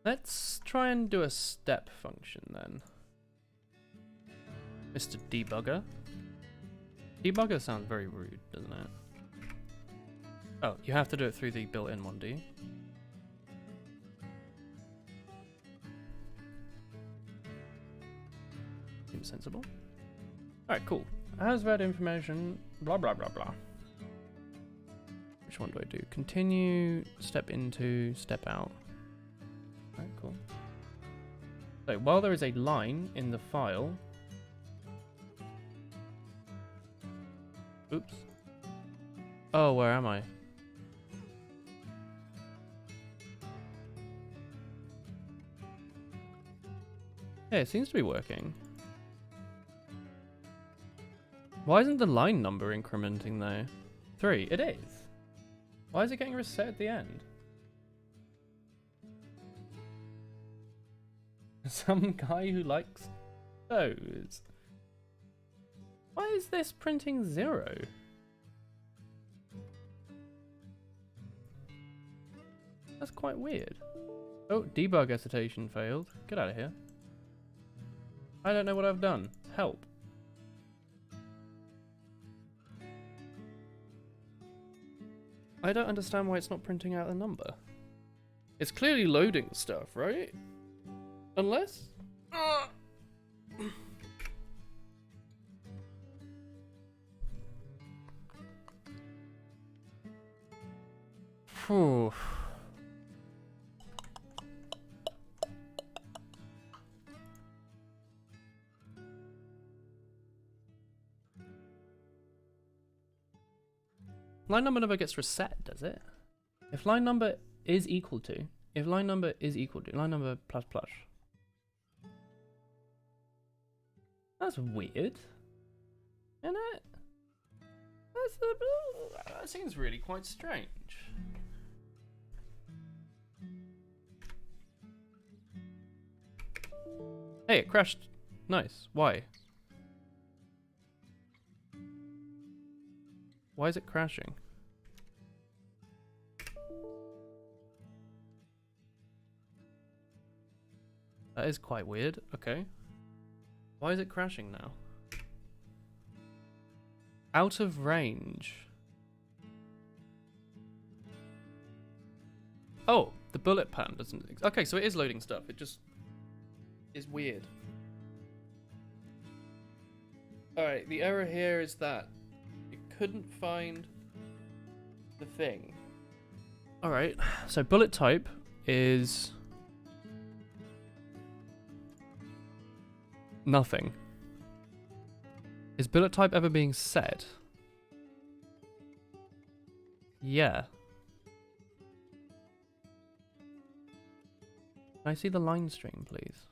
Let's try and do a step function then. Mr. Debugger. Debugger sounds very rude, doesn't it? Oh, you have to do it through the built-in one, do you? Seems sensible. Alright, cool. Has read information, blah blah blah blah. Which one do I do? Continue, step into, step out. Alright, cool. So while there is a line in the file... Oops. Oh, where am I? Yeah, it seems to be working. Why isn't the line number incrementing though? 3, it is. Why is it getting reset at the end? Some guy who likes those. Why is this printing 0? That's quite weird. Oh, debug recitation failed. Get out of here. I don't know what I've done. Help. I don't understand why it's not printing out the number. It's clearly loading stuff, right? Unless... Phew. Line number never gets reset, does it? If line number is equal to, line number plus plus. That's weird, isn't it? That seems really quite strange. Hey, it crashed. Nice. Why? Why is it crashing? That is quite weird. Okay. Why is it crashing now? Out of range. Oh, the bullet pan doesn't... Okay, so it is loading stuff. It just is weird. Alright, the error here is that it couldn't find the thing. Alright, so bullet type is... nothing. Is bullet type ever being set? Yeah. Can I see the line string, please?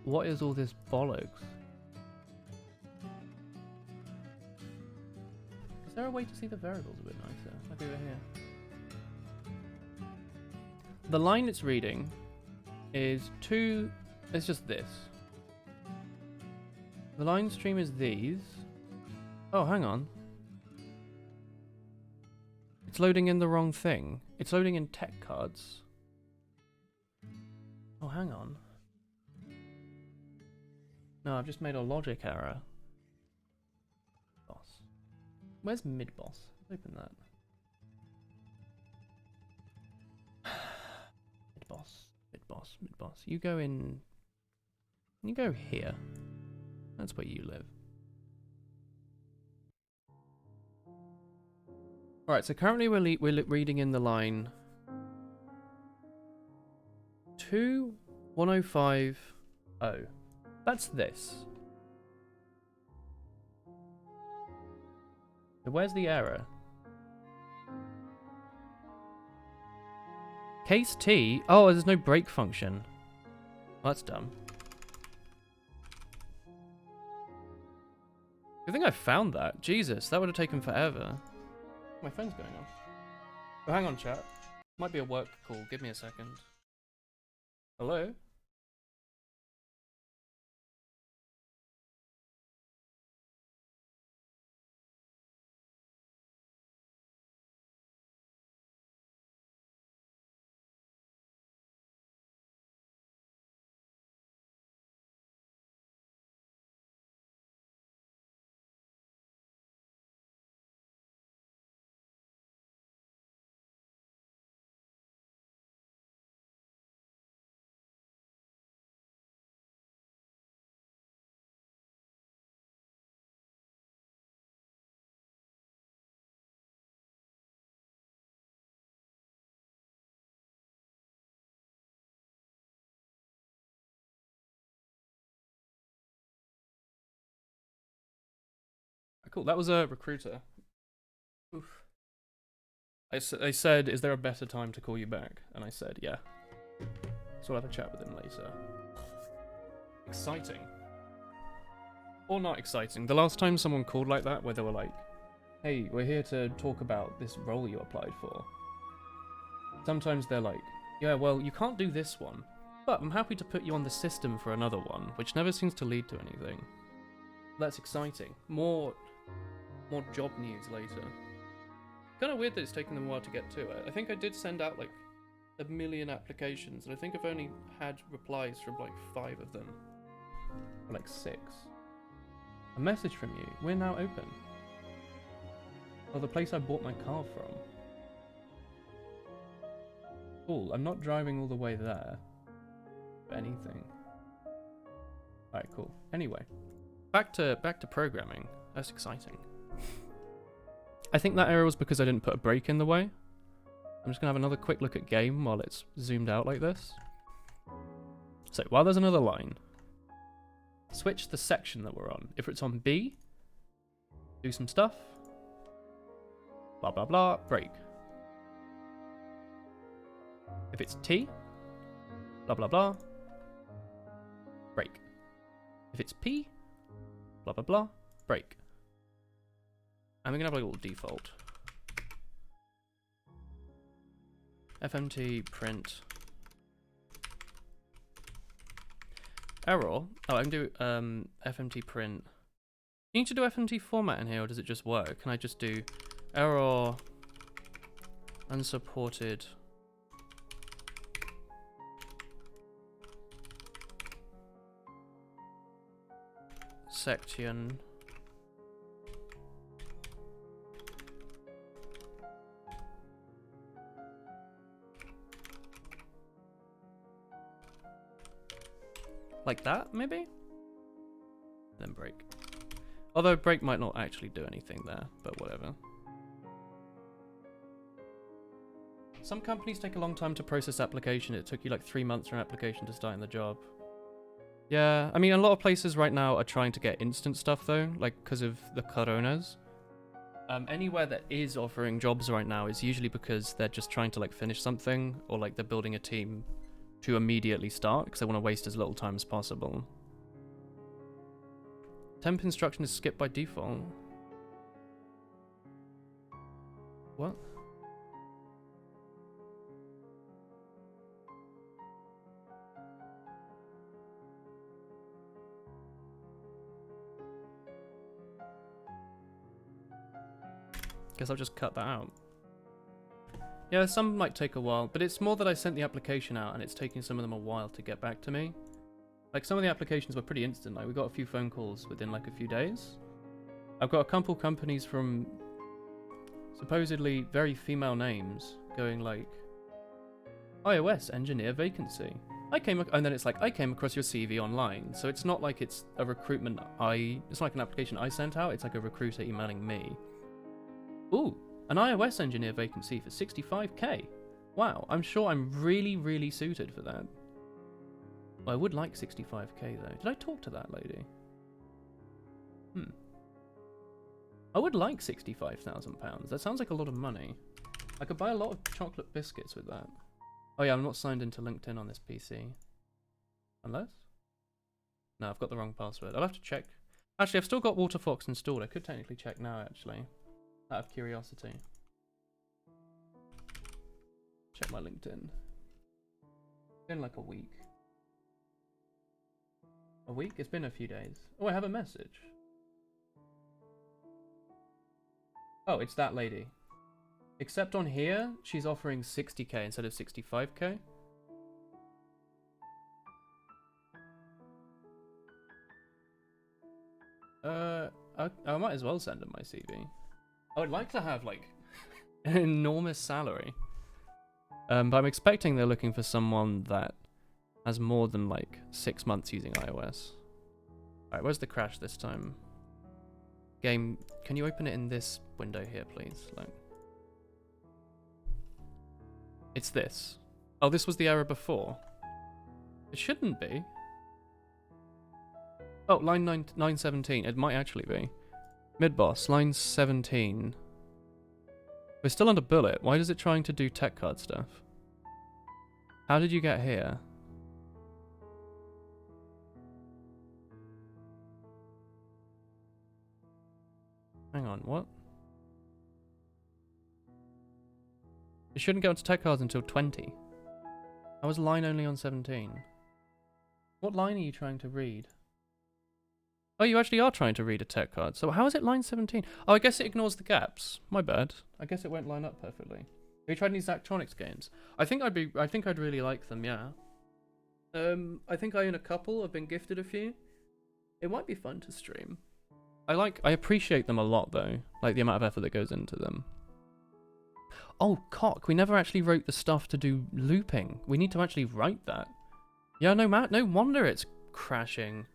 What is all this bollocks? Is there a way to see the variables a bit nicer? Like over here. The line it's reading is 2 It's just this. The line stream is these. Oh, hang on. It's loading in the wrong thing. It's loading in tech cards. Oh, hang on. No, I've just made a logic error. Boss. Where's mid boss? Let's open that. Mid boss, mid boss, mid boss. You go in. You go here. That's where you live. Alright, so currently we're reading in the line 21050. That's this. So where's the error? Case T? Oh, there's no break function. Oh, that's dumb. I think I found that. Jesus, that would have taken forever. My phone's going off. Oh, hang on, chat. Might be a work call. Give me a second. Hello? Cool, that was a recruiter. Oof. They said, is there a better time to call you back? And I said, yeah. So I'll have a chat with him later. Exciting. Or not exciting. The last time someone called like that, where they were like, hey, we're here to talk about this role you applied for. Sometimes they're like, yeah, well, you can't do this one, but I'm happy to put you on the system for another one, which never seems to lead to anything. That's exciting. More job news later. Kind of weird that it's taken them a while to get to it. I think I did send out like 1 million applications, and I think I've only had replies from like 5 of them. Or like 6. A message from you. We're now open. Oh, the place I bought my car from. Cool, I'm not driving all the way there. For anything. Alright, cool. Anyway. Back to programming. That's exciting. I think that error was because I didn't put a break in the way. I'm just gonna have another quick look at game while it's zoomed out like this. So while there's another line, switch the section that we're on. If it's on B, do some stuff. Blah blah blah, break. If it's T, blah blah blah, break. If it's P, blah blah blah, break. And we're gonna have like a little default. FMT print error. Oh, I can do FMT print. You need to do FMT format in here, or does it just work? Can I just do error unsupported section like that, maybe? Then break. Although break might not actually do anything there, but whatever. Some companies take a long time to process application. It took you like 3 months for an application to start in the job. Yeah, I mean, a lot of places right now are trying to get instant stuff though, like because of the coronas. Anywhere that is offering jobs right now is usually because they're just trying to like finish something, or like they're building a team to immediately start because they want to waste as little time as possible. Temp instruction is skipped by default. What? Guess I'll just cut that out. Yeah, some might take a while, but it's more that I sent the application out and it's taking some of them a while to get back to me. Like, some of the applications were pretty instant. Like, we got a few phone calls within like a few days. I've got a couple companies from supposedly very female names going like, iOS engineer vacancy. And then it's like, I came across your CV online. So it's not like it's a recruitment it's not like an application I sent out, it's like a recruiter emailing me. Ooh, an iOS engineer vacancy for 65k. Wow, I'm sure I'm really, really suited for that. Well, I would like 65k though. Did I talk to that lady? I would like £65,000. That sounds like a lot of money. I could buy a lot of chocolate biscuits with that. Oh yeah, I'm not signed into LinkedIn on this PC. Unless? No, I've got the wrong password. I'll have to check. Actually, I've still got WaterFox installed. I could technically check now, actually. Out of curiosity. Check my LinkedIn. It's been like a week. A week? It's been a few days. Oh, I have a message. Oh, it's that lady. Except on here, she's offering 60k instead of 65k. I might as well send her my CV. I would like to have, like, an enormous salary. But I'm expecting they're looking for someone that has more than, like, 6 months using iOS. Alright, where's the crash this time? Game, can you open it in this window here, please? Like, it's this. Oh, this was the error before. It shouldn't be. Oh, line 917. It might actually be. Mid-boss, line 17. We're still under bullet. Why is it trying to do tech card stuff? How did you get here? Hang on, what? It shouldn't go into tech cards until 20. I was line only on 17. What line are you trying to read? Oh, you actually are trying to read a tech card. So how is it line 17? Oh, I guess it ignores the gaps. My bad. I guess it won't line up perfectly. Have you tried any Zachtronics games? I think I'd really like them, yeah. I think I own a couple. I've been gifted a few. It might be fun to stream. I appreciate them a lot though. Like the amount of effort that goes into them. Oh, cock. We never actually wrote the stuff to do looping. We need to actually write that. Yeah, no wonder it's crashing.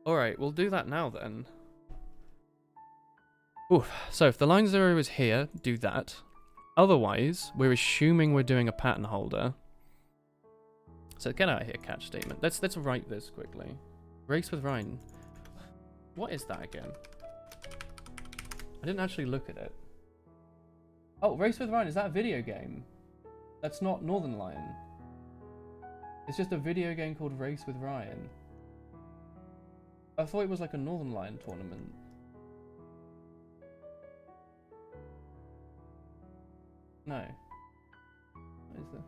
Alright, we'll do that now then. Oof. So if the line 0 is here, do that. Otherwise, we're assuming we're doing a pattern holder. So get out of here, catch statement. Let's write this quickly. Race with Ryan. What is that again? I didn't actually look at it. Oh, Race with Ryan, is that a video game? That's not Northern Lion. It's just a video game called Race with Ryan. I thought it was like a Northern Lion tournament. No. What is this?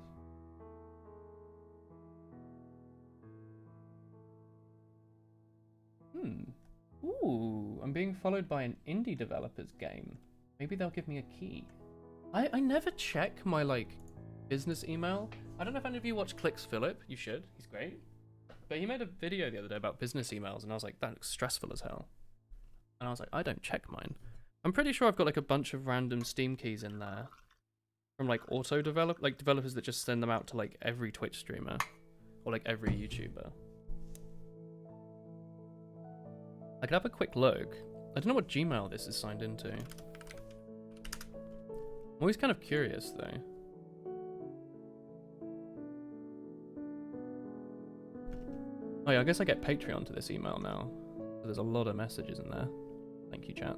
Ooh, I'm being followed by an indie developer's game. Maybe they'll give me a key. I never check my, like, business email. I don't know if any of you watch Clicks Philip. You should. He's great. But he made a video the other day about business emails, and I was like, that looks stressful as hell. And I was like, I don't check mine. I'm pretty sure I've got, like, a bunch of random Steam keys in there. From, like, developers that just send them out to, like, every Twitch streamer. Or, like, every YouTuber. I could have a quick look. I don't know what Gmail this is signed into. I'm always kind of curious, though. Oh yeah, I guess I get Patreon to this email now. So there's a lot of messages in there. Thank you, chat.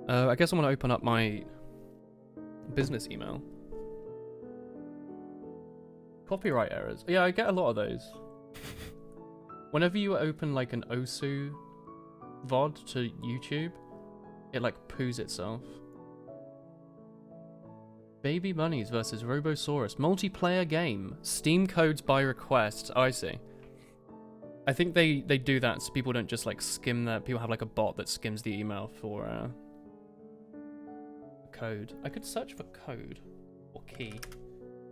I guess I want to open up my business email. Copyright errors. Yeah, I get a lot of those. Whenever you open like an Osu VOD to YouTube, it like poos itself. Baby Bunnies versus Robosaurus. Multiplayer game. Steam codes by request. Oh, I see. I think they do that so people don't just like skim that. People have like a bot that skims the email for code. I could search for code or key.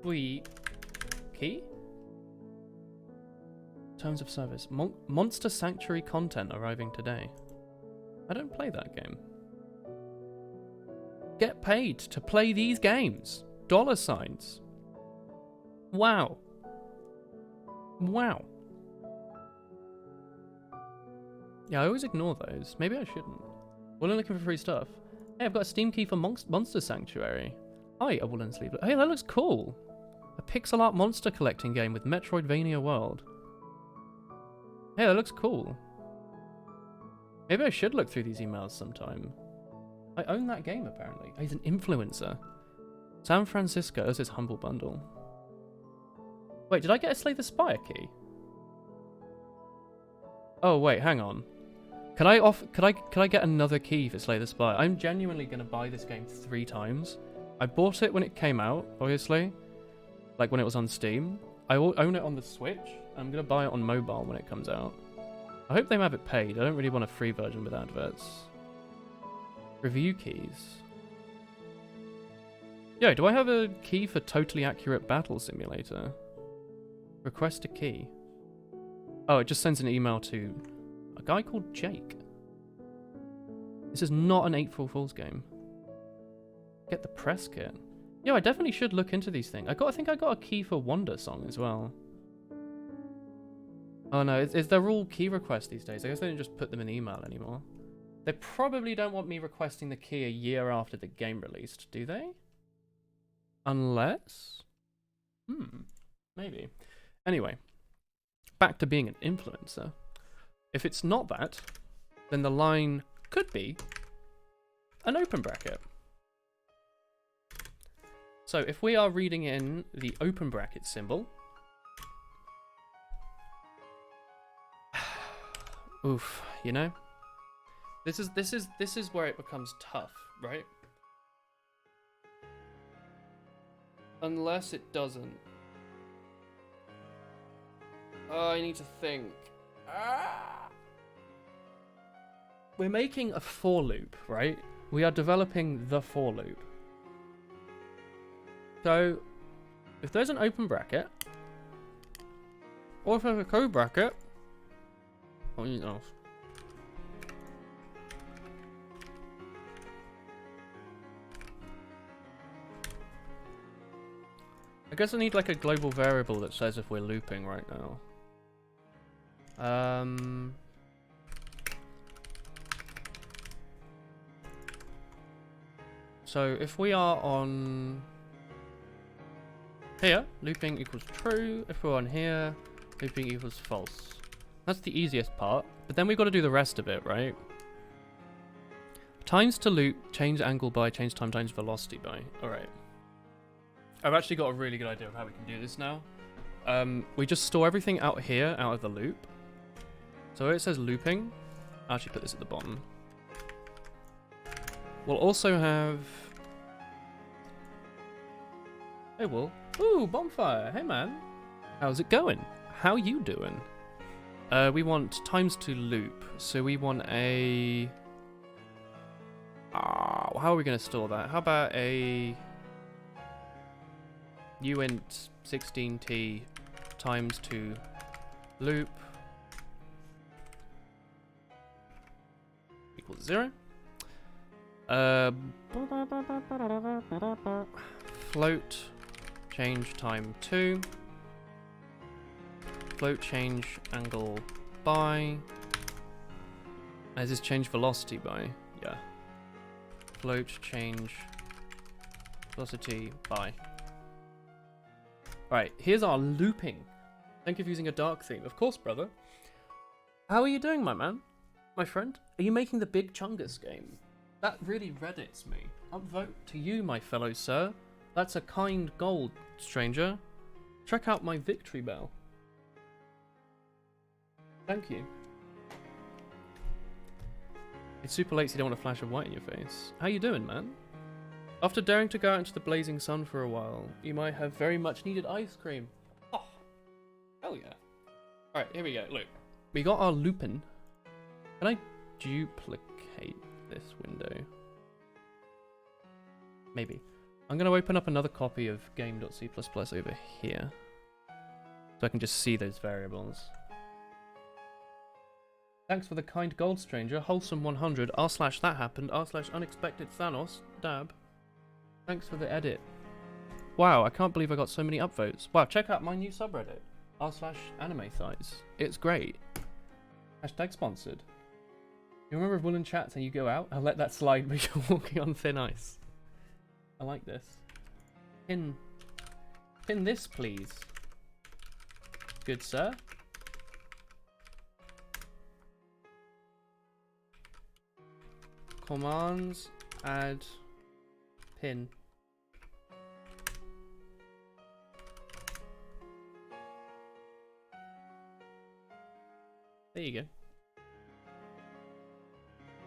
Key? Terms of service. Monster Sanctuary content arriving today. I don't play that game. Get paid to play these games. $signs. Wow. Wow. Yeah, I always ignore those. Maybe I shouldn't. We're looking for free stuff. Hey, I've got a Steam key for Monster Sanctuary. Hi, a woolen sleeve. Hey, that looks cool. A pixel art monster collecting game with Metroidvania World. Hey, that looks cool. Maybe I should look through these emails sometime. I own that game, apparently. He's an influencer. San Francisco as his humble bundle. Wait, did I get a Slay the Spire key? Oh, wait, hang on. Could I get another key for Slay the Spire? I'm genuinely going to buy this game 3 times. I bought it when it came out, obviously. Like when it was on Steam. I own it on the Switch. I'm going to buy it on mobile when it comes out. I hope they have it paid. I don't really want a free version with adverts. Review keys. Yo, do I have a key for Totally Accurate Battle Simulator? Request a key. Oh, it just sends an email to a guy called Jake. This is not an April Fool's game. Get the press kit. Yo, I definitely should look into these things. I think I got a key for Wonder Song as well. Oh no, they're all key requests these days. I guess they don't just put them in email anymore. They probably don't want me requesting the key a year after the game released, do they? Unless? Maybe. Anyway, back to being an influencer. If it's not that, then the line could be an open bracket. So if we are reading in the open bracket symbol, oof, you know, this is where it becomes tough, right? Unless it doesn't. Oh, I need to think. We're making a for loop, right? We are developing the for loop. So, if there's an open bracket, or if there's a code bracket, I'll use it off. I guess I need like a global variable that says if we're looping right now. So if we are on here, looping equals true. If we're on here, looping equals false. That's the easiest part, but then we've got to do the rest of it, right? Times to loop, change angle by, change time times velocity by. Alright. I've actually got a really good idea of how we can do this now. We just store everything out here, out of the loop. So where it says looping, I'll actually put this at the bottom. We'll also have... Hey, Will. Ooh, bonfire. Hey, man. How's it going? How you doing? We want times to loop. So we want a... how are we going to store that? How about a... uint 16t times to loop equals 0. Float change time 2. Float change angle by. Is this change velocity by? Yeah. Float change velocity by. Right, here's our looping. Thank you for using a dark theme. Of course, brother. How are you doing, my man? My friend? Are you making the Big Chungus game? That really Reddits me. Upvote to you, my fellow sir. That's a kind gold, stranger. Check out my victory bell. Thank you. It's super late so you don't want a flash of white in your face. How you doing, man? After daring to go out into the blazing sun for a while, you might have very much needed ice cream. Oh, hell yeah. Alright, here we go. Look, we got our looping. Can I duplicate this window? Maybe. I'm going to open up another copy of game.c++ over here. So I can just see those variables. Thanks for the kind gold stranger, wholesome100, r/that happened, r/unexpected Thanos, dab. Thanks for the edit. Wow, I can't believe I got so many upvotes. Wow, check out my new subreddit, r/anime thighs. It's great. Hashtag sponsored. You remember if Woolen chats and you go out? I'll let that slide but you're walking on thin ice. I like this. Pin this, please. Good sir. Commands, add, pin. There you go.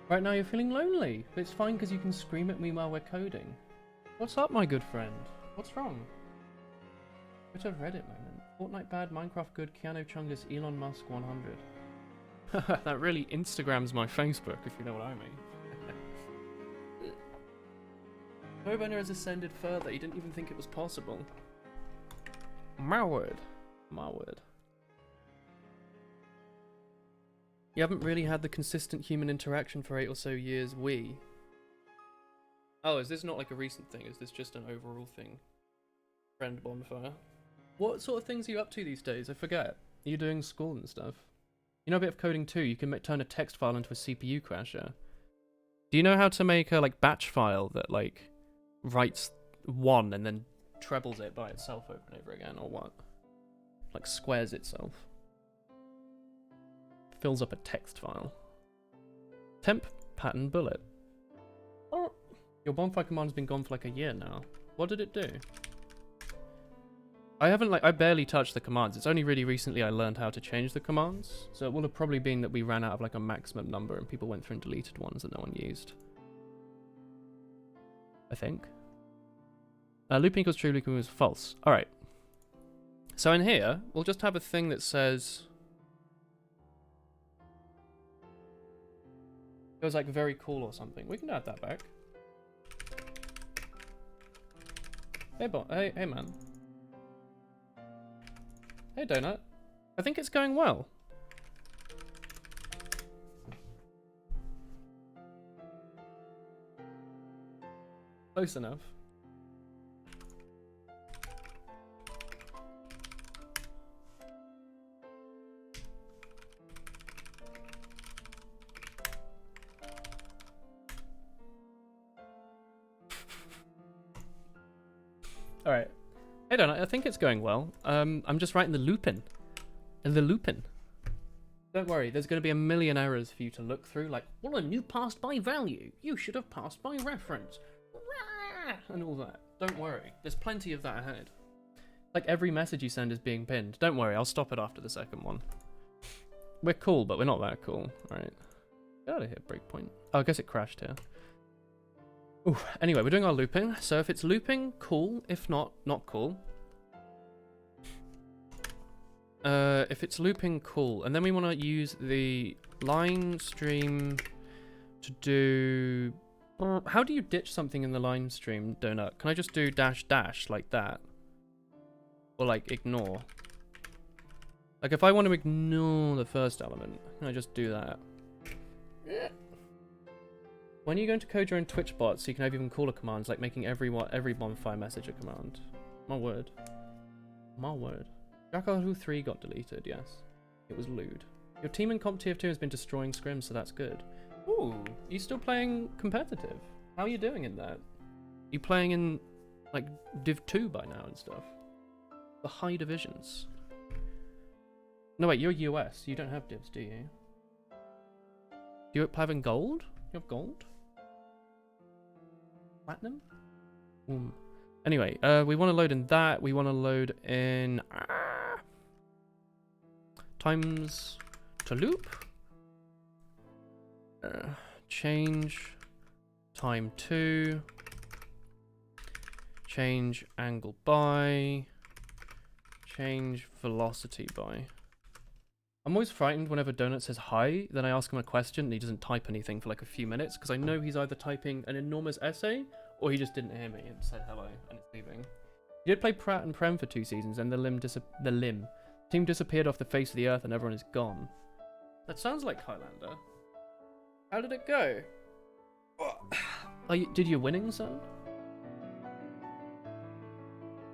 Right now you're feeling lonely, but it's fine because you can scream at me while we're coding. What's up, my good friend? What's wrong? Twitter Reddit moment. Fortnite bad, Minecraft good, Keanu Chungus, Elon Musk 100. That really Instagrams my Facebook, if you know what I mean. Nobunner has ascended further, he didn't even think it was possible. My word. My word. You haven't really had the consistent human interaction for 8 or so years, Oh, is this not like a recent thing? Is this just an overall thing? Friend bonfire. What sort of things are you up to these days? I forget. Are you doing school and stuff? You know a bit of coding too. You can turn a text file into a CPU crasher. Do you know how to make a like batch file that like writes 1 and then trebles it by itself over and over again, or what? Like squares itself. Fills up a text file. Temp pattern bullet. Oh, your bonfire command's been gone for like a year now. What did it do? I barely touched the commands. It's only really recently I learned how to change the commands. So it will have probably been that we ran out of like a maximum number and people went through and deleted ones that no one used. I think. Looping equals true, looping equals false. Alright. So in here, we'll just have a thing that says... It was like very cool or something. We can add that back. Hey man. Hey Donut. I think it's going well. Close enough. Alright. Hey Donut, I think it's going well. I'm just writing the looping. Don't worry, there's going to be a million errors for you to look through, like, Woolen, you passed by value. You should have passed by reference. And all that. Don't worry, there's plenty of that ahead. Like, every message you send is being pinned. Don't worry, I'll stop it after the second one. We're cool, but we're not that cool. Alright. Get out of here, breakpoint. Oh, I guess it crashed here. Ooh, anyway, we're doing our looping. So if it's looping, cool. If not, not cool. If it's looping, cool. And then we want to use the line stream to do... How do you ditch something in the line stream, Donut? Can I just do dash dash like that? Or like ignore? Like if I want to ignore the first element, can I just do that? When are you going to code your own Twitch bot so you can have even cooler commands like making every bonfire message a command? My word. My word. Jackal 3 got deleted, yes. It was lewd. Your team in Comp TF2 has been destroying scrims, so that's good. Ooh, you still playing competitive? How are you doing in that? You playing in, like, Div 2 by now and stuff? The high divisions. No, wait, you're US. You don't have divs, do you? Do you have in gold? You have gold? Platinum? Anyway, we want to load in that. We want to load in times to loop. Change time to. Change angle by. Change velocity by. I'm always frightened whenever Donut says hi, then I ask him a question and he doesn't type anything for like a few minutes because I know he's either typing an enormous essay Or he just didn't hear me and said hello and it's leaving. He did play Pratt and Prem for 2 seasons, and the team disappeared off the face of the earth and everyone is gone. That sounds like Highlander. How did it go? Did you winning, son?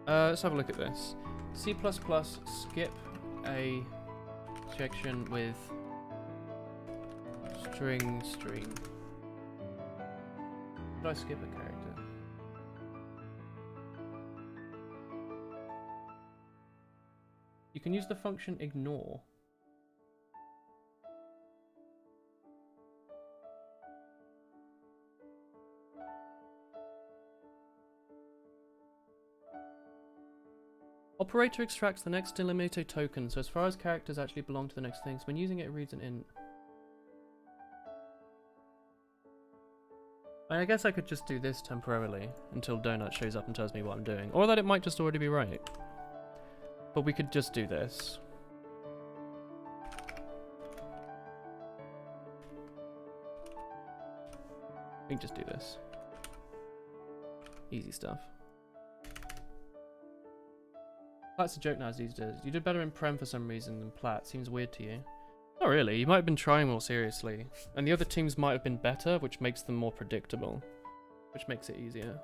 Let's have a look at this. C++ skip a section with string stream. Did I skip a character? You can use the function ignore. Operator extracts the next delimiter token, so as far as characters actually belong to the next things, when using it reads an int. I guess I could just do this temporarily until Donut shows up and tells me what I'm doing, or that it might just already be right. But we could just do this. We can just do this. Easy stuff. Plat's a joke now these days. You did better in Prem for some reason than Plat. Seems weird to you. Not really. You might have been trying more seriously. And the other teams might have been better, which makes them more predictable. Which makes it easier.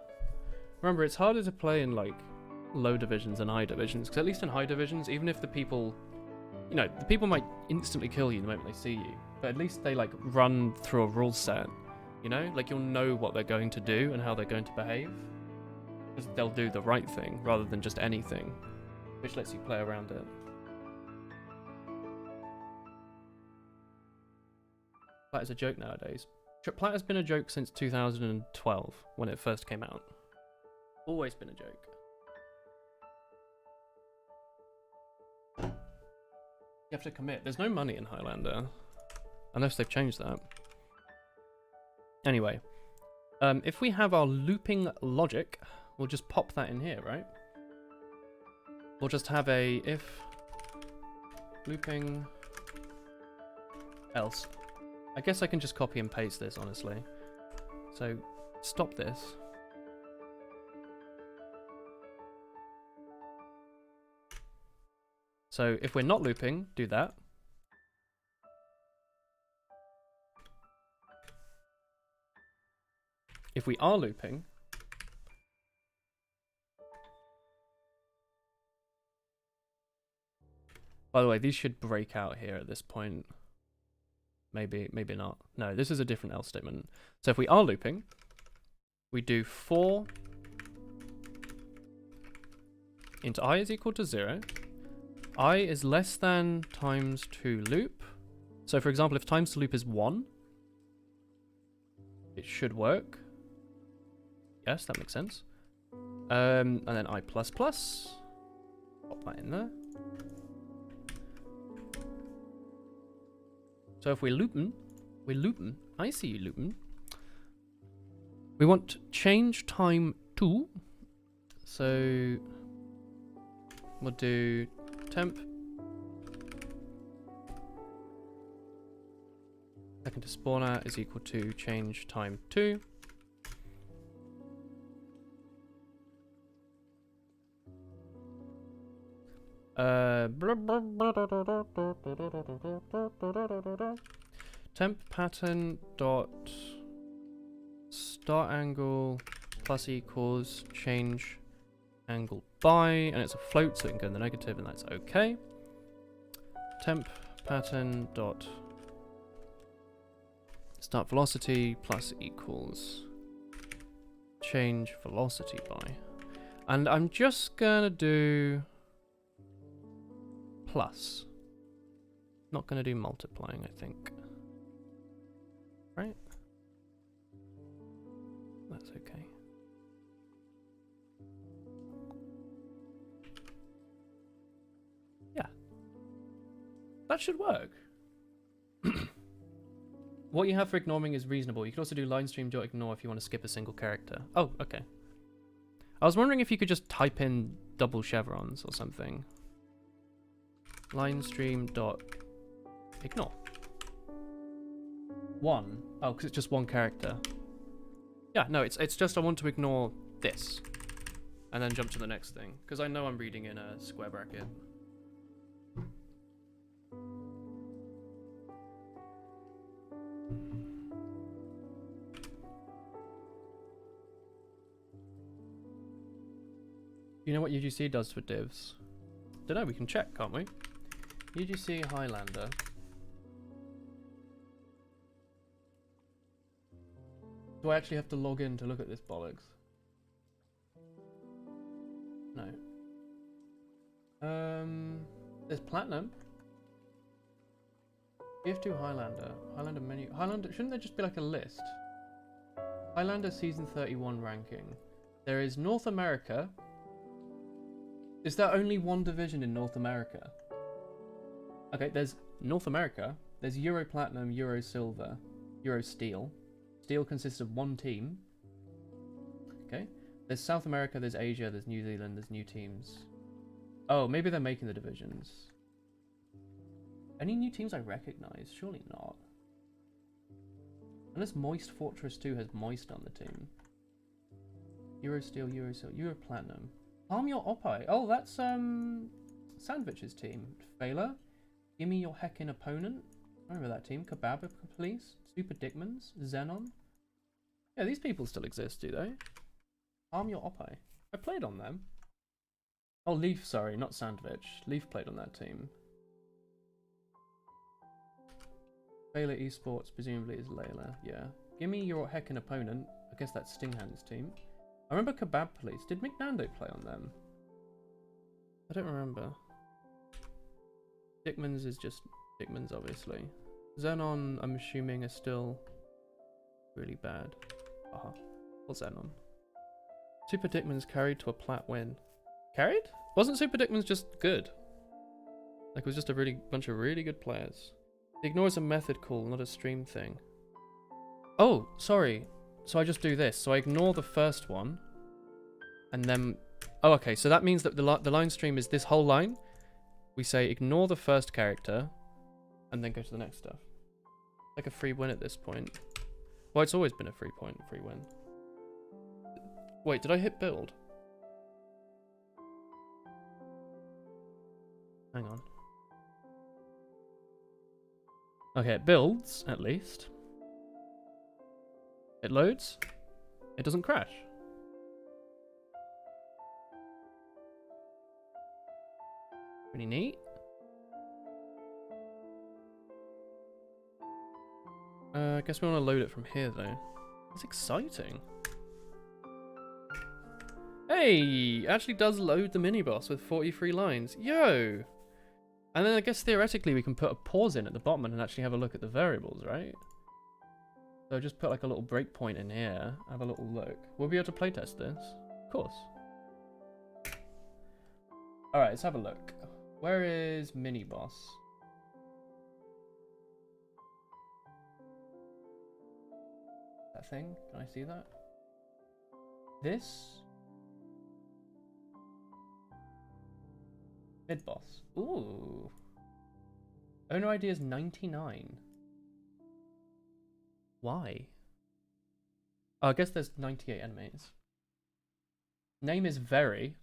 Remember, it's harder to play in, like, low divisions than high divisions. Because at least in high divisions, even if the people... You know, the people might instantly kill you the moment they see you. But at least they, like, run through a rule set. You know? Like, you'll know what they're going to do and how they're going to behave. Because they'll do the right thing, rather than just anything. Which lets you play around it. Plat is a joke nowadays. Plat has been a joke since 2012, when it first came out. Always been a joke. You have to commit. There's no money in Highlander. Unless they've changed that. Anyway. If we have our looping logic, we'll just pop that in here, right? We'll just have a if looping else. I guess I can just copy and paste this, honestly. So stop this. So if we're not looping, do that. If we are looping, by the way, these should break out here at this point. Maybe not. No, this is a different else statement. So if we are looping, we do for int I is equal to 0. I is less than times to loop. So for example, if times to loop is 1, it should work. Yes, that makes sense. And then I++. Pop that in there. So if we're looping, I see you looping. We want change time to, so we'll do temp second to spawner is equal to change time to. Temp pattern dot start angle plus equals change angle by, and it's a float so it can go in the negative, and that's okay. Temp pattern dot start velocity plus equals change velocity by, and I'm just gonna do plus. Not going to do multiplying, I think. Right? That's okay. Yeah. That should work. What you have for ignoring is reasonable. You can also do linestream.ignore if you want to skip a single character. Oh, okay. I was wondering if you could just type in double chevrons or something. Linestream.ignore. 1. Oh, because it's just one character. Yeah, no, it's just I want to ignore this. And then jump to the next thing. Because I know I'm reading in a square bracket. You know what UGC does for divs? Don't know, we can check, can't we? UGC Highlander. Do I actually have to log in to look at this bollocks? No. There's Platinum. TF2 Highlander. Highlander menu. Highlander, shouldn't there just be like a list? Highlander Season 31 ranking. There is North America. Is there only one division in North America? Okay, there's North America. There's Euro Platinum, Euro Silver, Euro Steel. Steel consists of one team. Okay. There's South America, there's Asia, there's New Zealand, there's new teams. Oh, maybe they're making the divisions. Any new teams I recognize? Surely not. Unless Moist Fortress 2 has Moist on the team. Euro Steel, Euro Silver, Euro Platinum. Palm Your Oppai. Oh, that's Sandwich's team. Failer. Gimme Your Heckin' Opponent. I remember that team. Kebab Police. Super Dickmans. Xenon. Yeah, these people still exist, do they? Palm Your Oppai. I played on them. Oh, Leaf, sorry, not Sandwich. Leaf played on that team. Failer Esports presumably is Layla. Yeah. Gimme Your Heckin' Opponent. I guess that's Stinghand's team. I remember Kebab Police. Did McNando play on them? I don't remember. Dickmans is just Dickmans, obviously. Xenon, I'm assuming, is still really bad. What's Xenon? Super Dickmans carried to a plat win. Carried? Wasn't Super Dickmans just good? Like, it was just a really bunch of really good players. The ignore is a method call, not a stream thing. Oh, sorry. So I just do this. So I ignore the first one. And then... Oh, okay. So that means that the line stream is this whole line. We say ignore the first character. And then go to the next stuff. Like a free win at this point. Well, it's always been a free win. Wait, did I hit build? Hang on. Okay, it builds, at least. It loads. It doesn't crash. Pretty neat. I guess we want to load it from here, though. It's exciting. Hey! It actually does load the mini-boss with 43 lines. Yo! And then I guess theoretically we can put a pause in at the bottom and actually have a look at the variables, right? So just put like a little breakpoint in here, have a little look. We'll be able to playtest this. Of course. Alright, let's have a look. Where is mini-boss? That thing? Can I see that? This? Mid-boss. Ooh. Owner ID is 99. Why? Oh, I guess there's 98 enemies. Name is Very.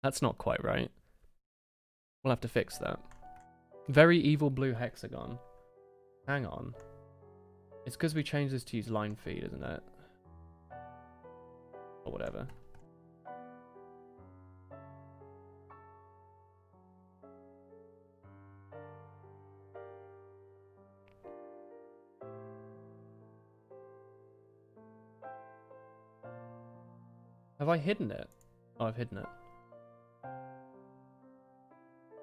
That's not quite right. We'll have to fix that. Very evil blue hexagon. Hang on. It's because we changed this to use line feed, isn't it? Or whatever. Have I hidden it? Oh, I've hidden it.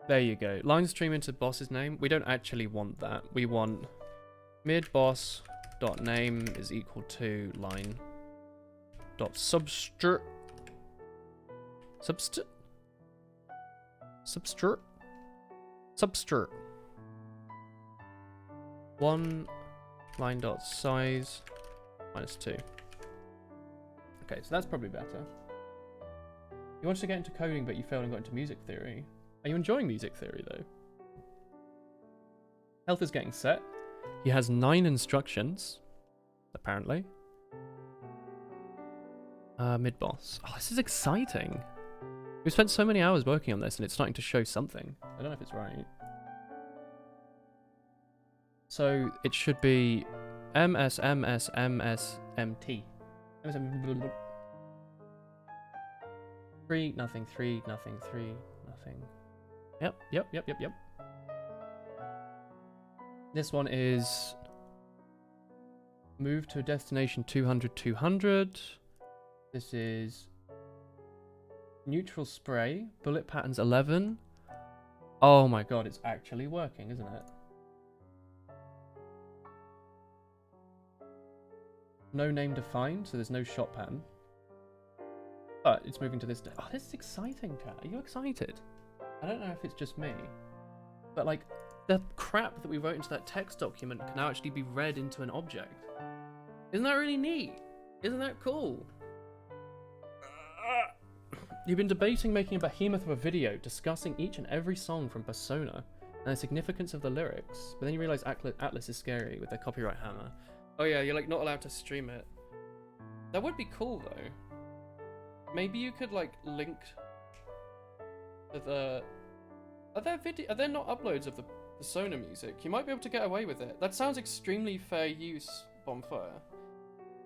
There you go. Line stream into boss's name. We don't actually want that. We want mid-boss dot name is equal to line dot substr one line dot size -2. Okay, so that's probably better. You wanted to get into coding, but you failed and got into music theory. Are you enjoying music theory, though? Health is getting set. He has 9 instructions, apparently. Mid-boss. Oh, this is exciting. We've spent so many hours working on this and it's starting to show something. I don't know if it's right. So it should be MSMSMSMT. 3, nothing, 3, nothing, 3, nothing. Yep. This one is move to a destination 200, 200. This is neutral spray, bullet patterns 11. Oh my god, it's actually working, isn't it? No name defined, so there's no shot pattern. But it's moving to this. Oh, this is exciting, chat. Are you excited? I don't know if it's just me, but like the crap that we wrote into that text document can now actually be read into an object. Isn't that really neat? Isn't that cool? You've been debating making a behemoth of a video discussing each and every song from Persona and the significance of the lyrics, but then you realize Atlas is scary with their copyright hammer. Oh yeah, you're like not allowed to stream it. That would be cool though. Maybe you could like link to the. Are there not uploads of the Persona music? You might be able to get away with it. That sounds extremely fair use, Bonfire.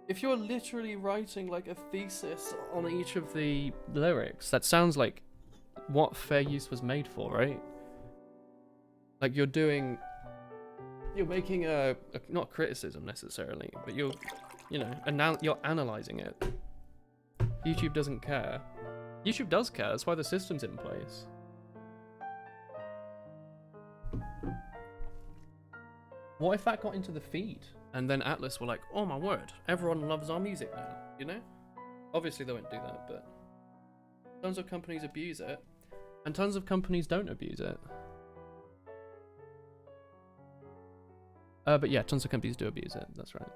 If you're literally writing like a thesis on each of the lyrics, that sounds like what fair use was made for, right? Like you're making a not criticism necessarily, but you're analyzing it. YouTube doesn't care. YouTube does care, that's why the system's in place. What if that got into the feed? And then Atlas were like, oh my word, everyone loves our music now, you know? Obviously they won't do that, but tons of companies abuse it, and tons of companies don't abuse it. But yeah, tons of companies do abuse it, that's right.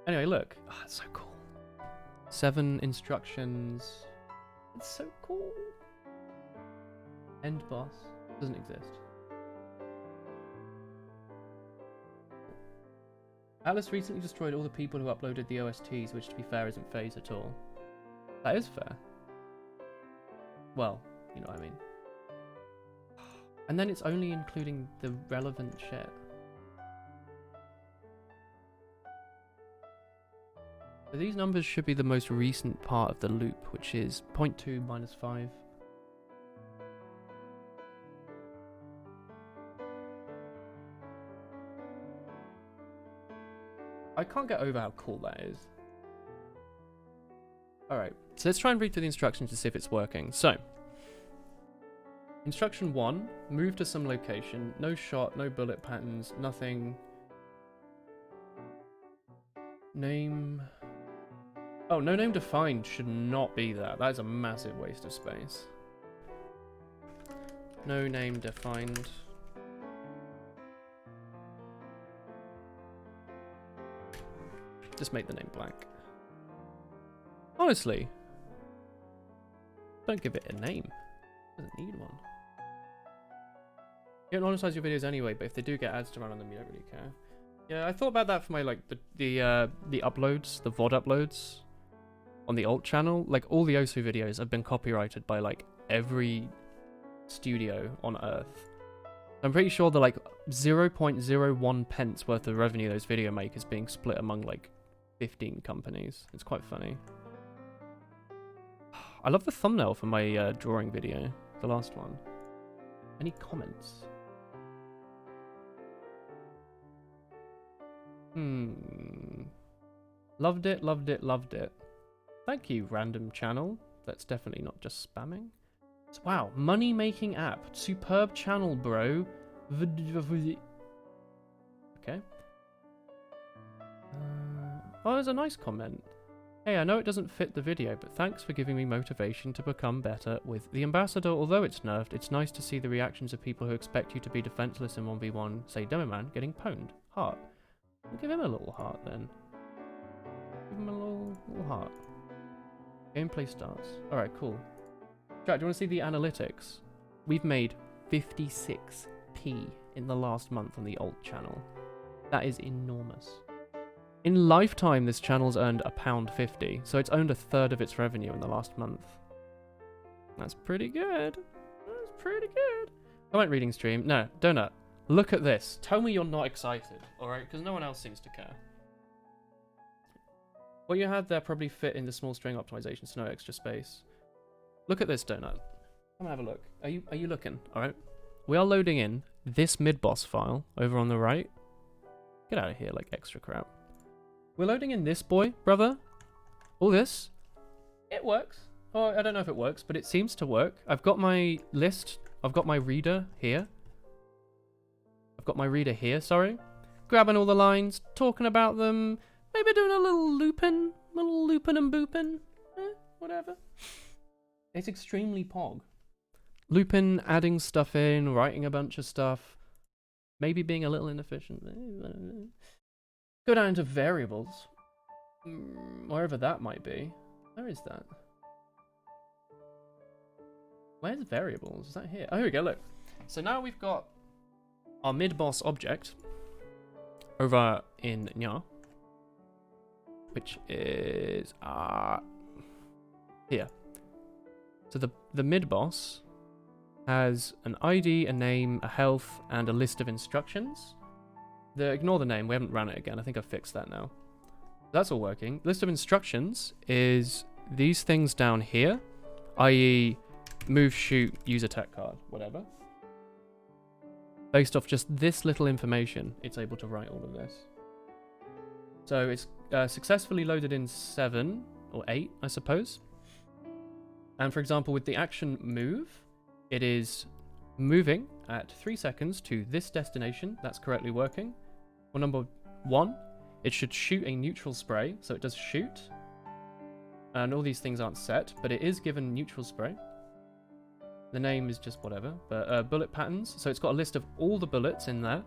Anyway, look. Oh, it's so cool. 7 instructions. It's so cool. End boss. Doesn't exist. Atlas recently destroyed all the people who uploaded the OSTs, which to be fair isn't phase at all. That is fair. Well, you know what I mean. And then it's only including the relevant shit. So these numbers should be the most recent part of the loop, which is 0.2 minus 5. I can't get over how cool that is. Alright, so let's try and read through the instructions to see if it's working. So, instruction 1, move to some location, no shot, no bullet patterns, nothing. Name. Oh, no name defined should not be that. That is a massive waste of space. No name defined. Just make the name blank. Honestly, don't give it a name. It doesn't need one. You don't monetize your videos anyway, but if they do get ads to run on them, you don't really care. Yeah, I thought about that for my like the uploads, the VOD uploads on the alt channel. Like all the Osu videos have been copyrighted by like every studio on Earth. I'm pretty sure the like 0.01 pence worth of revenue those video make is being split among like 15 companies. It's quite funny. I love the thumbnail for my drawing video, the last one. Any comments? Loved it, loved it, loved it. Thank you, random channel. That's definitely not just spamming. So, wow, money making app. Superb channel, bro. Okay. Oh, there's a nice comment. Hey, I know it doesn't fit the video, but thanks for giving me motivation to become better with the Ambassador. Although it's nerfed, it's nice to see the reactions of people who expect you to be defenseless in 1v1, say Demoman, getting pwned. Heart. We'll give him a little heart then. Give him a little heart. Gameplay starts. Alright, cool. Jack, do you want to see the analytics? We've made 56p in the last month on the alt channel. That is enormous. In lifetime, this channel's earned £1.50, so it's owned a third of its revenue in the last month. That's pretty good. That's pretty good. I went reading stream. No, Donut. Look at this. Tell me you're not excited, alright? Because no one else seems to care. What you had there probably fit in the small string optimization, so no extra space. Look at this, Donut. Come have a look. Are you looking? Alright. We are loading in this mid-boss file over on the right. Get out of here, like extra crap. We're loading in this boy, brother. All this. It works. Oh, I don't know if it works, but it seems to work. I've got my list. I've got my reader here. Sorry. Grabbing all the lines, talking about them. Maybe doing a little looping and booping. Whatever. It's extremely pog. Looping, adding stuff in, writing a bunch of stuff. Maybe being a little inefficient. Go down to variables. Wherever that might be. Where is that? Where's variables? Is that here? Oh, here we go, look. So now we've got our mid-boss object over in Nya, which is here. So the mid-boss has an ID, a name, a health, and a list of instructions. Ignore the name, we haven't run it again. I think I've fixed that now. That's all working. List of instructions is these things down here, i.e. move, shoot, use a tech card, whatever. Based off just this little information, it's able to write all of this. So it's successfully loaded in 7 or 8, I suppose. And for example, with the action move, it is moving at 3 seconds to this destination. That's correctly working. For number 1, it should shoot a neutral spray, so it does shoot. And all these things aren't set, but it is given neutral spray. The name is just whatever, but bullet patterns. So it's got a list of all the bullets in there.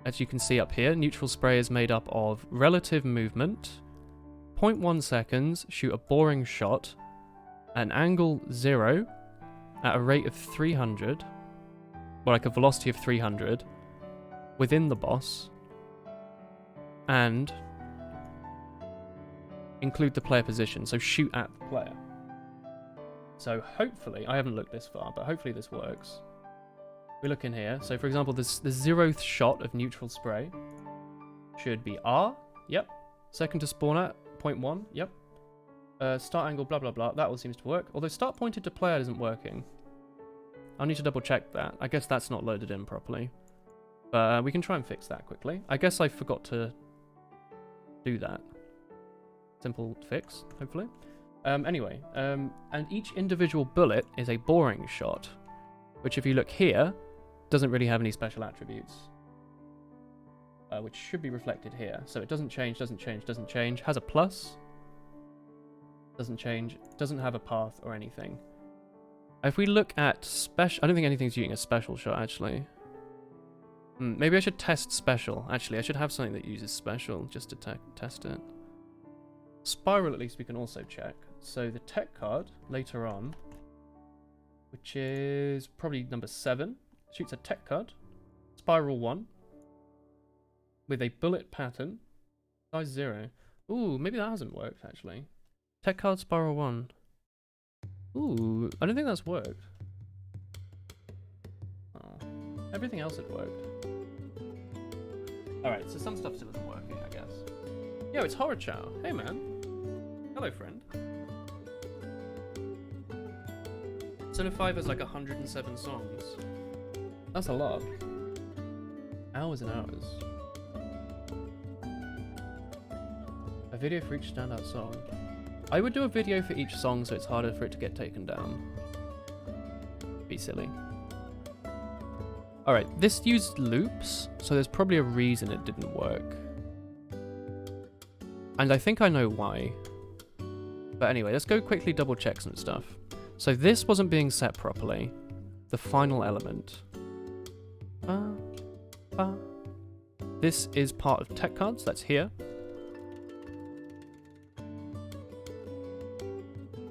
As you can see up here, neutral spray is made up of relative movement, 0.1 seconds, shoot a boring shot, an angle 0, at a rate of 300, or like a velocity of 300, within the boss, and include the player position, so shoot at the player. So hopefully, I haven't looked this far, but hopefully this works. We look in here, so for example, the 0th shot of neutral spray should be R, yep. Second to spawn at, 0.1, yep. Start angle, blah, blah, blah. That all seems to work. Although start pointed to player isn't working. I'll need to double check that. I guess that's not loaded in properly. But we can try and fix that quickly. I guess I forgot to do that. Simple fix, hopefully. Anyway, and each individual bullet is a boring shot. Which if you look here, doesn't really have any special attributes. Which should be reflected here. So it doesn't change, doesn't change, doesn't change. Has a plus. Doesn't change, doesn't have a path or anything. If we look at special, I don't think anything's using a special shot actually. Maybe I should test special. Actually, I should have something that uses special just to test it. Spiral, at least we can also check. So the tech card later on, which is probably number 7, shoots a tech card, spiral 1, with a bullet pattern, size 0. Ooh, maybe that hasn't worked actually. Tech card spiral 1. Ooh, I don't think that's worked. Oh, everything else had worked. Alright, so some stuff still isn't working, I guess. Yo, it's Horror Chow. Hey, man. Hello, friend. Persona 5 has like 107 songs. That's a lot. Hours and hours. A video for each standout song. I would do a video for each song so it's harder for it to get taken down. Be silly. Alright, this used loops, so there's probably a reason it didn't work. And I think I know why. But anyway, let's go quickly double check some stuff. So this wasn't being set properly. The final element. This is part of tech cards, that's here.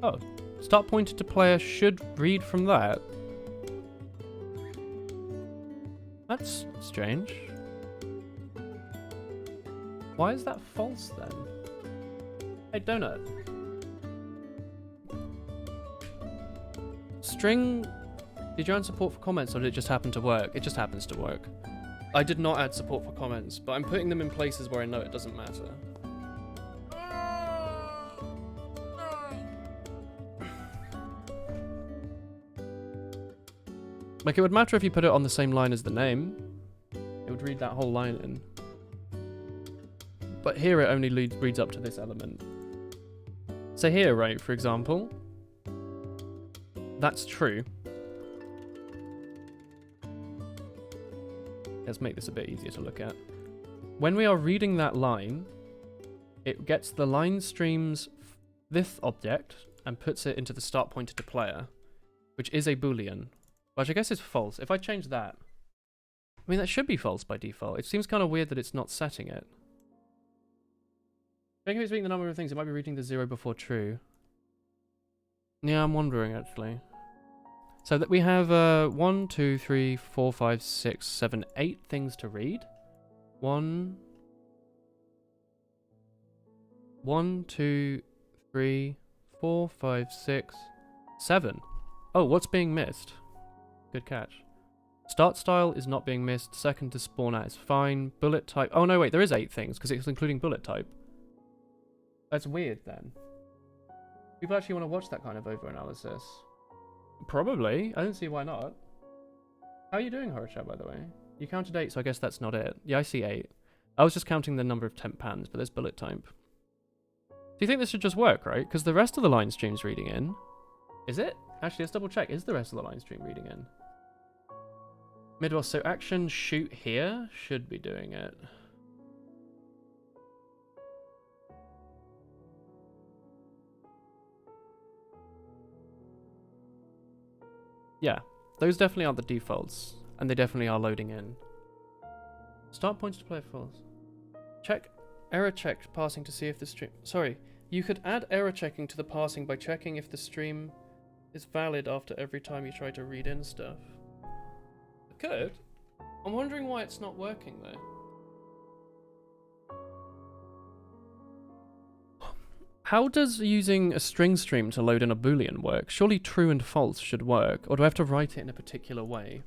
Oh, start pointed to player should read from that. That's strange. Why is that false then? Hey, Donut. String... Did you add support for comments or did it just happen to work? It just happens to work. I did not add support for comments, but I'm putting them in places where I know it doesn't matter. Like, it would matter if you put it on the same line as the name. It would read that whole line in. But here it only reads up to this element. So here, right, for example, that's true. Let's make this a bit easier to look at. When we are reading that line, it gets the line stream's fifth object and puts it into the start pointer to player, which is a boolean, which I guess is false. If I change that, I mean, that should be false by default. It seems kind of weird that it's not setting it. I think if it's reading the number of things, it might be reading the 0 before true. Yeah, I'm wondering actually. So that we have 1, 2, 3, 4, 5, 6, 7, 8 things to read. 1, 2, 3, 4, 5, 6, 7. Oh, what's being missed? Good catch. Start style is not being missed. Second to spawn at is fine. Bullet type. Oh no, wait, there is 8 things because it's including bullet type. That's weird then. People actually want to watch that kind of over-analysis. Probably. I don't see why not. How are you doing, Horror Chat, by the way? You counted 8, so I guess that's not it. Yeah, I see 8. I was just counting the number of temp pans, but there's bullet type. Do you think this should just work, right? Because the rest of the line stream's reading in. Is it? Actually, let's double check. Is the rest of the line stream reading in? Midwell, so action shoot here should be doing it. Yeah, those definitely are the defaults, and they definitely are loading in. Start pointer to player false. Check error check passing to see if the stream... Sorry, you could add error checking to the passing by checking if the stream is valid after every time you try to read in stuff. I could. I'm wondering why it's not working though. How does using a string stream to load in a boolean work? Surely true and false should work, or do I have to write it in a particular way?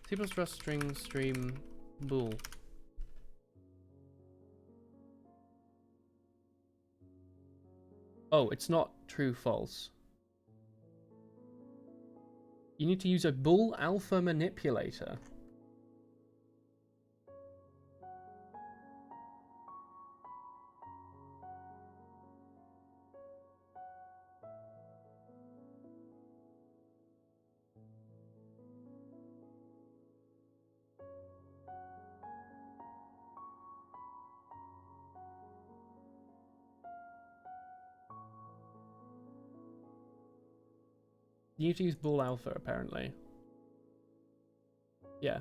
C++ string stream bool. Oh, it's not true false. You need to use a bool alpha manipulator. You need to use bool alpha, apparently. Yeah.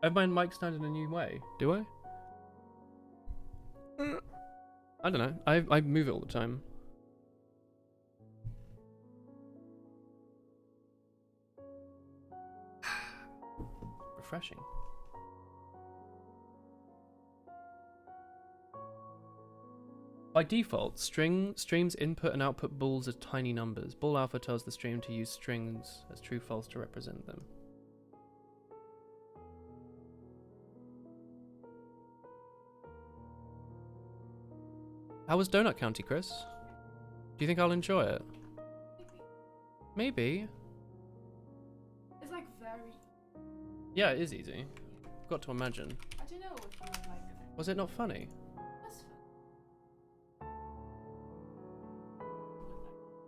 I have my mic stand in a new way. Do I? I don't know. I move it all the time. Refreshing. By default, streams input and output bools as tiny numbers. Bool alpha tells the stream to use strings as true false to represent them. How was Donut County, Chris? Do you think I'll enjoy it? Maybe. It's like very... Yeah, it is easy. Got to imagine. I don't know if I like it. Was it not funny? That's fun.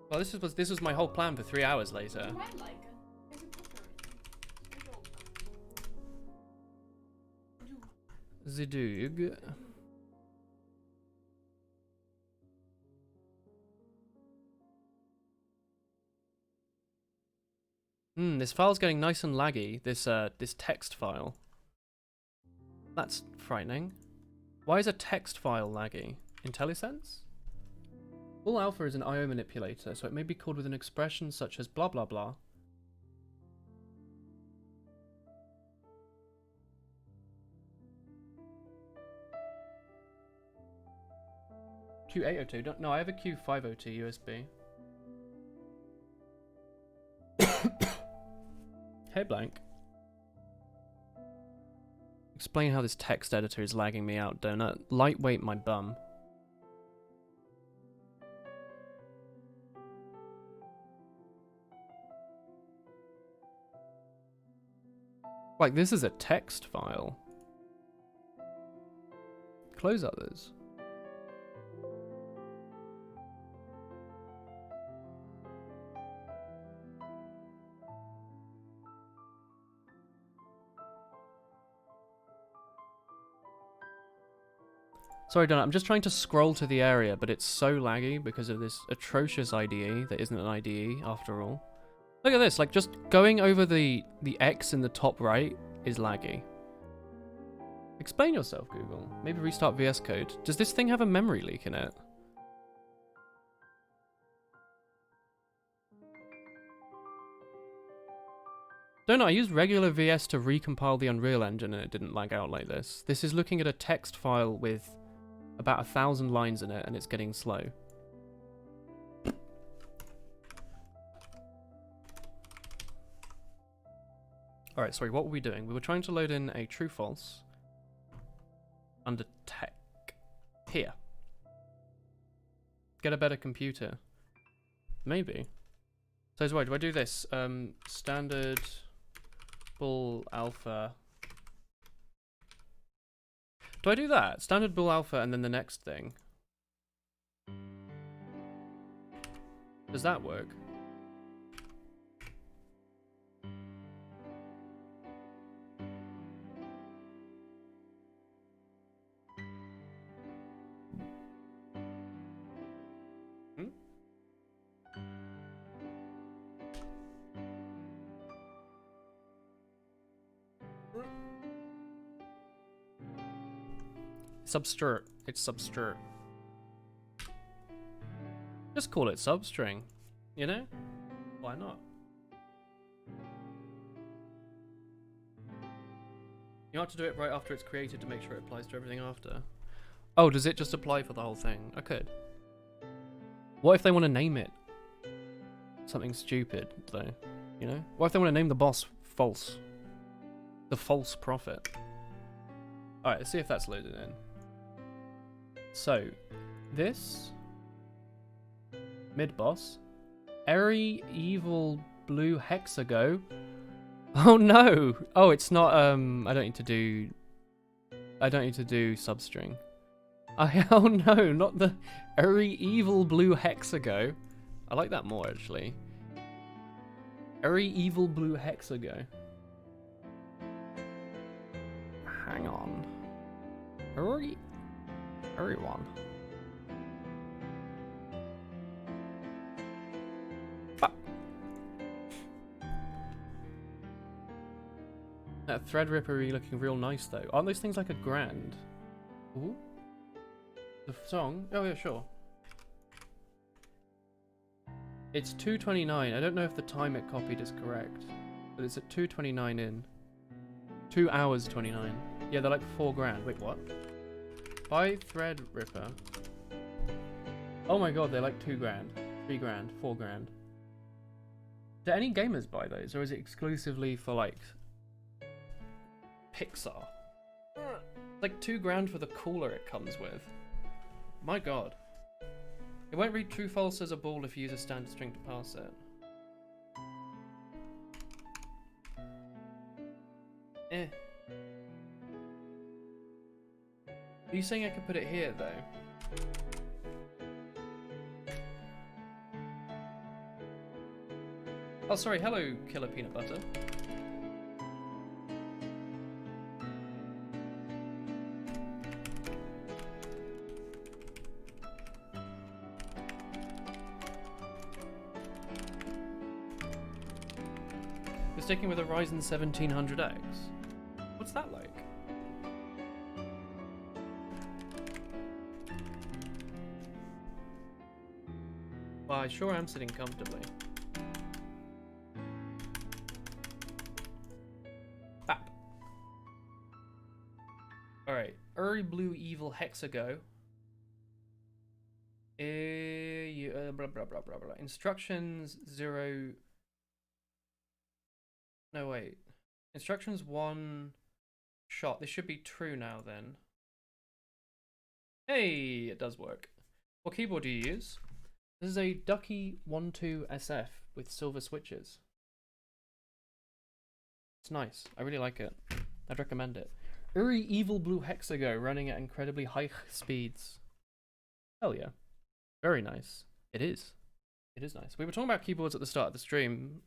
Well, this was my whole plan for 3 hours later. You might like it. There's a pepper in it. Zidug. This file's getting nice and laggy, this text file. That's frightening. Why is a text file laggy? IntelliSense? Bool alpha is an I/O manipulator, so it may be called with an expression such as blah blah blah. Q802. No, I have a Q502 USB. Hey, Blank. Explain how this text editor is lagging me out, Donut. Lightweight my bum. Like, this is a text file. Close others. Sorry, Donut, I'm just trying to scroll to the area, but it's so laggy because of this atrocious IDE that isn't an IDE after all. Look at this, like just going over the X in the top right is laggy. Explain yourself, Google. Maybe restart VS Code. Does this thing have a memory leak in it? Don't know, I used regular VS to recompile the Unreal Engine and it didn't lag out like this. This is looking at a text file with about 1,000 lines in it and it's getting slow. Alright, sorry, what were we doing? We were trying to load in a true-false under tech. Here. Get a better computer. Maybe. So why do I do this? Standard bool alpha. Do I do that? Standard bool alpha and then the next thing. Does that work? Substr. It's substr. Just call it substring. You know? Why not? You have to do it right after it's created to make sure it applies to everything after. Oh, does it just apply for the whole thing? I could. What if they want to name it something stupid, though? You know? What if they want to name the boss false? The false prophet. Alright, let's see if that's loaded in. So, this mid-boss, Airy Evil Blue Hexago. Oh no! Oh, it's not. I don't need to do substring. Oh no, not the Airy Evil Blue Hexago. I like that more actually. Airy Evil Blue Hexago. Hang on. Everyone. Fuck. That Threadripper really looking real nice though. Aren't those things like a grand? Ooh. The song? Oh yeah, sure. It's 2:29. I don't know if the time it copied is correct, but it's at 2:29 in. 2 hours 29. Yeah, they're like 4 grand. Wait, what? Buy Threadripper. Oh my god, they're like 2 grand, 3 grand, 4 grand. Do any gamers buy those, or is it exclusively for like Pixar? Like 2 grand for the cooler it comes with. My god. It won't read true false as a bool if you use a standard string to parse it. Eh. Are you saying I could put it here, though? Oh, sorry. Hello, Killer Peanut Butter. You're sticking with a Ryzen 1700X? What's that like? Well, I sure am sitting comfortably. Bap. Alright, Uri Blue Evil Hexago. blah blah blah blah blah. Instructions 0. No wait. Instructions 1 shot. This should be true now then. Hey, it does work. What keyboard do you use? This is a Ducky 12 SF with silver switches. It's nice. I really like it. I'd recommend it. Uri Evil Blue Hexago running at incredibly high speeds. Hell yeah. Very nice. It is. It is nice. We were talking about keyboards at the start of the stream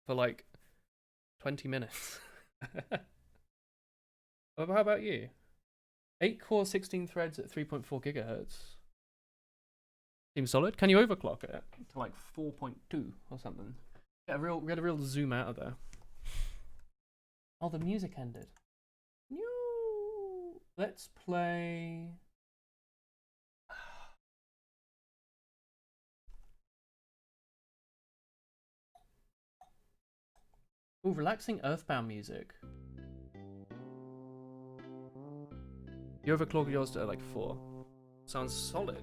for like 20 minutes. How about you? 8 core, 16 threads at 3.4 gigahertz. Seems solid. Can you overclock it to like 4.2 or something? We had a real zoom out of there. Oh, the music ended. No. Let's play. Ooh, relaxing Earthbound music. You overclock yours to like 4. Sounds solid.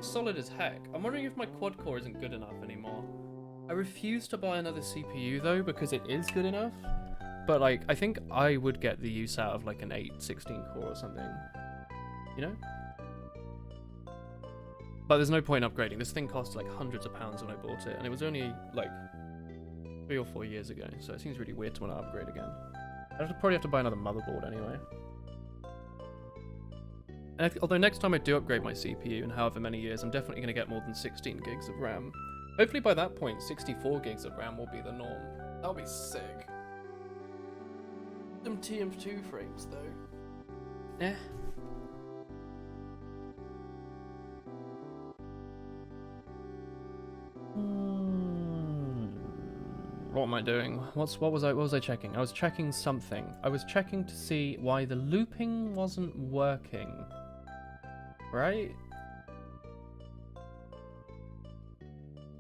Solid as heck. I'm wondering if my quad core isn't good enough anymore. I refuse to buy another CPU though because it is good enough. But like, I think I would get the use out of like an 8/16 core or something. You know? But there's no point in upgrading. This thing cost like hundreds of pounds when I bought it, and it was only like 3 or 4 years ago, so it seems really weird to want to upgrade again. I'd probably have to buy another motherboard anyway. And although next time I do upgrade my CPU in however many years, I'm definitely going to get more than 16 gigs of RAM. Hopefully by that point, 64 gigs of RAM will be the norm. That'll be sick. Them TM2 frames though. Eh. What am I doing? What was I checking? I was checking something. I was checking to see why the looping wasn't working. Right?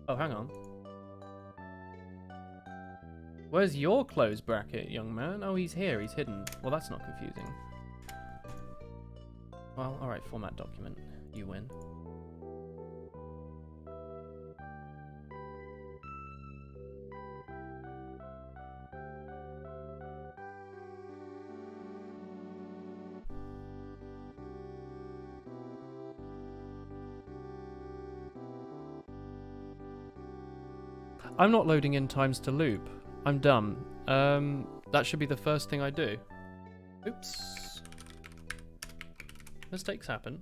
Oh, hang on. Where's your close bracket, young man? Oh, he's here. He's hidden. Well, that's not confusing. Well, alright, format document. You win. I'm not loading in times to loop. I'm dumb. That should be the first thing I do. Oops. Mistakes happen.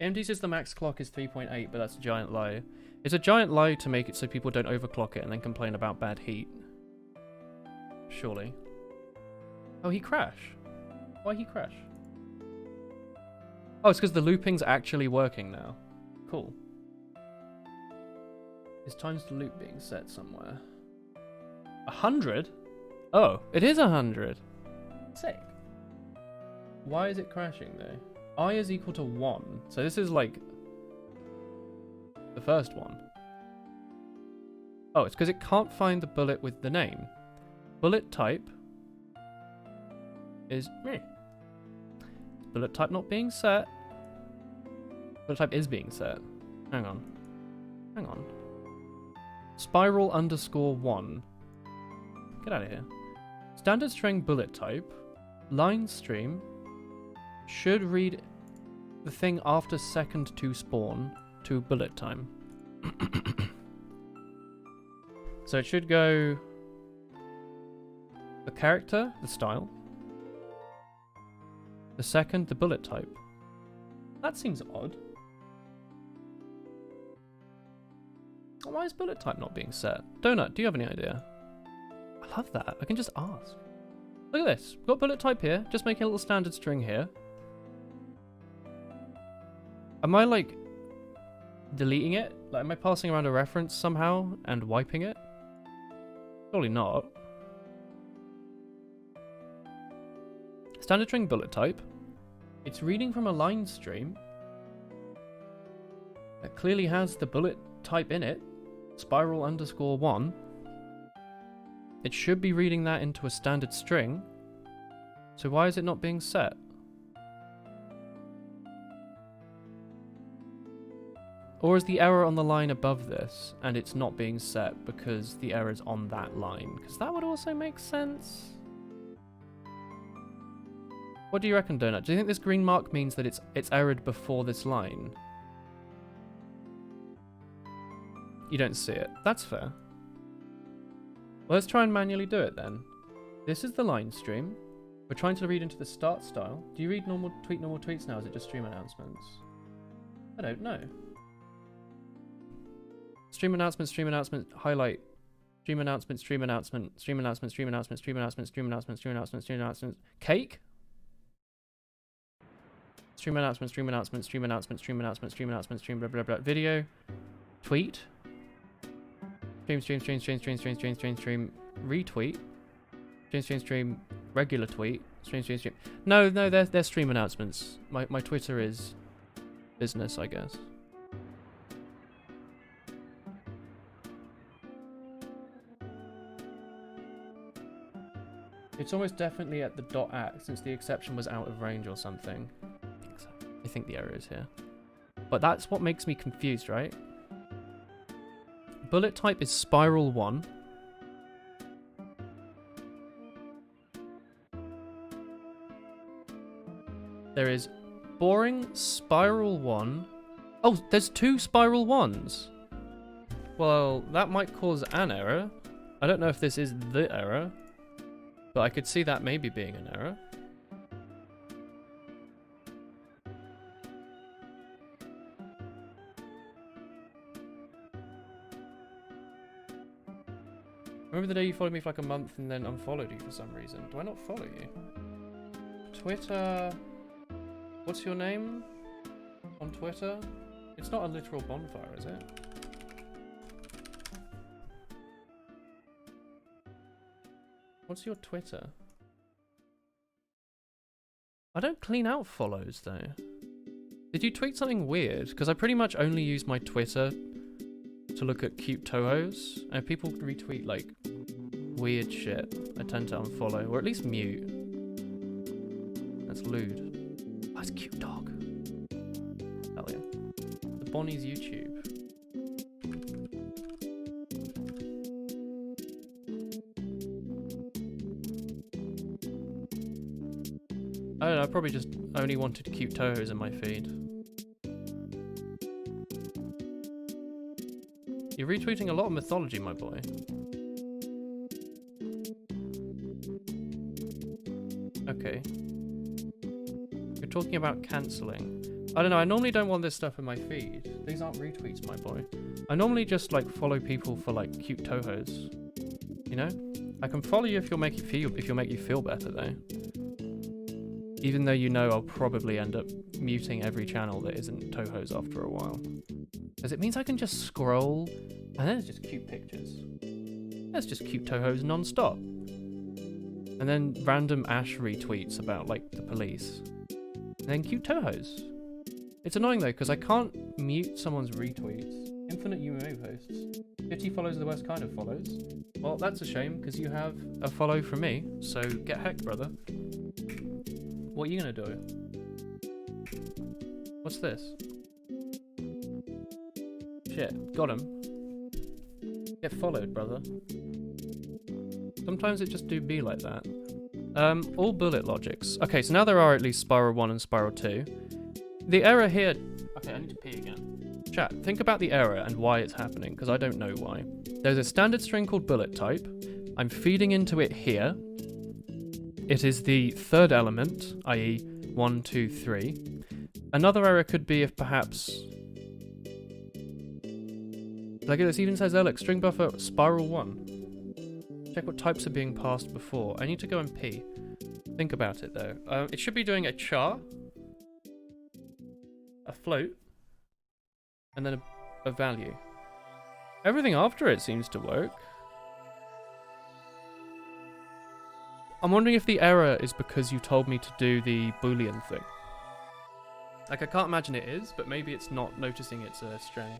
AMD says the max clock is 3.8, but that's a giant lie. It's a giant lie to make it so people don't overclock it and then complain about bad heat. Surely. Oh, he crash. Why he crash? Oh, it's because the looping's actually working now. Cool. Is times to loop being set somewhere? 100? Oh, it is 100. Sick. Why is it crashing though? I is equal to 1. So this is like the first one. Oh, it's because it can't find the bullet with the name. Bullet type is meh. Bullet type not being set. Bullet type is being set. Hang on. Hang on. Spiral underscore 1. Get out of here. Standard string bullet type. Line stream. Should read the thing after second to spawn to bullet time. So it should go the character, the style. The second, the bullet type. That seems odd. Why is bullet type not being set? Donut, do you have any idea? I love that. I can just ask. Look at this. We've got bullet type here. Just making a little standard string here. Am I like deleting it? Like, am I passing around a reference somehow and wiping it? Surely not. Standard string bullet type. It's reading from a line stream that clearly has the bullet type in it. Spiral underscore 1. It should be reading that into a standard string. So why is it not being set? Or is the error on the line above this, and it's not being set because the error's on that line? Because that would also make sense. What do you reckon, Donut? Do you think this green mark means that it's errored before this line? You don't see it. That's fair. Well, let's try and manually do it then. This is the line stream. We're trying to read into the start style. Do you read normal tweets now? Or is it just stream announcements? I don't know. Stream announcement, highlight. Stream announcement, stream announcement, stream announcement, stream announcement, stream announcement, stream announcement, stream announcement, stream announcement. Cake? Stream announcement, stream announcement, stream announcement, stream announcement, stream announcement, stream blah blah blah. Video. Tweet. Stream, retweet. Stream, regular tweet. Stream. No, they're stream announcements. My Twitter is business, I guess. It's almost definitely at the .at since the exception was out of range or something. I think the error is here. But that's what makes me confused, right? Bullet type is spiral 1. There is boring spiral 1. Oh, there's 2 spiral 1s. Well, that might cause an error. I don't know if this is the error, but I could see that maybe being an error. Remember the day you followed me for like a month and then unfollowed you for some reason? Do I not follow you? Twitter... What's your name? On Twitter? It's not a literal bonfire, is it? What's your Twitter? I don't clean out follows though. Did you tweet something weird? Because I pretty much only use my Twitter to look at cute Tohos, and if people retweet like weird shit, I tend to unfollow, or at least mute. That's lewd. Oh, that's a cute dog. Hell yeah. The Bonnie's YouTube. I don't know, I probably just only wanted cute Tohos in my feed. You're retweeting a lot of mythology, my boy. Okay. You're talking about cancelling. I don't know, I normally don't want this stuff in my feed. These aren't retweets, my boy. I normally just like follow people for like cute Tohos. You know? I can follow you if you'll make you feel better though. Even though you know I'll probably end up muting every channel that isn't Tohos after a while. Because it means I can just scroll, and then it's just cute pictures. That's just cute Tohos non-stop. And then random Ash retweets about, like, the police. And then cute Tohos. It's annoying, though, because I can't mute someone's retweets. Infinite UMO posts. 50 follows are the worst kind of follows. Well, that's a shame, because you have a follow from me, so get hecked, brother. What are you gonna do? What's this? Shit, got him. Get followed, brother. Sometimes it just do be like that. All bullet logics. Okay, so now there are at least spiral 1 and spiral 2. The error here... Okay, I need to pee again. Chat, think about the error and why it's happening, because I don't know why. There's a standard string called bullet type. I'm feeding into it here. It is the third element, i.e. 1, 2, 3. Another error could be if perhaps... Like this even says there, look, string buffer spiral 1. Check what types are being passed before. I need to go and pee. Think about it though. It should be doing a char, a float, and then a value. Everything after it seems to work. I'm wondering if the error is because you told me to do the Boolean thing. Like, I can't imagine it is, but maybe it's not noticing it's a string.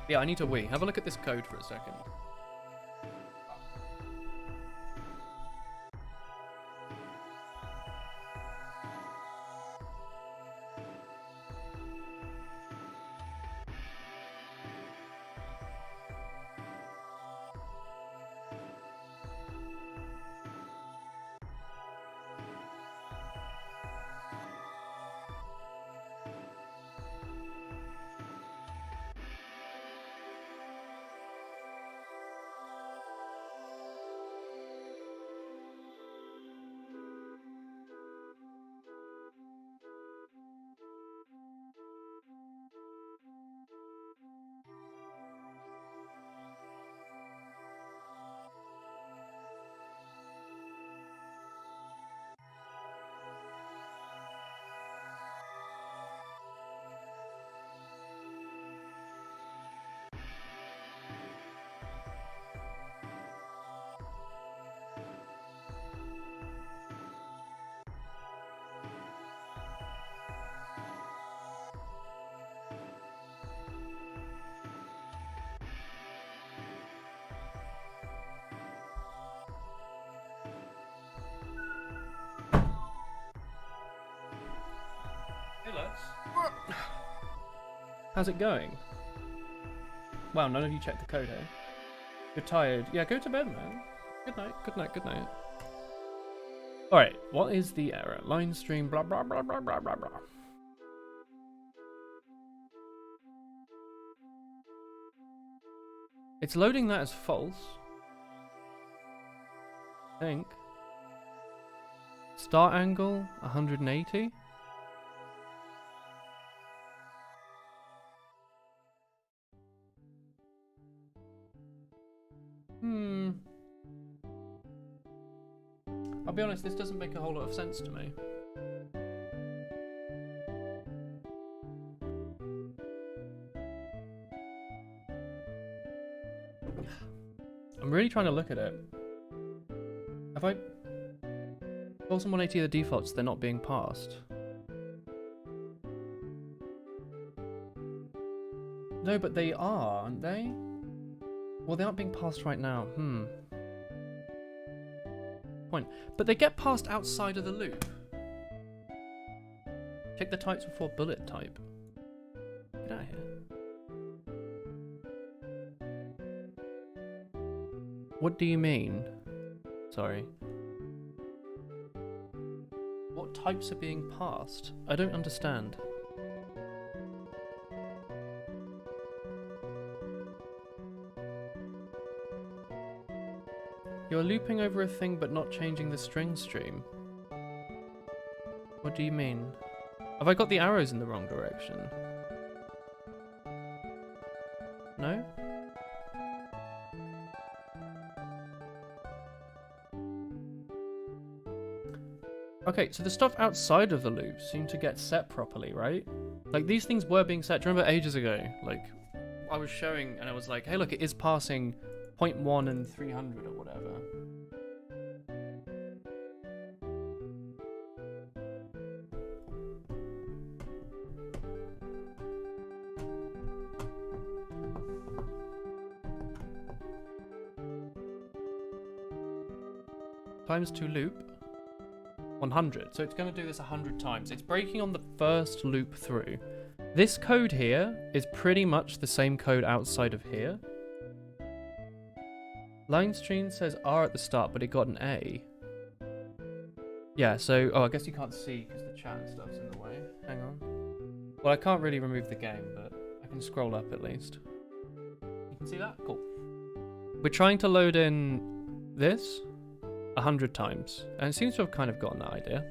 Yeah, I need to wee. Have a look at this code for a second. How's it going? Wow, none of you checked the code, eh? You're tired. Yeah, go to bed, man. Good night, good night, good night. Alright, what is the error? Line stream, blah, blah, blah, blah, blah, blah, blah. It's loading that as false. I think. Start angle, 180. I'll be honest, this doesn't make a whole lot of sense to me. I'm really trying to look at it. Have I... False and 180 are the defaults, they're not being passed. No, but they are, aren't they? Well, they aren't being passed right now. Point. But they get passed outside of the loop. Check the types before bullet type. Get out of here. What do you mean? Sorry. What types are being passed? I don't understand. You're looping over a thing but not changing the string stream. What do you mean? Have I got the arrows in the wrong direction? No? Okay, so the stuff outside of the loop seemed to get set properly, right? Like, these things were being set. Do you remember ages ago? Like, I was showing and I was like, hey look, it is passing 0.1 and 300 or whatever. Times to loop 100. So it's going to do this 100 times. It's breaking on the first loop through. This code here is pretty much the same code outside of here. Line stream says R at the start, but it got an A. Yeah, so... Oh, I guess you can't see because the chat and stuff's in the way. Hang on. Well, I can't really remove the game, but I can scroll up at least. You can see that? Cool. We're trying to load in this 100 times, and it seems to have kind of gotten that idea.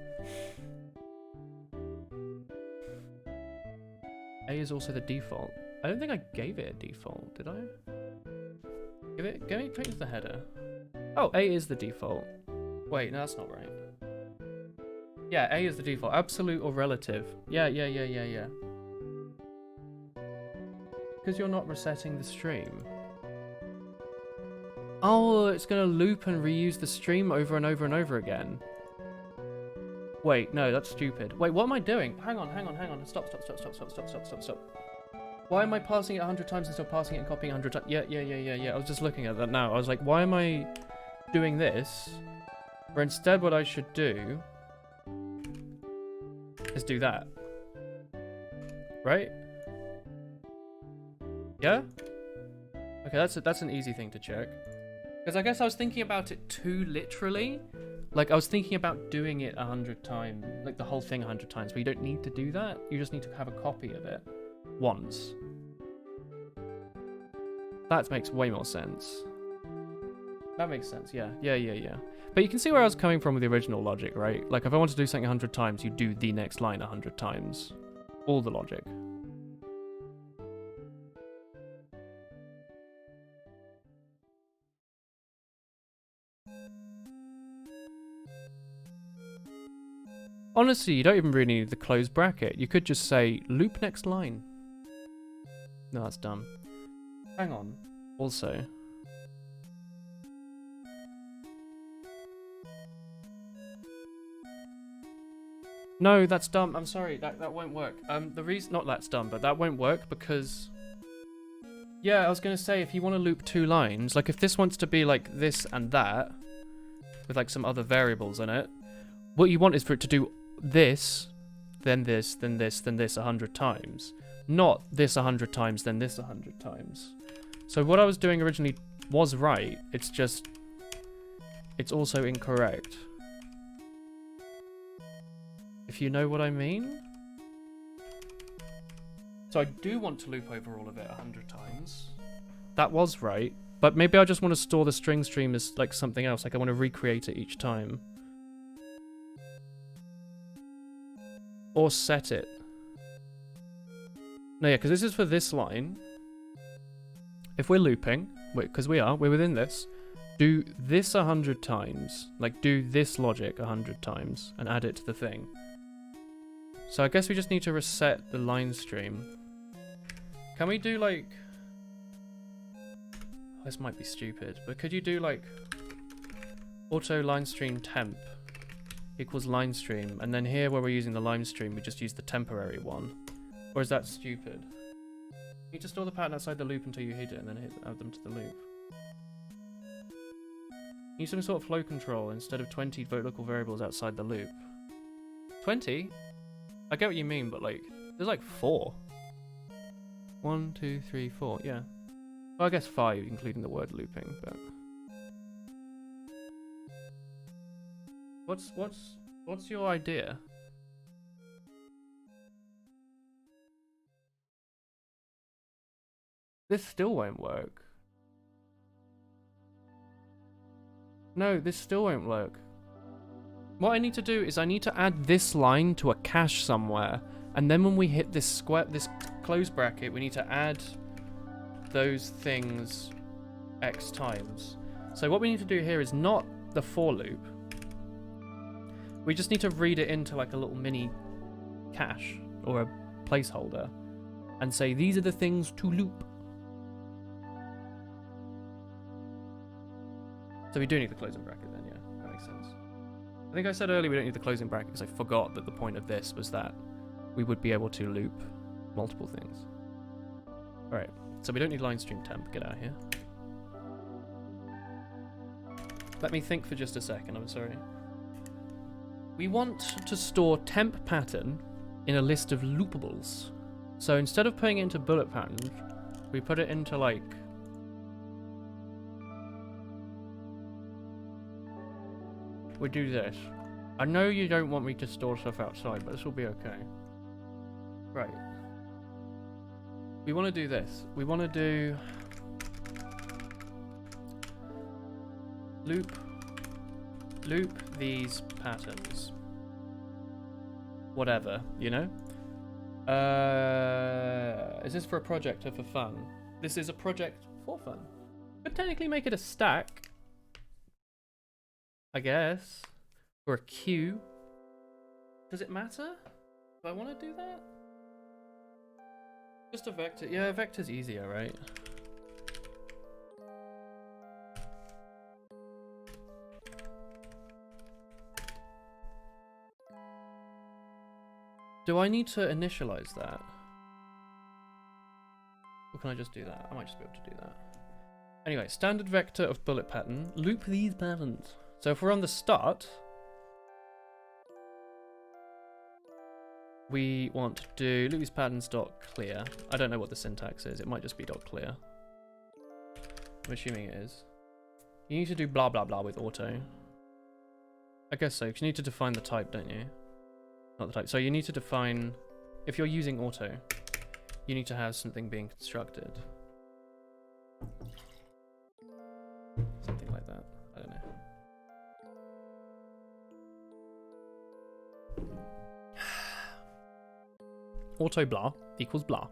A is also the default. I don't think I gave it a default, did I? Give me change the header. Oh, A is the default. Wait, no, that's not right. Yeah, A is the default. Absolute or relative. Yeah. Because you're not resetting the stream. Oh, it's going to loop and reuse the stream over and over and over again. Wait, no, that's stupid. Wait, what am I doing? Hang on. Stop. Why am I passing it 100 times and still passing it and copying 100 times? Yeah. I was just looking at that now. I was like, why am I doing this? Where instead what I should do is do that. Right? Yeah? Okay, that's an easy thing to check. Because I guess I was thinking about it too literally. Like, I was thinking about doing it 100 times, like the whole thing 100 times, but you don't need to do that. You just need to have a copy of it once. That makes way more sense. That makes sense, yeah. But you can see where I was coming from with the original logic, right? Like, if I want to do something 100 times, you do the next line 100 times. All the logic. Honestly, you don't even really need the close bracket. You could just say, loop next line. No, that's dumb. Hang on. Also. No, that's dumb. I'm sorry. That won't work. The reason... Not that's dumb, but that won't work because... Yeah, I was going to say, if you want to loop 2 lines, like if this wants to be like this and that, with like some other variables in it, what you want is for it to do this then this, then this, then this 100 times. Not this 100 times, then this 100 times. So what I was doing originally was right, it's just... it's also incorrect. If you know what I mean? So I do want to loop over all of it 100 times. That was right. But maybe I just want to store the string stream as like something else. Like I want to recreate it each time. Or set it. No, yeah, because this is for this line. If we're looping, because we're within this, do this 100 times. Like do this logic 100 times and add it to the thing. So I guess we just need to reset the line stream. Can we do like... this might be stupid, but could you do like auto line stream temp equals line stream, and then here where we're using the line stream, we just use the temporary one? Or is that stupid? You just store the pattern outside the loop until you hit it, and then add them to the loop. Use some sort of flow control instead of 20 local variables outside the loop. 20? I get what you mean, but like, there's like 4. 1, 2, 3, 4, yeah. Well, I guess 5, including the word looping, but... What's your idea? This still won't work. No, this still won't work. What I need to do is I need to add this line to a cache somewhere, and then when we hit this close bracket, we need to add those things X times. So what we need to do here is not the for loop. We just need to read it into like a little mini cache or a placeholder and say these are the things to loop. So we do need the closing bracket then, yeah, that makes sense. I think I said earlier we don't need the closing bracket because I forgot that the point of this was that we would be able to loop multiple things. Alright, so we don't need line stream temp, get out of here. Let me think for just a second, I'm sorry. We want to store temp pattern in a list of loopables. So instead of putting it into bullet patterns, we put it into like... we do this. I know you don't want me to store stuff outside, but this will be okay. Right. We want to do this. We want to do... loop these patterns. Whatever, you know? Is this for a project or for fun? This is a project for fun. Could technically make it a stack, I guess. Or a queue. Does it matter? Do I want to do that? Just a vector. Yeah, a vector's easier, right? Do I need to initialize that? Or can I just do that? I might just be able to do that. Anyway, standard vector of bullet pattern. Loop these patterns. So if we're on the start, we want to do loop these patterns dot clear. I don't know what the syntax is. It might just be dot clear. I'm assuming it is. You need to do blah blah blah with auto. I guess so, because you need to define the type, don't you? Not the type. So you need to define, if you're using auto, you need to have something being constructed. Something like that. I don't know. Auto blah equals blah.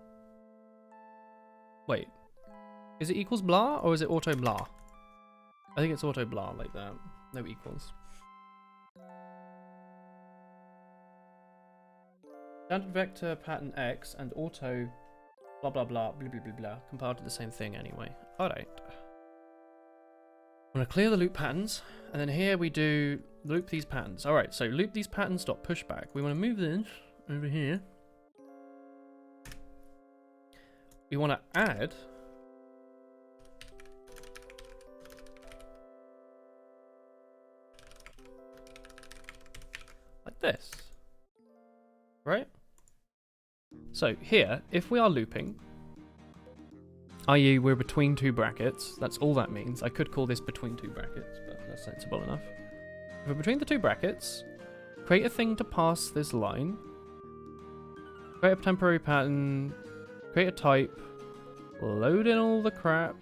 Wait. Is it equals blah or is it auto blah? I think it's auto blah like that. No equals. Standard vector pattern X and auto blah blah blah blah blah blah blah compiled to the same thing anyway. Alright. I'm gonna clear the loop patterns, and then here we do loop these patterns. Alright, so loop these patterns dot pushback. We want to move this over here. We want to add like this. right? So here, if we are looping, i.e. we're between two brackets, that's all that means. I could call this between two brackets, but that's sensible enough. If we're between the two brackets, create a thing to pass this line, create a temporary pattern, create a type, load in all the crap.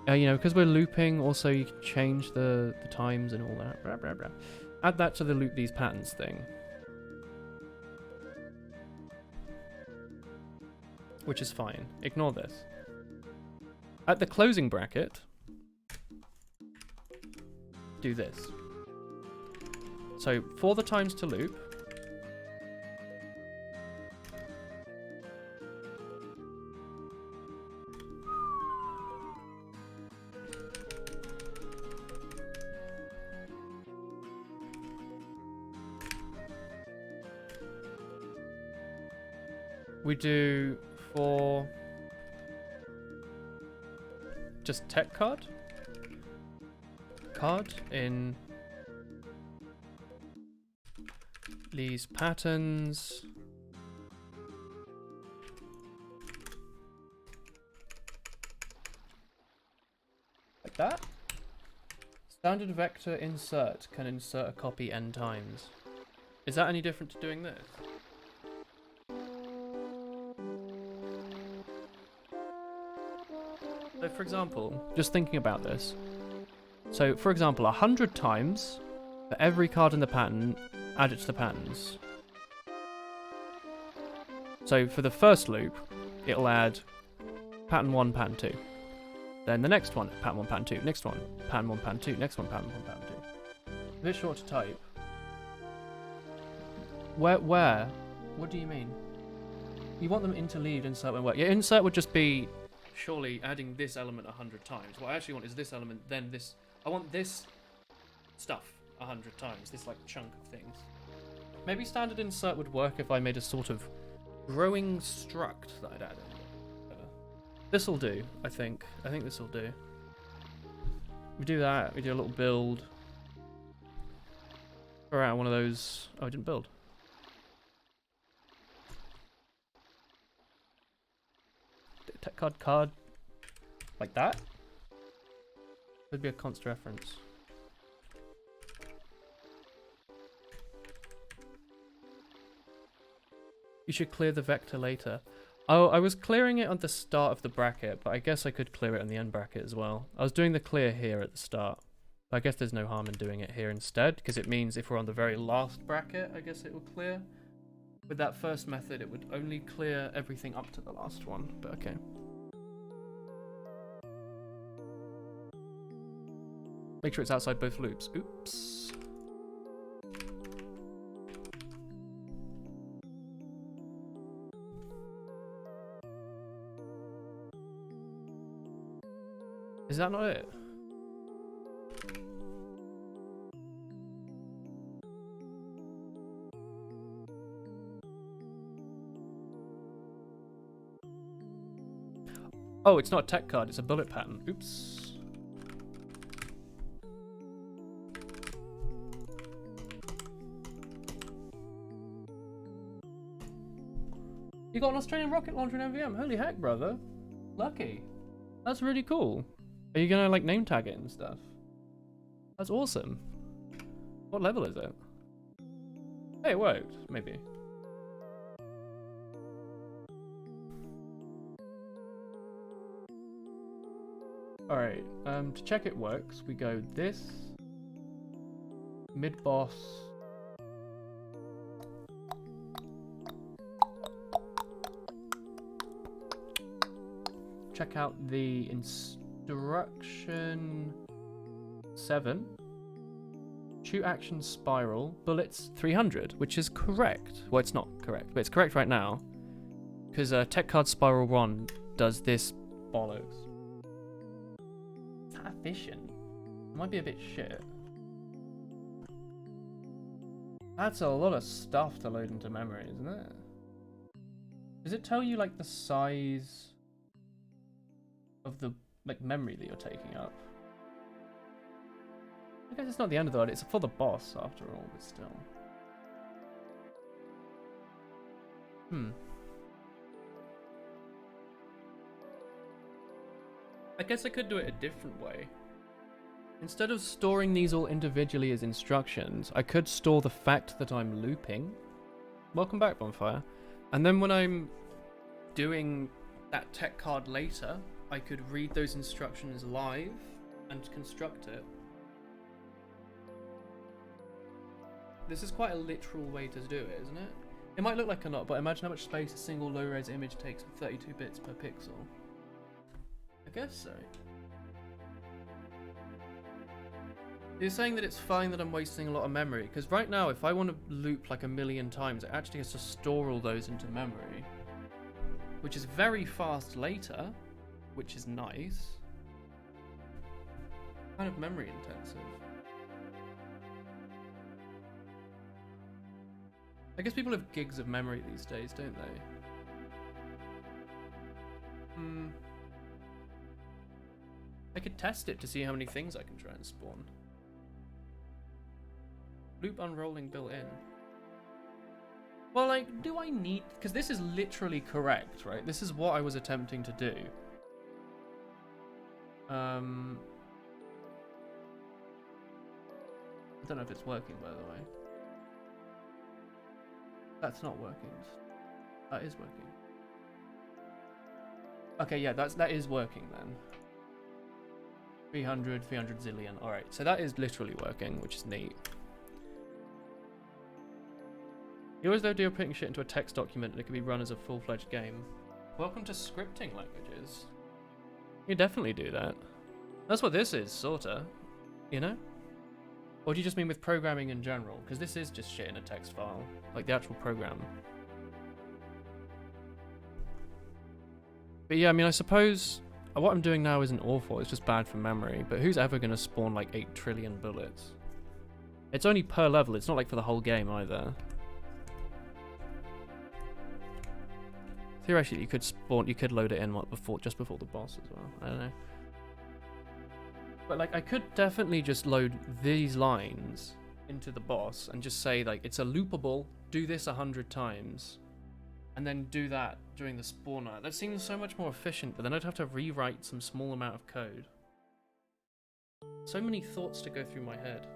You know, because we're looping, also you can change the times and all that. Blah, blah, blah. Add that to the loop these patterns thing. Which is fine. Ignore this. At the closing bracket, do this. So for the times to loop, we do for just tech card in these patterns. Like that. Standard vector insert can insert a copy n times. Is that any different to doing this? So for example, just thinking about this. So for example, 100 times for every card in the pattern, add it to the patterns. So for the first loop, it'll add pattern 1, pattern 2. Then the next one, pattern 1, pattern 2. Next one, pattern 1, pattern 2. Next one, pattern 1, pattern 2. A bit short to type. Where? What do you mean? You want them interleaved, insert when work. Yeah, insert would just be surely adding this element 100 times. What I actually want is this element, then this. I want this stuff 100 times, this like chunk of things. Maybe standard insert would work if I made a sort of growing struct that I'd added. This'll do, I think. I think this'll do. We do that, we do a little build. Throw out one of those. Oh, I didn't build. Tech card. Like that? Would be a const reference. You should clear the vector later. Oh, I was clearing it at the start of the bracket, but I guess I could clear it on the end bracket as well. I was doing the clear here at the start. I guess there's no harm in doing it here instead, because it means if we're on the very last bracket, I guess it will clear. With that first method, it would only clear everything up to the last one, but okay. Make sure it's outside both loops. Oops. Is that not it? Oh, it's not a tech card, it's a bullet pattern. Oops. You got an Australian rocket launcher in MVM. Holy heck, brother. Lucky. That's really cool. Are you gonna like name tag it and stuff? That's awesome. What level is it? Hey, it worked. Maybe. Alright, to check it works, we go this, mid-boss, check out the instruction 7, shoot action spiral, bullets 300, which is correct. Well, it's not correct, but it's correct right now, because tech card spiral 1 does this bollocks. Efficient. Might be a bit shit. That's a lot of stuff to load into memory, isn't it? Does it tell you like the size of the like memory that you're taking up? I guess it's not the end of the world, it's for the boss after all, but still. I guess I could do it a different way. Instead of storing these all individually as instructions, I could store the fact that I'm looping. Welcome back, Bonfire. And then when I'm doing that tech card later, I could read those instructions live and construct it. This is quite a literal way to do it, isn't it? It might look like a lot, but imagine how much space a single low-res image takes with 32 bits per pixel. I guess so. You're saying that it's fine that I'm wasting a lot of memory, because right now if I want to loop like a million times, it actually has to store all those into memory, which is very fast later, which is nice. Kind of memory intensive. I guess people have gigs of memory these days, don't they? I could test it to see how many things I can try and spawn. Loop unrolling built in. Well, like, do I need... Because this is literally correct, right? This is what I was attempting to do. I don't know if it's working, by the way. That's not working. That is working. Okay, yeah, that is working then. 300 zillion. Alright, so that is literally working, which is neat. You always though do putting shit into a text document and it can be run as a full-fledged game. Welcome to scripting languages. You definitely do that. That's what this is, sorta. You know? Or do you just mean with programming in general? Because this is just shit in a text file. Like the actual program. But yeah, I mean, I suppose... What I'm doing now isn't awful, it's just bad for memory. But who's ever going to spawn like 8 trillion bullets? It's only per level, it's not like for the whole game either. Theoretically, you could spawn, you could load it in just before the boss as well. I don't know. But like, I could definitely just load these lines into the boss and just say like, it's a loopable, do this 100 times, and then do that during the spawner. That seems so much more efficient, but then I'd have to rewrite some small amount of code. So many thoughts to go through my head.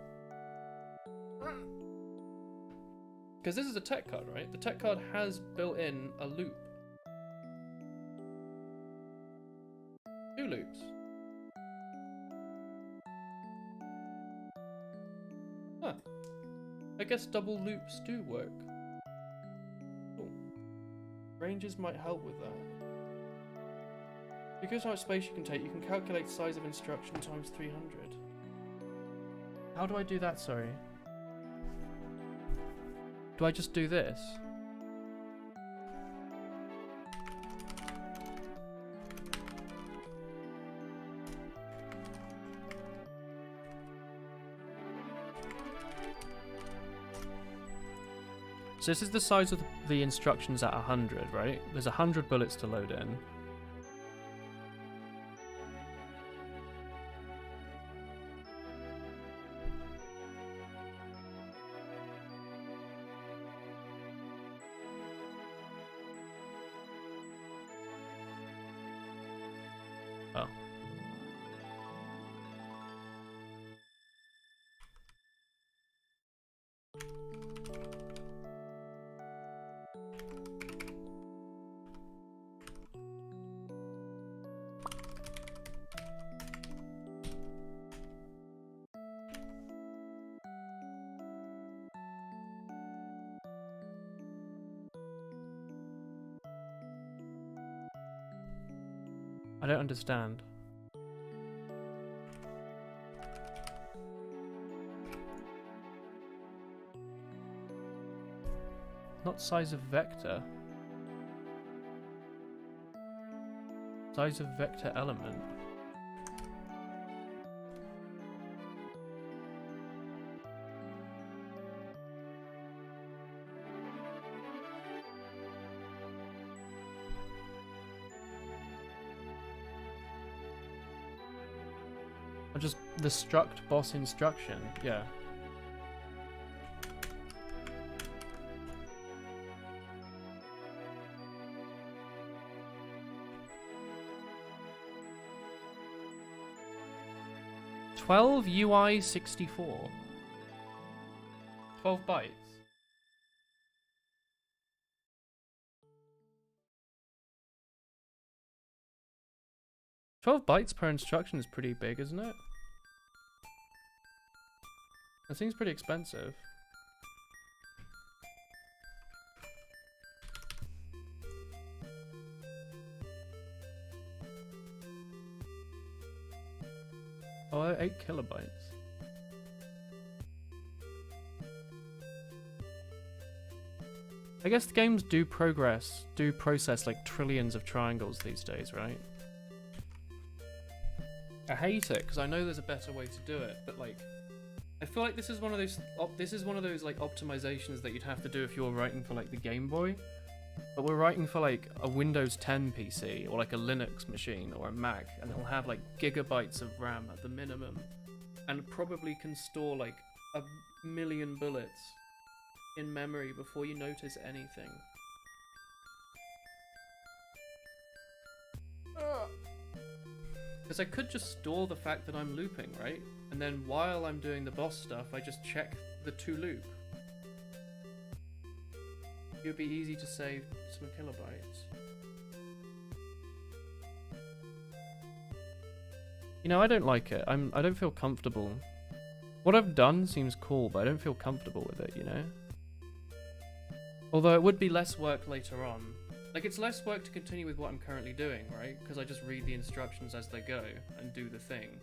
Because this is a tech card, right? The tech card has built in a loop. 2 loops. Huh. I guess double loops do work. Cool. Ranges might help with that. Because how much space you can take, you can calculate size of instruction times 300. How do I do that, sorry? Do I just do this? So this is the size of the instructions at 100, right? There's 100 bullets to load in. Oh. I don't understand. Not size of vector. Size of vector element. Or just the struct boss instruction, yeah. 12 UI 64. 12 bytes. $12 per instruction is pretty big, isn't it? That seems pretty expensive. Oh, 8 kilobytes. I guess the games do process like trillions of triangles these days, right? I hate it because I know there's a better way to do it, but like, I feel like this is one of those like optimizations that you'd have to do if you're writing for like the Game Boy. But we're writing for like a Windows 10 PC or like a Linux machine or a Mac, and it'll have like gigabytes of RAM at the minimum, and probably can store like 1,000,000 bullets in memory before you notice anything. Because I could just store the fact that I'm looping, right? And then while I'm doing the boss stuff, I just check the to loop. It would be easy to save some kilobytes. You know, I don't like it. I don't feel comfortable. What I've done seems cool, but I don't feel comfortable with it, you know? Although it would be less work later on. Like, it's less work to continue with what I'm currently doing, right? Because I just read the instructions as they go and do the thing.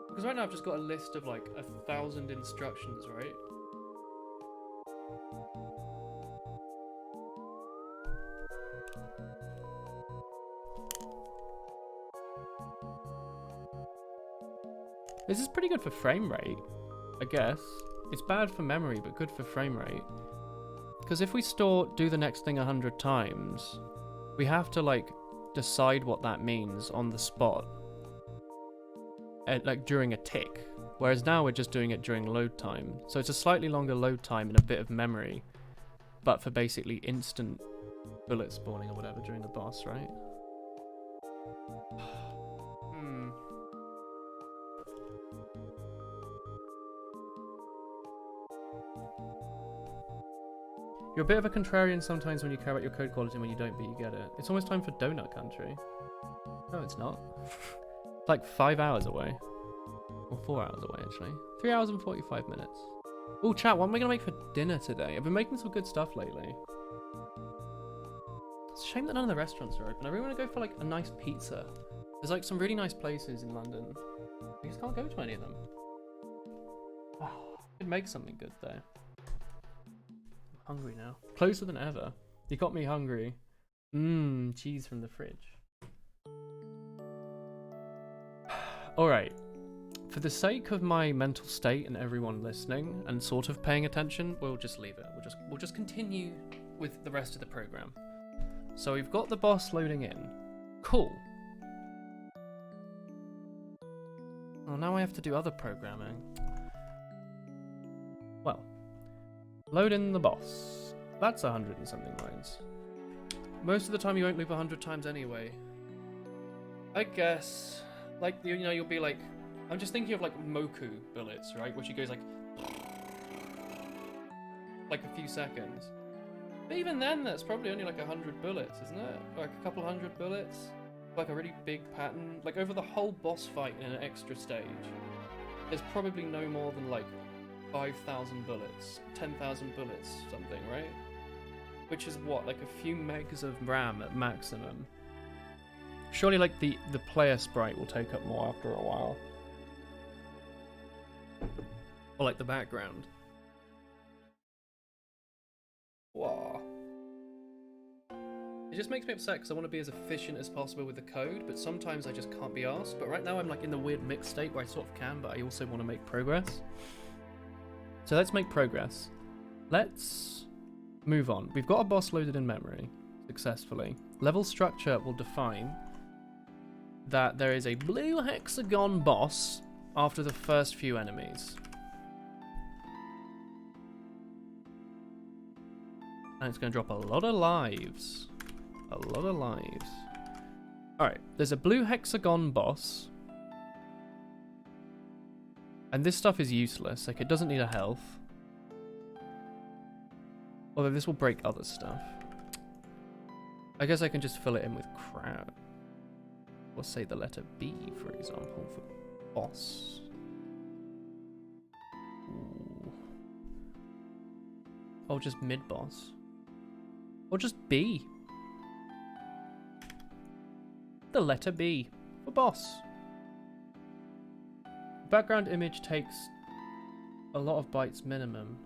Because right now I've just got a list of like 1,000 instructions, right? This is pretty good for frame rate, I guess. It's bad for memory, but good for frame rate. Because if we do the next thing 100 times, we have to like decide what that means on the spot. Like during a tick. Whereas now we're just doing it during load time. So it's a slightly longer load time and a bit of memory, but for basically instant bullet spawning or whatever during the boss, right? You're a bit of a contrarian sometimes when you care about your code quality and when you don't, but you get it. It's almost time for Donut Country. No, it's not. It's like 5 hours away. Or 4 hours away, actually. 3 hours and 45 minutes. Oh, chat, what am I going to make for dinner today? I've been making some good stuff lately. It's a shame that none of the restaurants are open. I really want to go for like a nice pizza. There's like some really nice places in London. We just can't go to any of them. Oh, I could make something good though. Hungry now. Closer than ever. You got me hungry. Cheese from the fridge. Alright. For the sake of my mental state and everyone listening and sort of paying attention, we'll just leave it. We'll just continue with the rest of the program. So we've got the boss loading in. Cool. Oh, now I have to do other programming. Well. Load in the boss. That's 100 and something lines. Most of the time you won't loop 100 times anyway. I guess, like, you know, you'll be like, I'm just thinking of like Moku bullets, right? Which he goes like a few seconds. But even then, that's probably only like 100 bullets, isn't it? Like a couple hundred bullets? Like a really big pattern. Like over the whole boss fight in an extra stage, there's probably no more than like 5,000 bullets, 10,000 bullets, something, right? Which is what, like a few megs of RAM at maximum. Surely like the player sprite will take up more after a while. Or like the background. Whoa. It just makes me upset because I want to be as efficient as possible with the code, but sometimes I just can't be arsed. But right now I'm like in the weird mixed state where I sort of can, but I also want to make progress. So let's make progress. Let's move on. We've got a boss loaded in memory successfully. Level structure will define that there is a blue hexagon boss after the first few enemies. And it's going to drop a lot of lives. A lot of lives. Alright, there's a blue hexagon boss. And this stuff is useless. Like, it doesn't need a health. Although this will break other stuff. I guess I can just fill it in with crap. Let's say the letter B, for example, for boss. Ooh. Or just mid-boss. Or just B. The letter B for boss. Background image takes a lot of bytes minimum.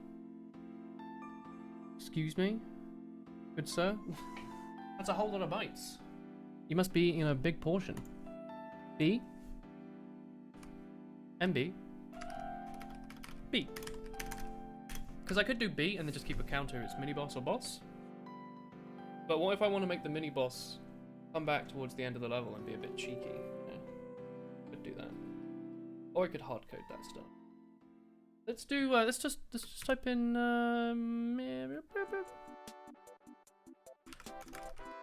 Excuse me? Good sir? That's a whole lot of bytes. You must be eating a big portion. B. MB. B. Because I could do B and then just keep a counter. It's mini boss or boss. But what if I want to make the mini boss come back towards the end of the level and be a bit cheeky? You know? Could do that. Or I could hard code that stuff. Let's do. Let's just type in.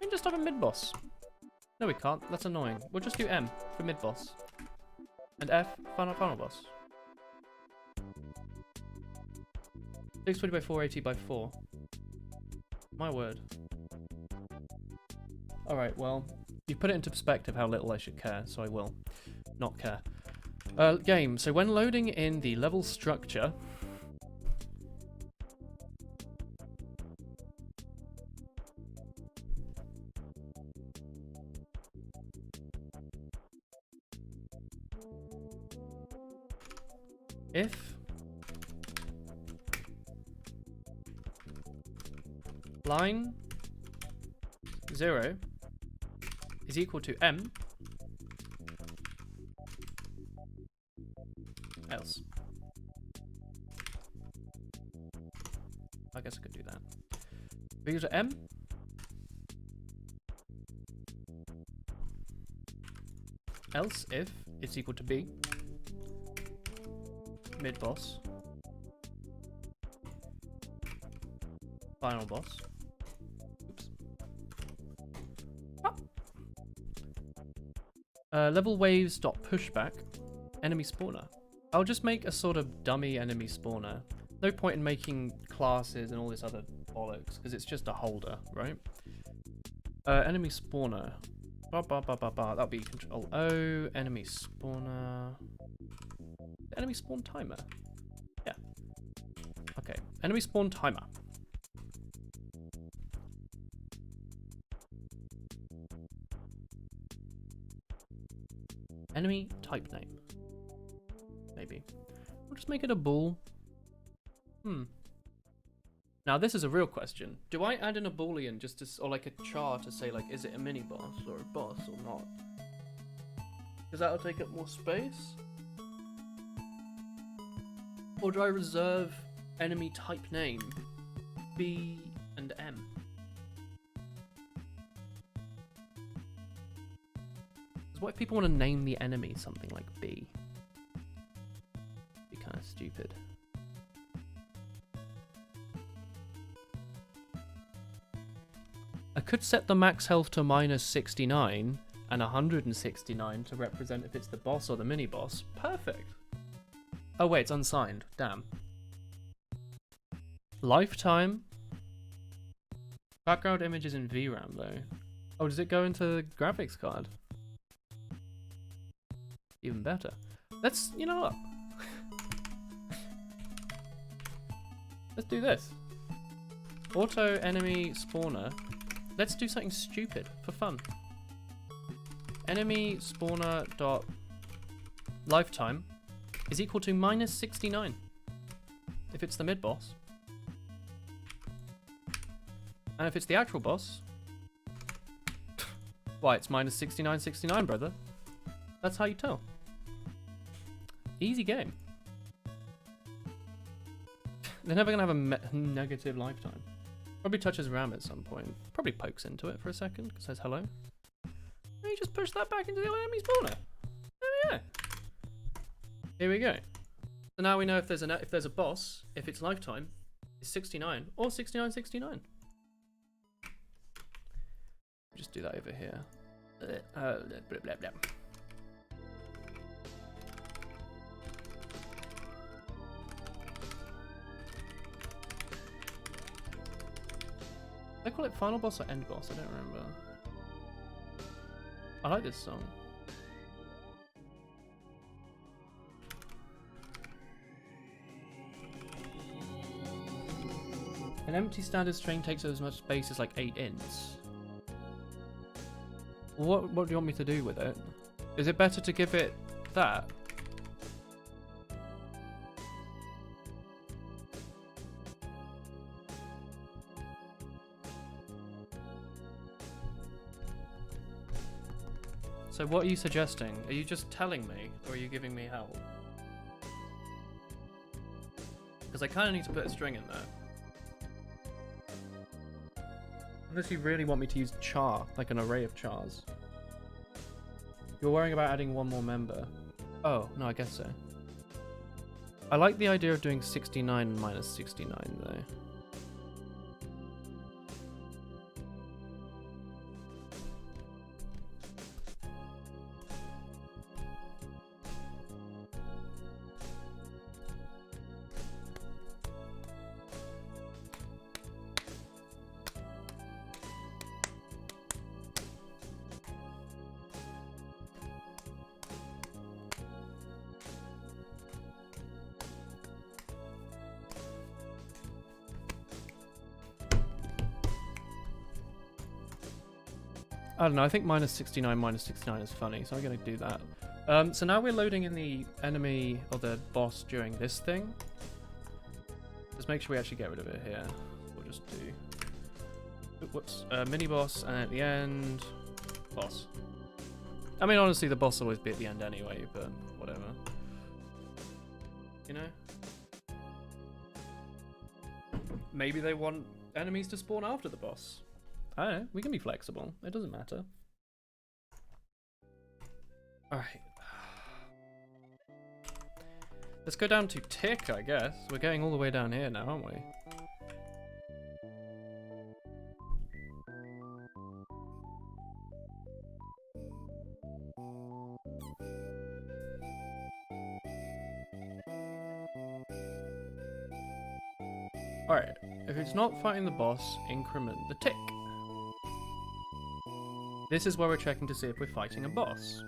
We can just type in mid boss. No, we can't. That's annoying. We'll just do M for mid boss, and F final boss. 620 by 480 by 4. My word. Alright, well, you've put it into perspective how little I should care, so I will not care. Game, so when loading in the level structure, if line 0 is equal to M, else. I guess I could do that. Equal to M. Else if it's equal to B. Mid boss. Final boss. Oops. Level waves dot pushback. Enemy spawner. I'll just make a sort of dummy enemy spawner. No point in making classes and all this other bollocks, because it's just a holder, right? Enemy spawner. That'll be Control O. Enemy spawner. Enemy spawn timer. Yeah. Okay. Enemy spawn timer. Enemy type name. Maybe. We'll just make it a bool. Now this is a real question. Do I add in a boolean just to, or like a char to say like, is it a mini boss or a boss or not? Because that'll take up more space. Or do I reserve enemy type name B and M? Because what if people want to name the enemy something like B? Be kind of stupid. I could set the max health to minus 69 and 169 to represent if it's the boss or the mini boss. Perfect. Oh wait, it's unsigned. Damn. Lifetime. Background image is in VRAM though. Oh, does it go into the graphics card? Even better. Let's, you know what? Let's do this. Auto enemy spawner. Let's do something stupid for fun. Enemy spawner dot lifetime is equal to minus 69 if it's the mid boss. And if it's the actual boss, why, it's minus 69, brother. That's how you tell. Easy game. They're never gonna have a negative lifetime. Probably touches RAM at some point. Probably pokes into it for a second, says hello. And you just push that back into the enemy spawner. There we go. Here we go. So now we know if there's a boss, if its lifetime is 69 or 69. do that over here. Blah, blah, blah. They call it final boss or end boss? I don't remember. I like this song. An empty standard string takes as much space as like 8 ints. What do you want me to do with it? Is it better to give it that? So what are you suggesting? Are you just telling me, or are you giving me help? Because I kind of need to put a string in there. Unless you really want me to use char, like an array of chars. You're worrying about adding one more member. Oh, no, I guess so. I like the idea of doing 69 minus 69 though. I don't know, I think minus 69 is funny, so I'm going to do that. So now we're loading in the enemy or the boss during this thing. Let's make sure we actually get rid of it here. We'll just do... Whoops. Mini boss, and at the end... Boss. I mean, honestly, the boss will always be at the end anyway, but whatever. You know? Maybe they want enemies to spawn after the boss. I don't know, we can be flexible. It doesn't matter. Alright. Let's go down to tick, I guess. We're getting all the way down here now, aren't we? Alright, if it's not fighting the boss, increment the tick. This is where we're checking to see if we're fighting a boss.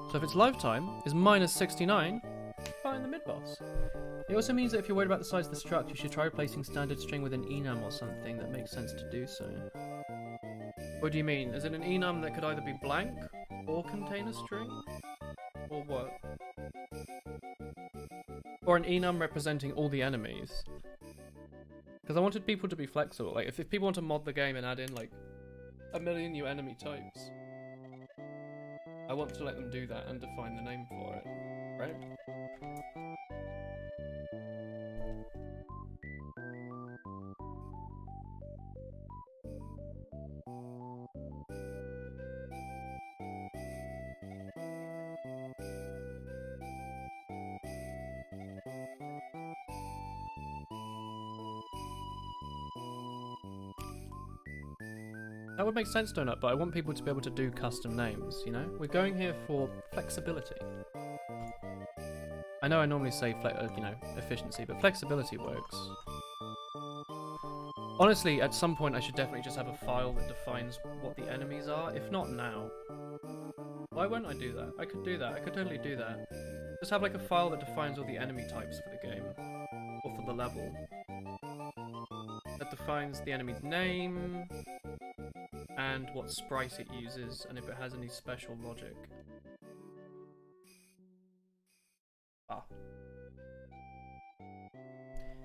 So if its lifetime is minus 69, find the mid-boss. It also means that if you're worried about the size of the struct, you should try replacing standard string with an enum or something that makes sense to do so. What do you mean? Is it an enum that could either be blank or contain a string? Or what? Or an enum representing all the enemies? Because I wanted people to be flexible. Like, if people want to mod the game and add in, like, 1 million new enemy types, I want to let them do that and define the name for it, right? That would make sense, Donut, but I want people to be able to do custom names, you know? We're going here for flexibility. I know I normally say, you know, efficiency, but flexibility works. Honestly, at some point I should definitely just have a file that defines what the enemies are, if not now. Why won't I do that? I could do that, I could totally do that. Just have like a file that defines all the enemy types for the game, or for the level. That defines the enemy's name, and what sprite it uses, and if it has any special logic. Ah.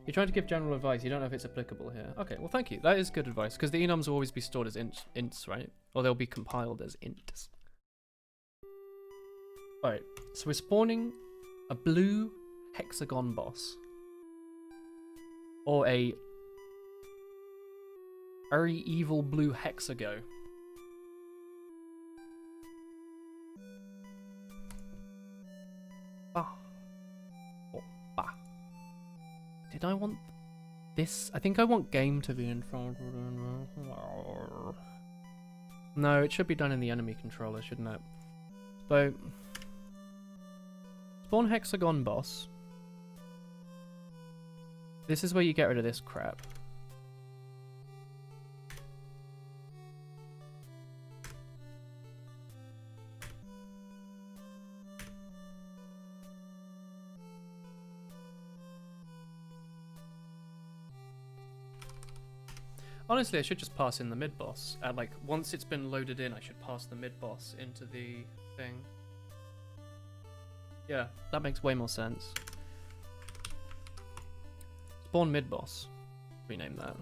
You're trying to give general advice, you don't know if it's applicable here. Okay, well thank you, that is good advice, because the enums will always be stored as ints, right? Or they'll be compiled as ints. Alright, so we're spawning a blue hexagon boss. Or a very evil blue hexago. Did I want this? I think I want game to be in front. No, it should be done in the enemy controller, shouldn't it? So, spawn hexagon boss. This is where you get rid of this crap. Honestly, I should just pass in the mid-boss. Like, once it's been loaded in, I should pass the mid-boss into the thing. Yeah, that makes way more sense. Spawn mid-boss. Rename that.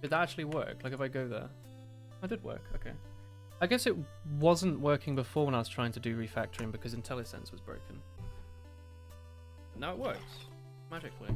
Did that actually work? Like, if I go there? That did work, okay. I guess it wasn't working before when I was trying to do refactoring because IntelliSense was broken. But now it works. Magically.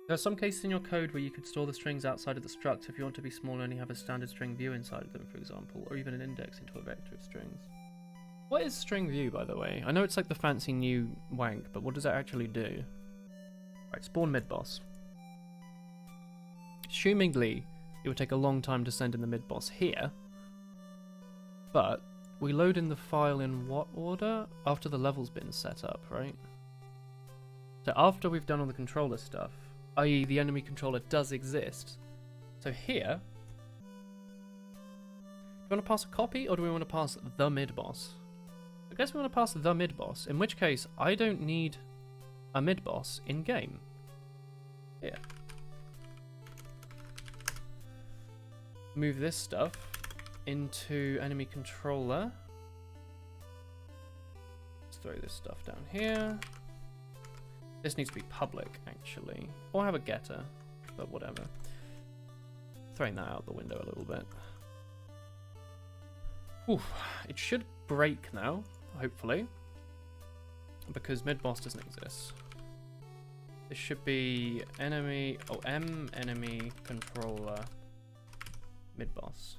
There are some cases in your code where you could store the strings outside of the struct if you want to be small and only have a standard string view inside of them, for example, or even an index into a vector of strings. What is string view, by the way? I know it's like the fancy new wank, but what does it actually do? Right, spawn mid-boss. Assumingly, it would take a long time to send in the mid-boss here, but we load in the file in what order? After the level's been set up, right? So after we've done all the controller stuff, i.e. the enemy controller does exist. So here, do we want to pass a copy or do we want to pass the mid-boss? I guess we want to pass the mid-boss, in which case I don't need a mid-boss in-game. Here. Move this stuff into enemy controller. Let's throw this stuff down here. This needs to be public, actually. Or have a getter, but whatever. Throwing that out the window a little bit. Oof, it should break now, hopefully. Because mid-boss doesn't exist. This should be enemy, enemy controller, mid-boss.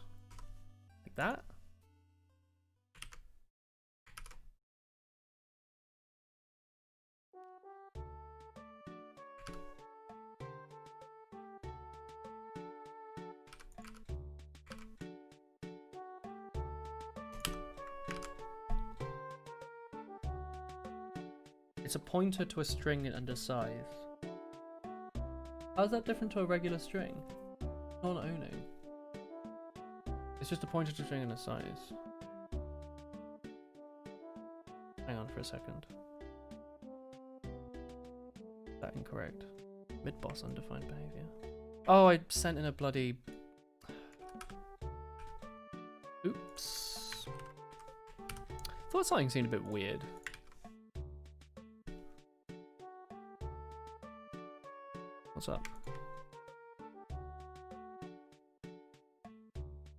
Like that? It's a pointer to a string under size. How's that different to a regular string? Not owning. It's just a pointer to a string under size. Hang on for a second. Is that incorrect? Mid-boss undefined behavior. Oh, I sent in a bloody... Oops. Thought something seemed a bit weird. What's up?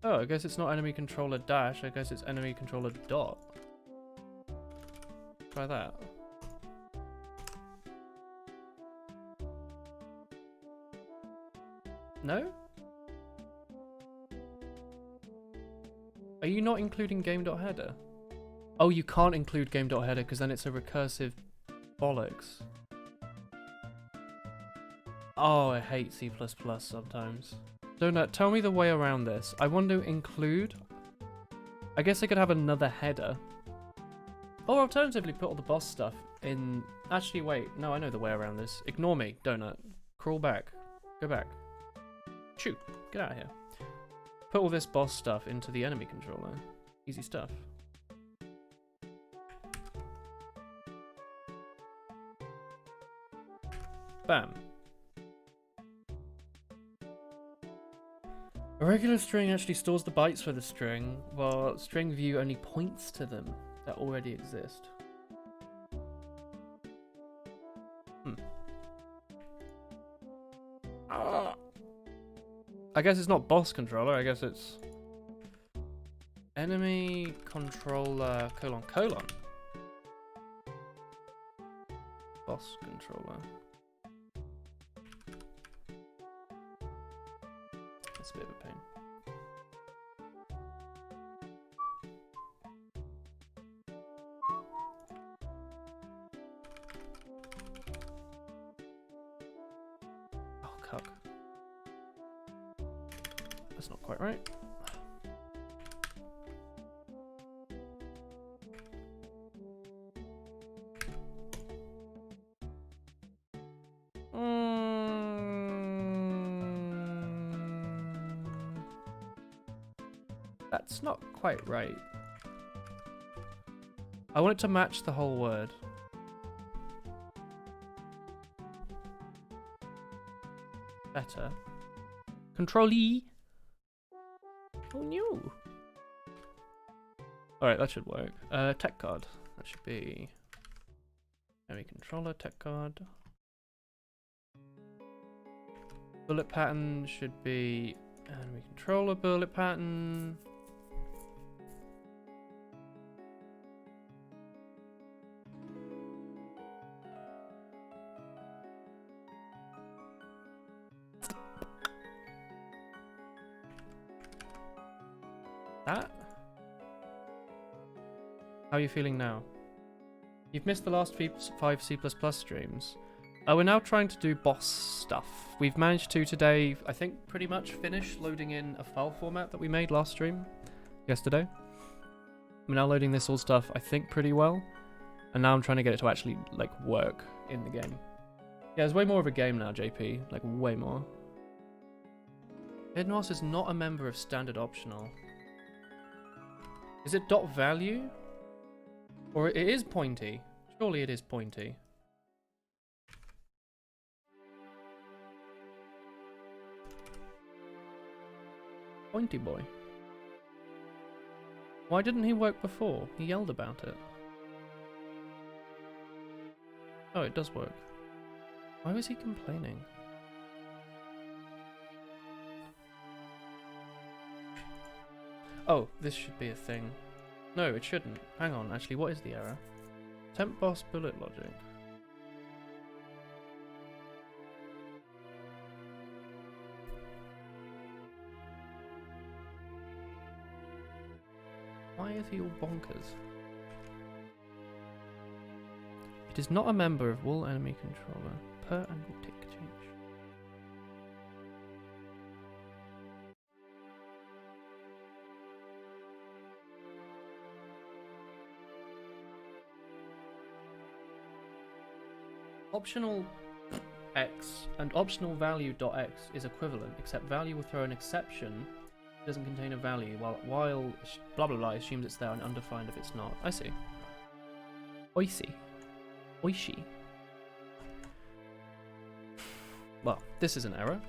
Oh, I guess it's not enemy controller dash, I guess it's enemy controller dot. Try that. No? Are you not including game.header? Oh, you can't include game.header because then it's a recursive bollocks. Oh, I hate C++ sometimes. Donut, tell me the way around this. I want to include... I guess I could have another header. Or alternatively put all the boss stuff in... Actually, wait. No, I know the way around this. Ignore me, Donut. Crawl back. Go back. Shoot. Get out of here. Put all this boss stuff into the enemy controller. Easy stuff. Bam. A regular string actually stores the bytes for the string, while string view only points to them that already exist. I guess it's not boss controller. I guess it's enemy controller colon colon. Boss controller. That's a bit of a pain. Oh, cuck. That's not quite right. That's not quite right. I want it to match the whole word. Better. Control-E. Oh no. Alright, that should work. Tech card. That should be enemy controller, tech card. Bullet pattern should be enemy controller, bullet pattern. That? How are you feeling now? You've missed the last 5 C++ streams. We're now trying to do boss stuff. We've managed to today, I think, pretty much finish loading in a file format that we made last stream, yesterday. We're now loading this all stuff, I think, pretty well. And now I'm trying to get it to actually, like, work in the game. Yeah, it's way more of a game now, JP. Like, way more. Hidnos is not a member of Standard Optional. Is it dot value? Or it is pointy? Surely it is pointy. Pointy boy. Why didn't he work before? He yelled about it. Oh, it does work. Why was he complaining? Oh, this should be a thing. No, it shouldn't. Hang on, actually, what is the error? Temp boss bullet logic. Why is he all bonkers? It is not a member of Wool Enemy Controller. Per angle tick change. Optional x and optional value dot x is equivalent, except value will throw an exception. It doesn't contain a value, while blah blah blah assumes it's there and undefined if it's not. I see. Oisy. Oishi. Well, this is an error.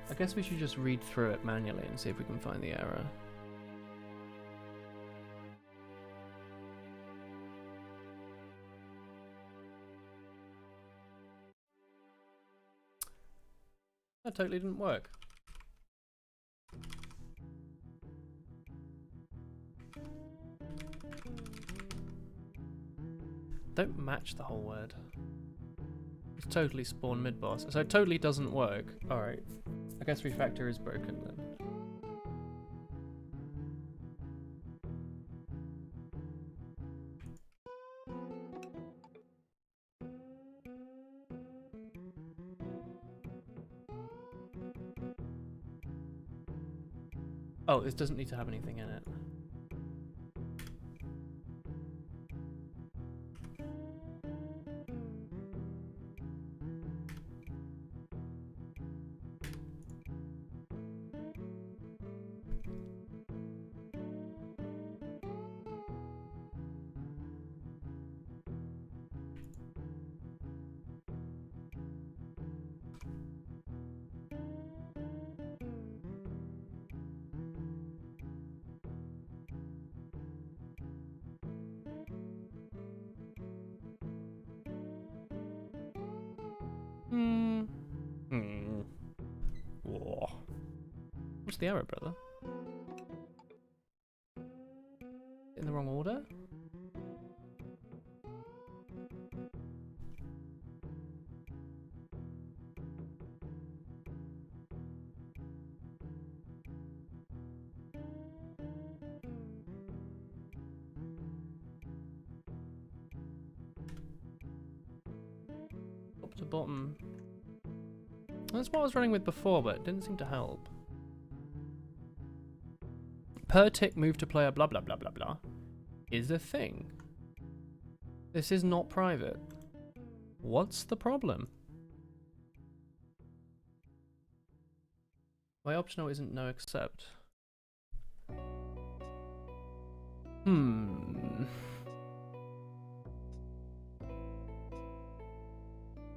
I guess we should just read through it manually and see if we can find the error. That totally didn't work. Don't match the whole word. It's totally spawn mid-boss, so it totally doesn't work. Alright. I guess refactor is broken then. Oh, this doesn't need to have anything in it. Hmm. Hmm. Whoa. What's the error, brother? In the wrong order? Top to bottom. That's what I was running with before, but it didn't seem to help. Per tick move to player blah blah blah blah blah is a thing. This is not private. What's the problem? My optional isn't no accept.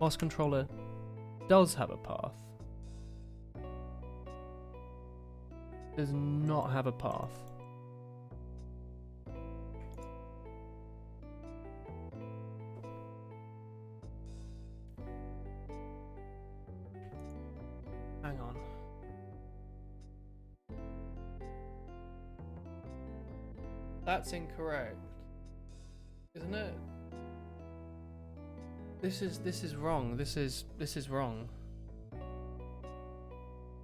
Boss controller does have a path. Does not have a path. Hang on. That's incorrect. Isn't it? This is wrong. This is wrong.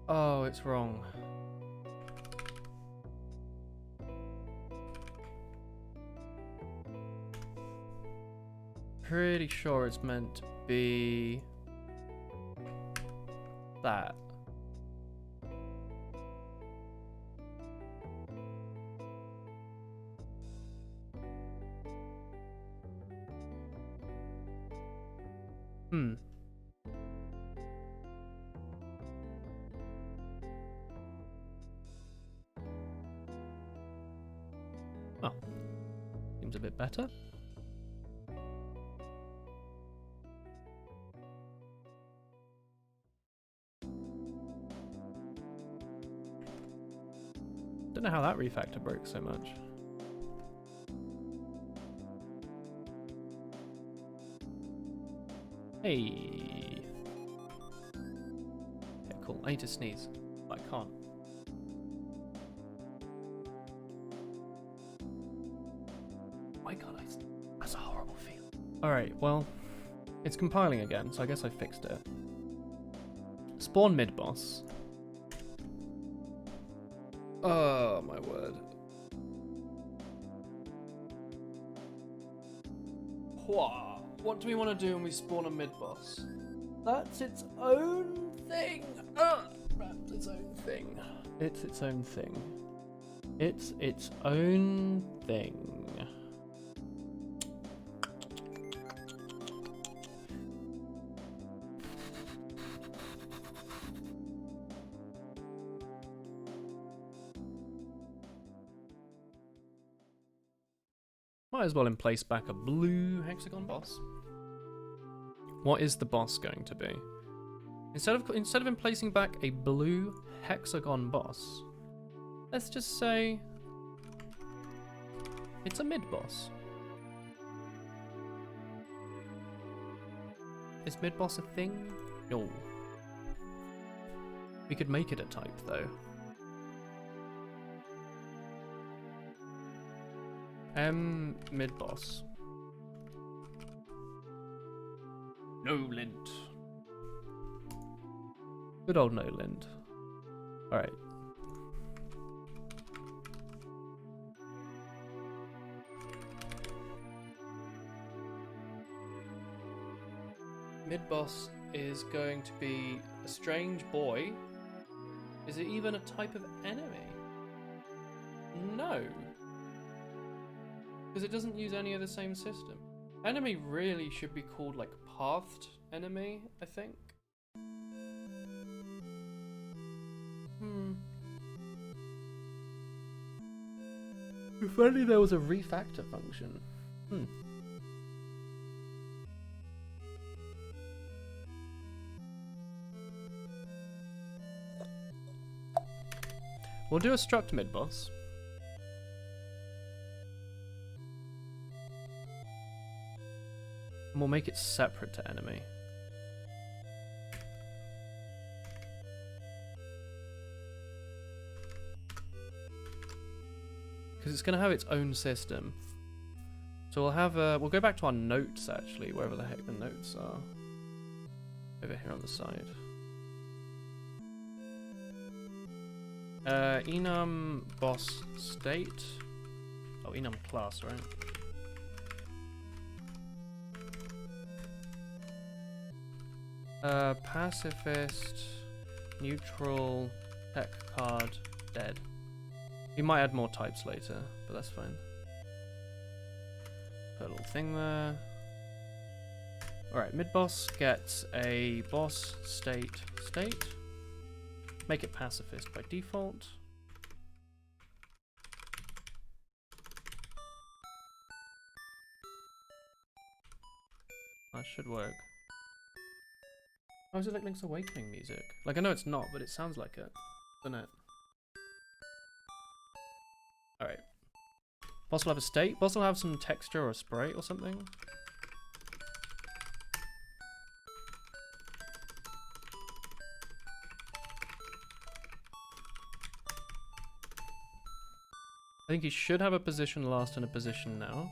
Oh, it's wrong. Pretty sure it's meant to be that. Oh. Seems a bit better. Don't know how that refactor broke so much. Hey. Okay, cool. I need to sneeze, but I can't. Why can't I? That's a horrible feeling. Alright, well, it's compiling again, so I guess I fixed it. Spawn mid-boss. Oh, my word. What do we want to do when we spawn a mid-boss? That's its own thing. That's its own thing. It's its own thing. It's its own thing. Might as well emplace back a blue hexagon boss. What is the boss going to be? Instead of emplacing back a blue hexagon boss, let's just say it's a mid-boss. Is mid-boss a thing? No. We could make it a type though. Mid-boss. No lint. Good old no lint. Alright. Mid-boss is going to be a strange boy. Is it even a type of enemy? No. Because it doesn't use any of the same system. Enemy really should be called like pathed enemy, I think. If only there was a refactor function. We'll do a struct mid-boss. And we'll make it separate to enemy. because it's going to have its own system. So we'll have we'll go back to our notes actually, wherever the heck the notes are. Over here on the side. Enum boss state. Oh, enum class, right? Pacifist, neutral, tech card, dead. We might add more types later, but that's fine. Put a little thing there. Alright, mid-boss gets a boss state. Make it pacifist by default. That should work. Oh, is it like Link's Awakening music? Like, I know it's not, but it sounds like it, doesn't it? Alright. Boss will have a state. Boss will have some texture or sprite or something. I think he should have a position last and a position now.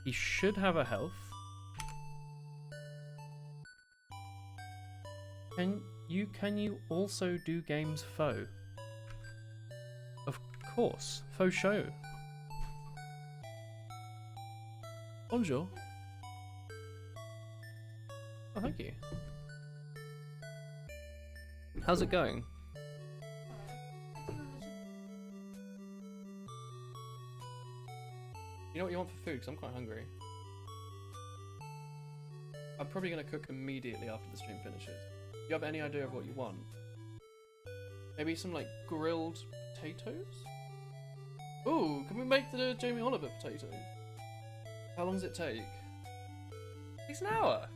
He should have a health. Can you also do games faux? Of course, faux show. Bonjour. Oh, thank you. How's it going? You know what you want for food? Because I'm quite hungry. I'm probably going to cook immediately after the stream finishes. Do you have any idea of what you want? Maybe some, like, grilled potatoes? Ooh, can we make the Jamie Oliver potatoes? How long does it take? It takes an hour!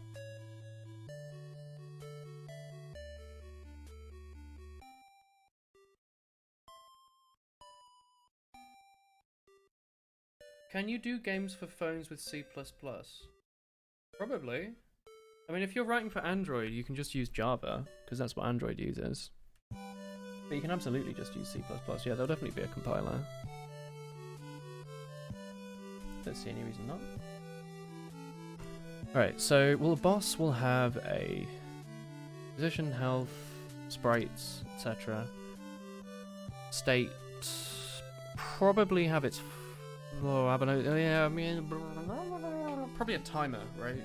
Can you do games for phones with C++? Probably. I mean, if you're writing for Android, you can just use Java, because that's what Android uses. But you can absolutely just use C++. Yeah, there'll definitely be a compiler. Don't see any reason not. Alright, so, well, the boss will have a position, health, sprites, etc. State. Probably have its... Oh, I don't know. Yeah, I mean... Probably a timer, right?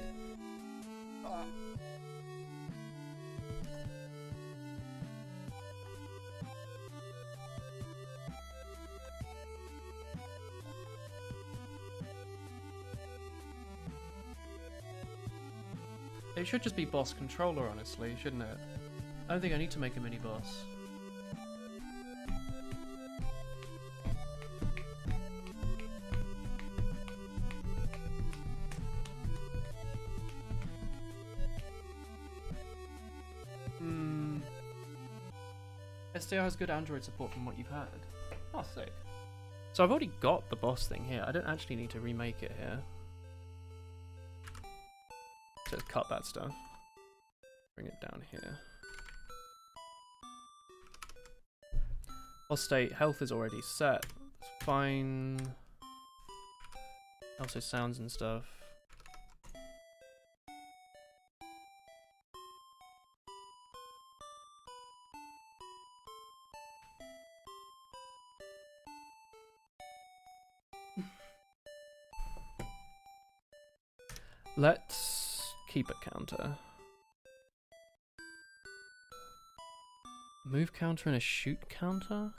It should just be boss controller, honestly, shouldn't it? I don't think I need to make a mini boss. SDR has good Android support from what you've heard. Oh, sick. So I've already got the boss thing here. I don't actually need to remake it here. Just cut that stuff. Bring it down here. Boss state, health is already set. That's fine. Also sounds and stuff. Let's keep a counter. Move counter and a shoot counter?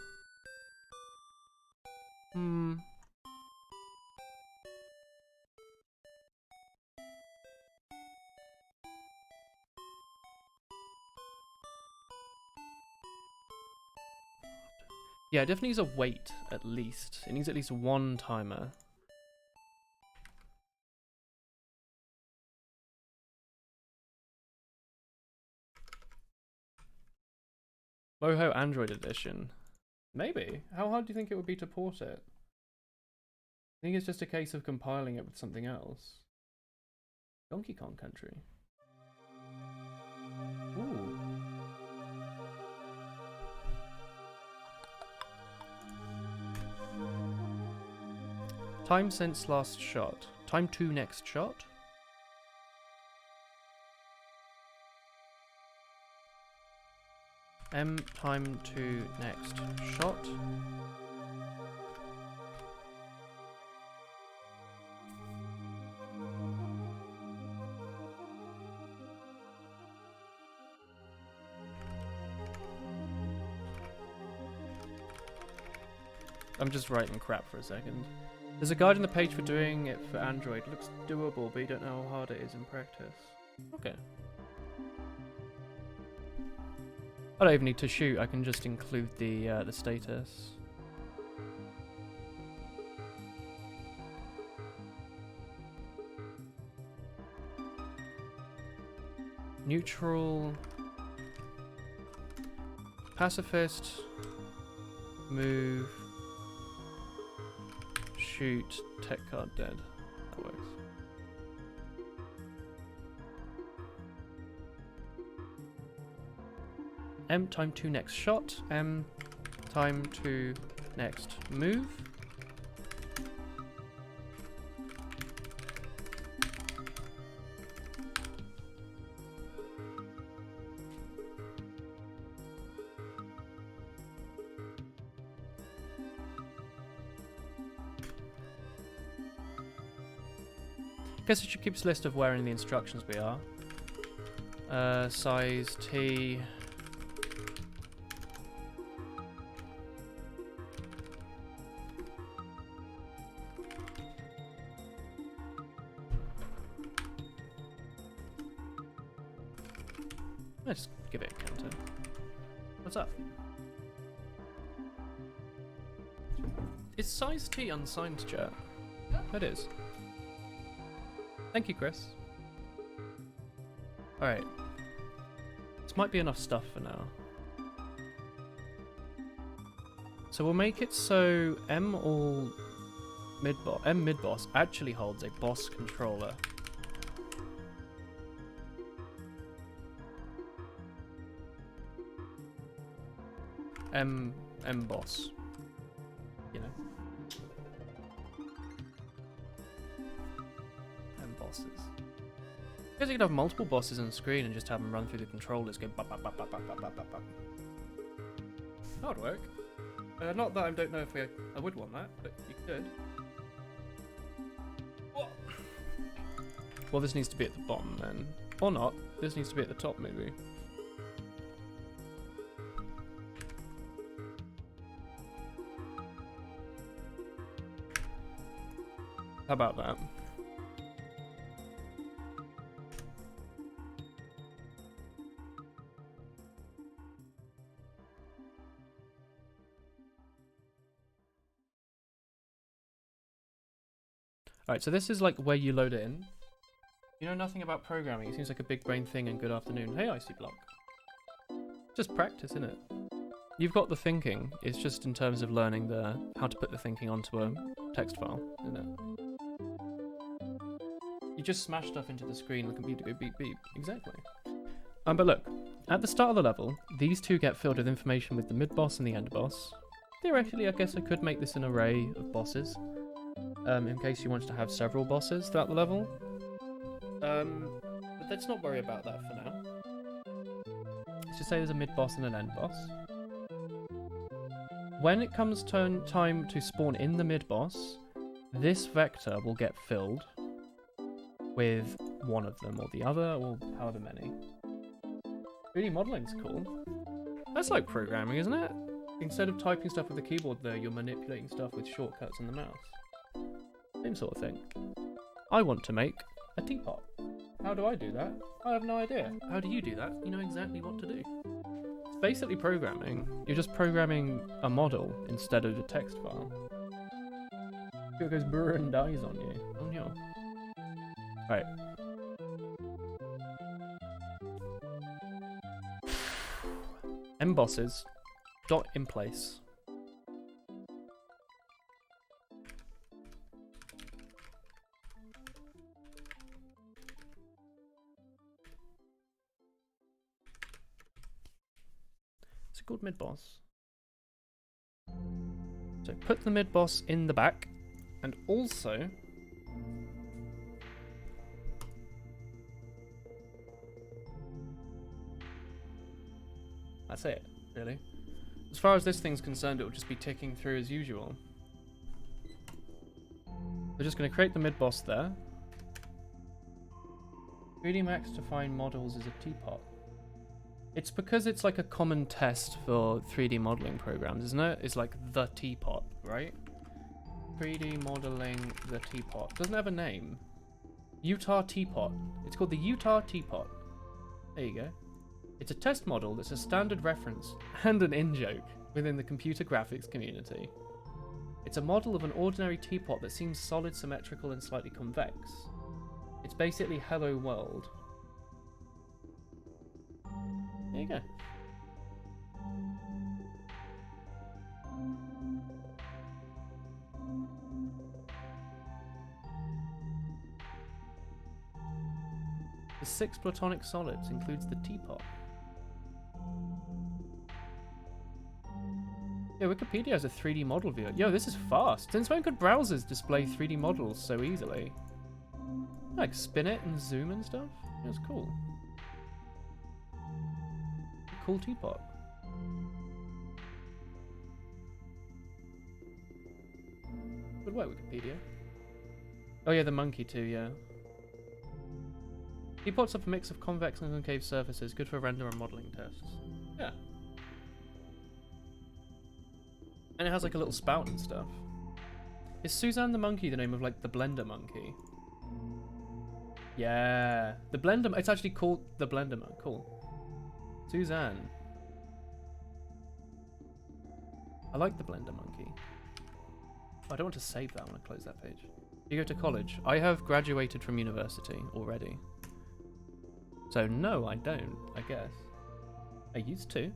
Yeah, it definitely needs a wait, at least. It needs at least one timer. Moho Android Edition. Maybe. How hard do you think it would be to port it? I think it's just a case of compiling it with something else. Donkey Kong Country. Ooh. Time since last shot. Time to next shot. M time to next shot. I'm just writing crap for a second. There's a guide on the page for doing it for Android. Looks doable, but you don't know how hard it is in practice. Okay. I don't even need to shoot. I can just include the status. Neutral. Pacifist. Move. Shoot. Tech card dead. That works. M time to next shot. M time to next move. Guess it should keep a list of where in the instructions we are. Size T. Let's give it a counter. What's up? Is size T unsigned, chat? It is. Thank you, Chris. Alright. This might be enough stuff for now. So we'll make it so M all mid-boss. M mid-boss actually holds a boss controller. M boss. You know. M bosses. Because you could have multiple bosses on the screen and just have them run through the controllers, go bop bop bop bop bop bop bop bop bop. That would work. Not that I don't know if I would want that, but you could. What? Well, this needs to be at the bottom then. Or not. This needs to be at the top, maybe. How about that? Alright, so this is like where you load it in. You know nothing about programming. It seems like a big brain thing, and good afternoon. Hey, Icy Block. Just practice, innit? You've got the thinking. It's just in terms of learning how to put the thinking onto a text file, isn't it? You just smash stuff into the screen and the computer go beep beep. Exactly. But look, at the start of the level, these two get filled with information with the mid-boss and the end-boss. Theoretically, I guess I could make this an array of bosses, in case you wanted to have several bosses throughout the level. But let's not worry about that for now. Let's just say there's a mid-boss and an end-boss. When it comes time to spawn in the mid-boss, this vector will get filled with one of them or the other, or however many. 3D modeling's cool. That's like programming, isn't it? Instead of typing stuff with the keyboard there, you're manipulating stuff with shortcuts in the mouse. Same sort of thing. I want to make a teapot. How do I do that? I have no idea. How do you do that? You know exactly what to do. It's basically programming. You're just programming a model instead of a text file. It goes brr and dies on you. Oh no. Right. M bosses. Dot in place. It's called mid boss. So put the mid boss in the back. And also, that's it, really. As far as this thing's concerned, it will just be ticking through as usual. We're just going to create the mid-boss there. 3D Max to find models is a teapot. It's because it's like a common test for 3D modeling programs, isn't it? It's like the teapot, right? 3D modeling the teapot. Doesn't have a name. Utah Teapot. It's called the Utah Teapot. There you go. It's a test model that's a standard reference and an in-joke within the computer graphics community. It's a model of an ordinary teapot that seems solid, symmetrical, and slightly convex. It's basically Hello World. There you go. The 6 platonic solids includes the teapot. Yeah, Wikipedia has a 3D model viewer. Yo, this is fast. Since when could browsers display 3D models so easily? Like spin it and zoom and stuff? That's cool. Cool teapot. Good work, Wikipedia. Oh yeah, the monkey too, yeah. Teapots have a mix of convex and concave surfaces, good for render and modeling tests. Yeah. And it has like a little spout and stuff. Is Suzanne the monkey the name of like the Blender monkey? Yeah. The Blender, it's actually called the Blender monkey. Cool. Suzanne. I like the Blender monkey. Oh, I don't want to save that. I want to close that page. You go to college. I have graduated from university already. So no, I don't, I guess. I used to.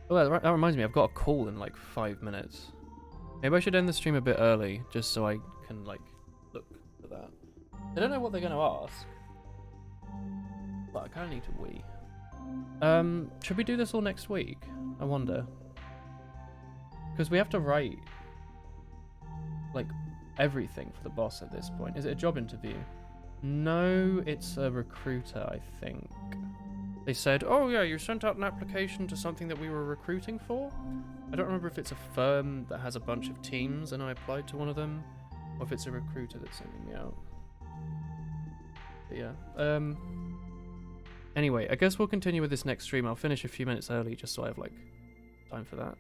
Oh, that reminds me, I've got a call in like 5 minutes. Maybe I should end the stream a bit early, just so I can like look at that. I don't know what they're going to ask, but I kind of need to wee. Should we do this all next week? I wonder. Because we have to write like everything for the boss at this point. Is it a job interview? No, it's a recruiter, I think. They said, oh yeah, you sent out an application to something that we were recruiting for? I don't remember if it's a firm that has a bunch of teams and I applied to one of them, or if it's a recruiter that's sending me out. But yeah. Anyway, I guess we'll continue with this next stream. I'll finish a few minutes early just so I have like time for that.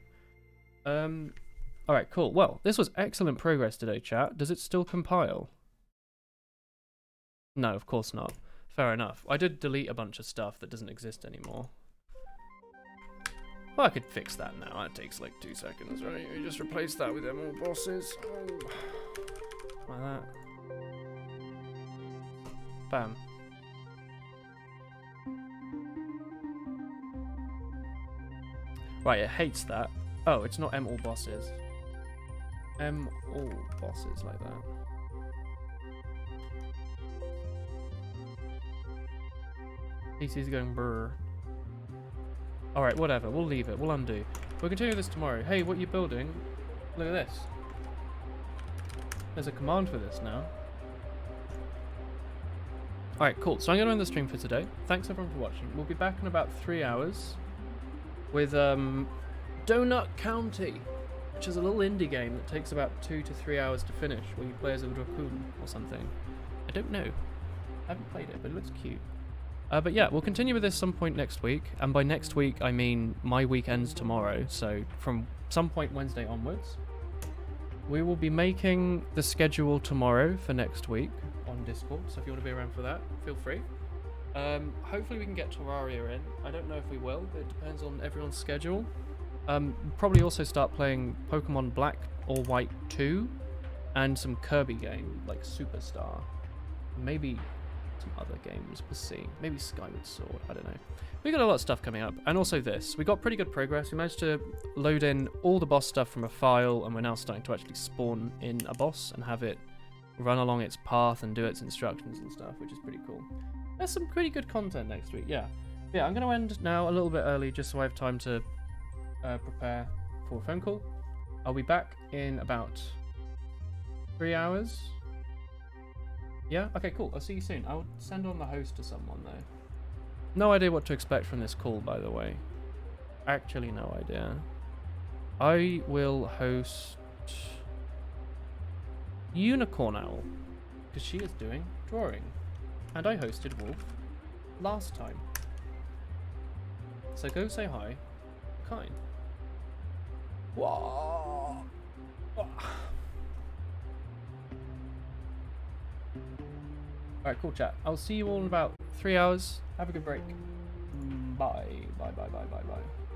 Alright, cool. Well, this was excellent progress today, chat. Does it still compile? No, of course not. Fair enough. I did delete a bunch of stuff that doesn't exist anymore. Well, I could fix that now. That takes like 2 seconds, right? You just replace that with them all bosses. Like that. Bam. Right, it hates that. Oh, it's not M all bosses. M all bosses like that. PC's going brr. Alright, whatever. We'll leave it. We'll undo. We'll continue this tomorrow. Hey, what are you building? Look at this. There's a command for this now. Alright, cool. So I'm going to end the stream for today. Thanks everyone for watching. We'll be back in about 3 hours with Donut County, which is a little indie game that takes about 2 to 3 hours to finish, where you play as a raccoon or something. I don't know. I haven't played it, but it looks cute. But yeah, we'll continue with this some point next week, and by next week I mean my week ends tomorrow, so from some point Wednesday onwards. We will be making the schedule tomorrow for next week on Discord, so if you want to be around for that, feel free. Hopefully we can get Terraria in. I don't know if we will, but it depends on everyone's schedule. Probably also start playing Pokemon Black or White 2, and some Kirby game, like Superstar. Maybe some other games, we'll see. Maybe Skyward Sword, I don't know. We got a lot of stuff coming up, and also this. We got pretty good progress. We managed to load in all the boss stuff from a file, and we're now starting to actually spawn in a boss and have it run along its path and do its instructions and stuff, which is pretty cool. There's some pretty good content next week, yeah. Yeah, I'm going to end now a little bit early just so I have time to prepare for a phone call. I'll be back in about 3 hours. Yeah? Okay, cool. I'll see you soon. I'll send on the host to someone, though. No idea what to expect from this call, by the way. Actually, no idea. I will host Unicorn Owl, because she is doing drawing. And I hosted Wolf last time. So go say hi. Kind. Whoa. Alright, cool chat. I'll see you all in about 3 hours. Have a good break. Bye. Bye, bye, bye, bye, bye.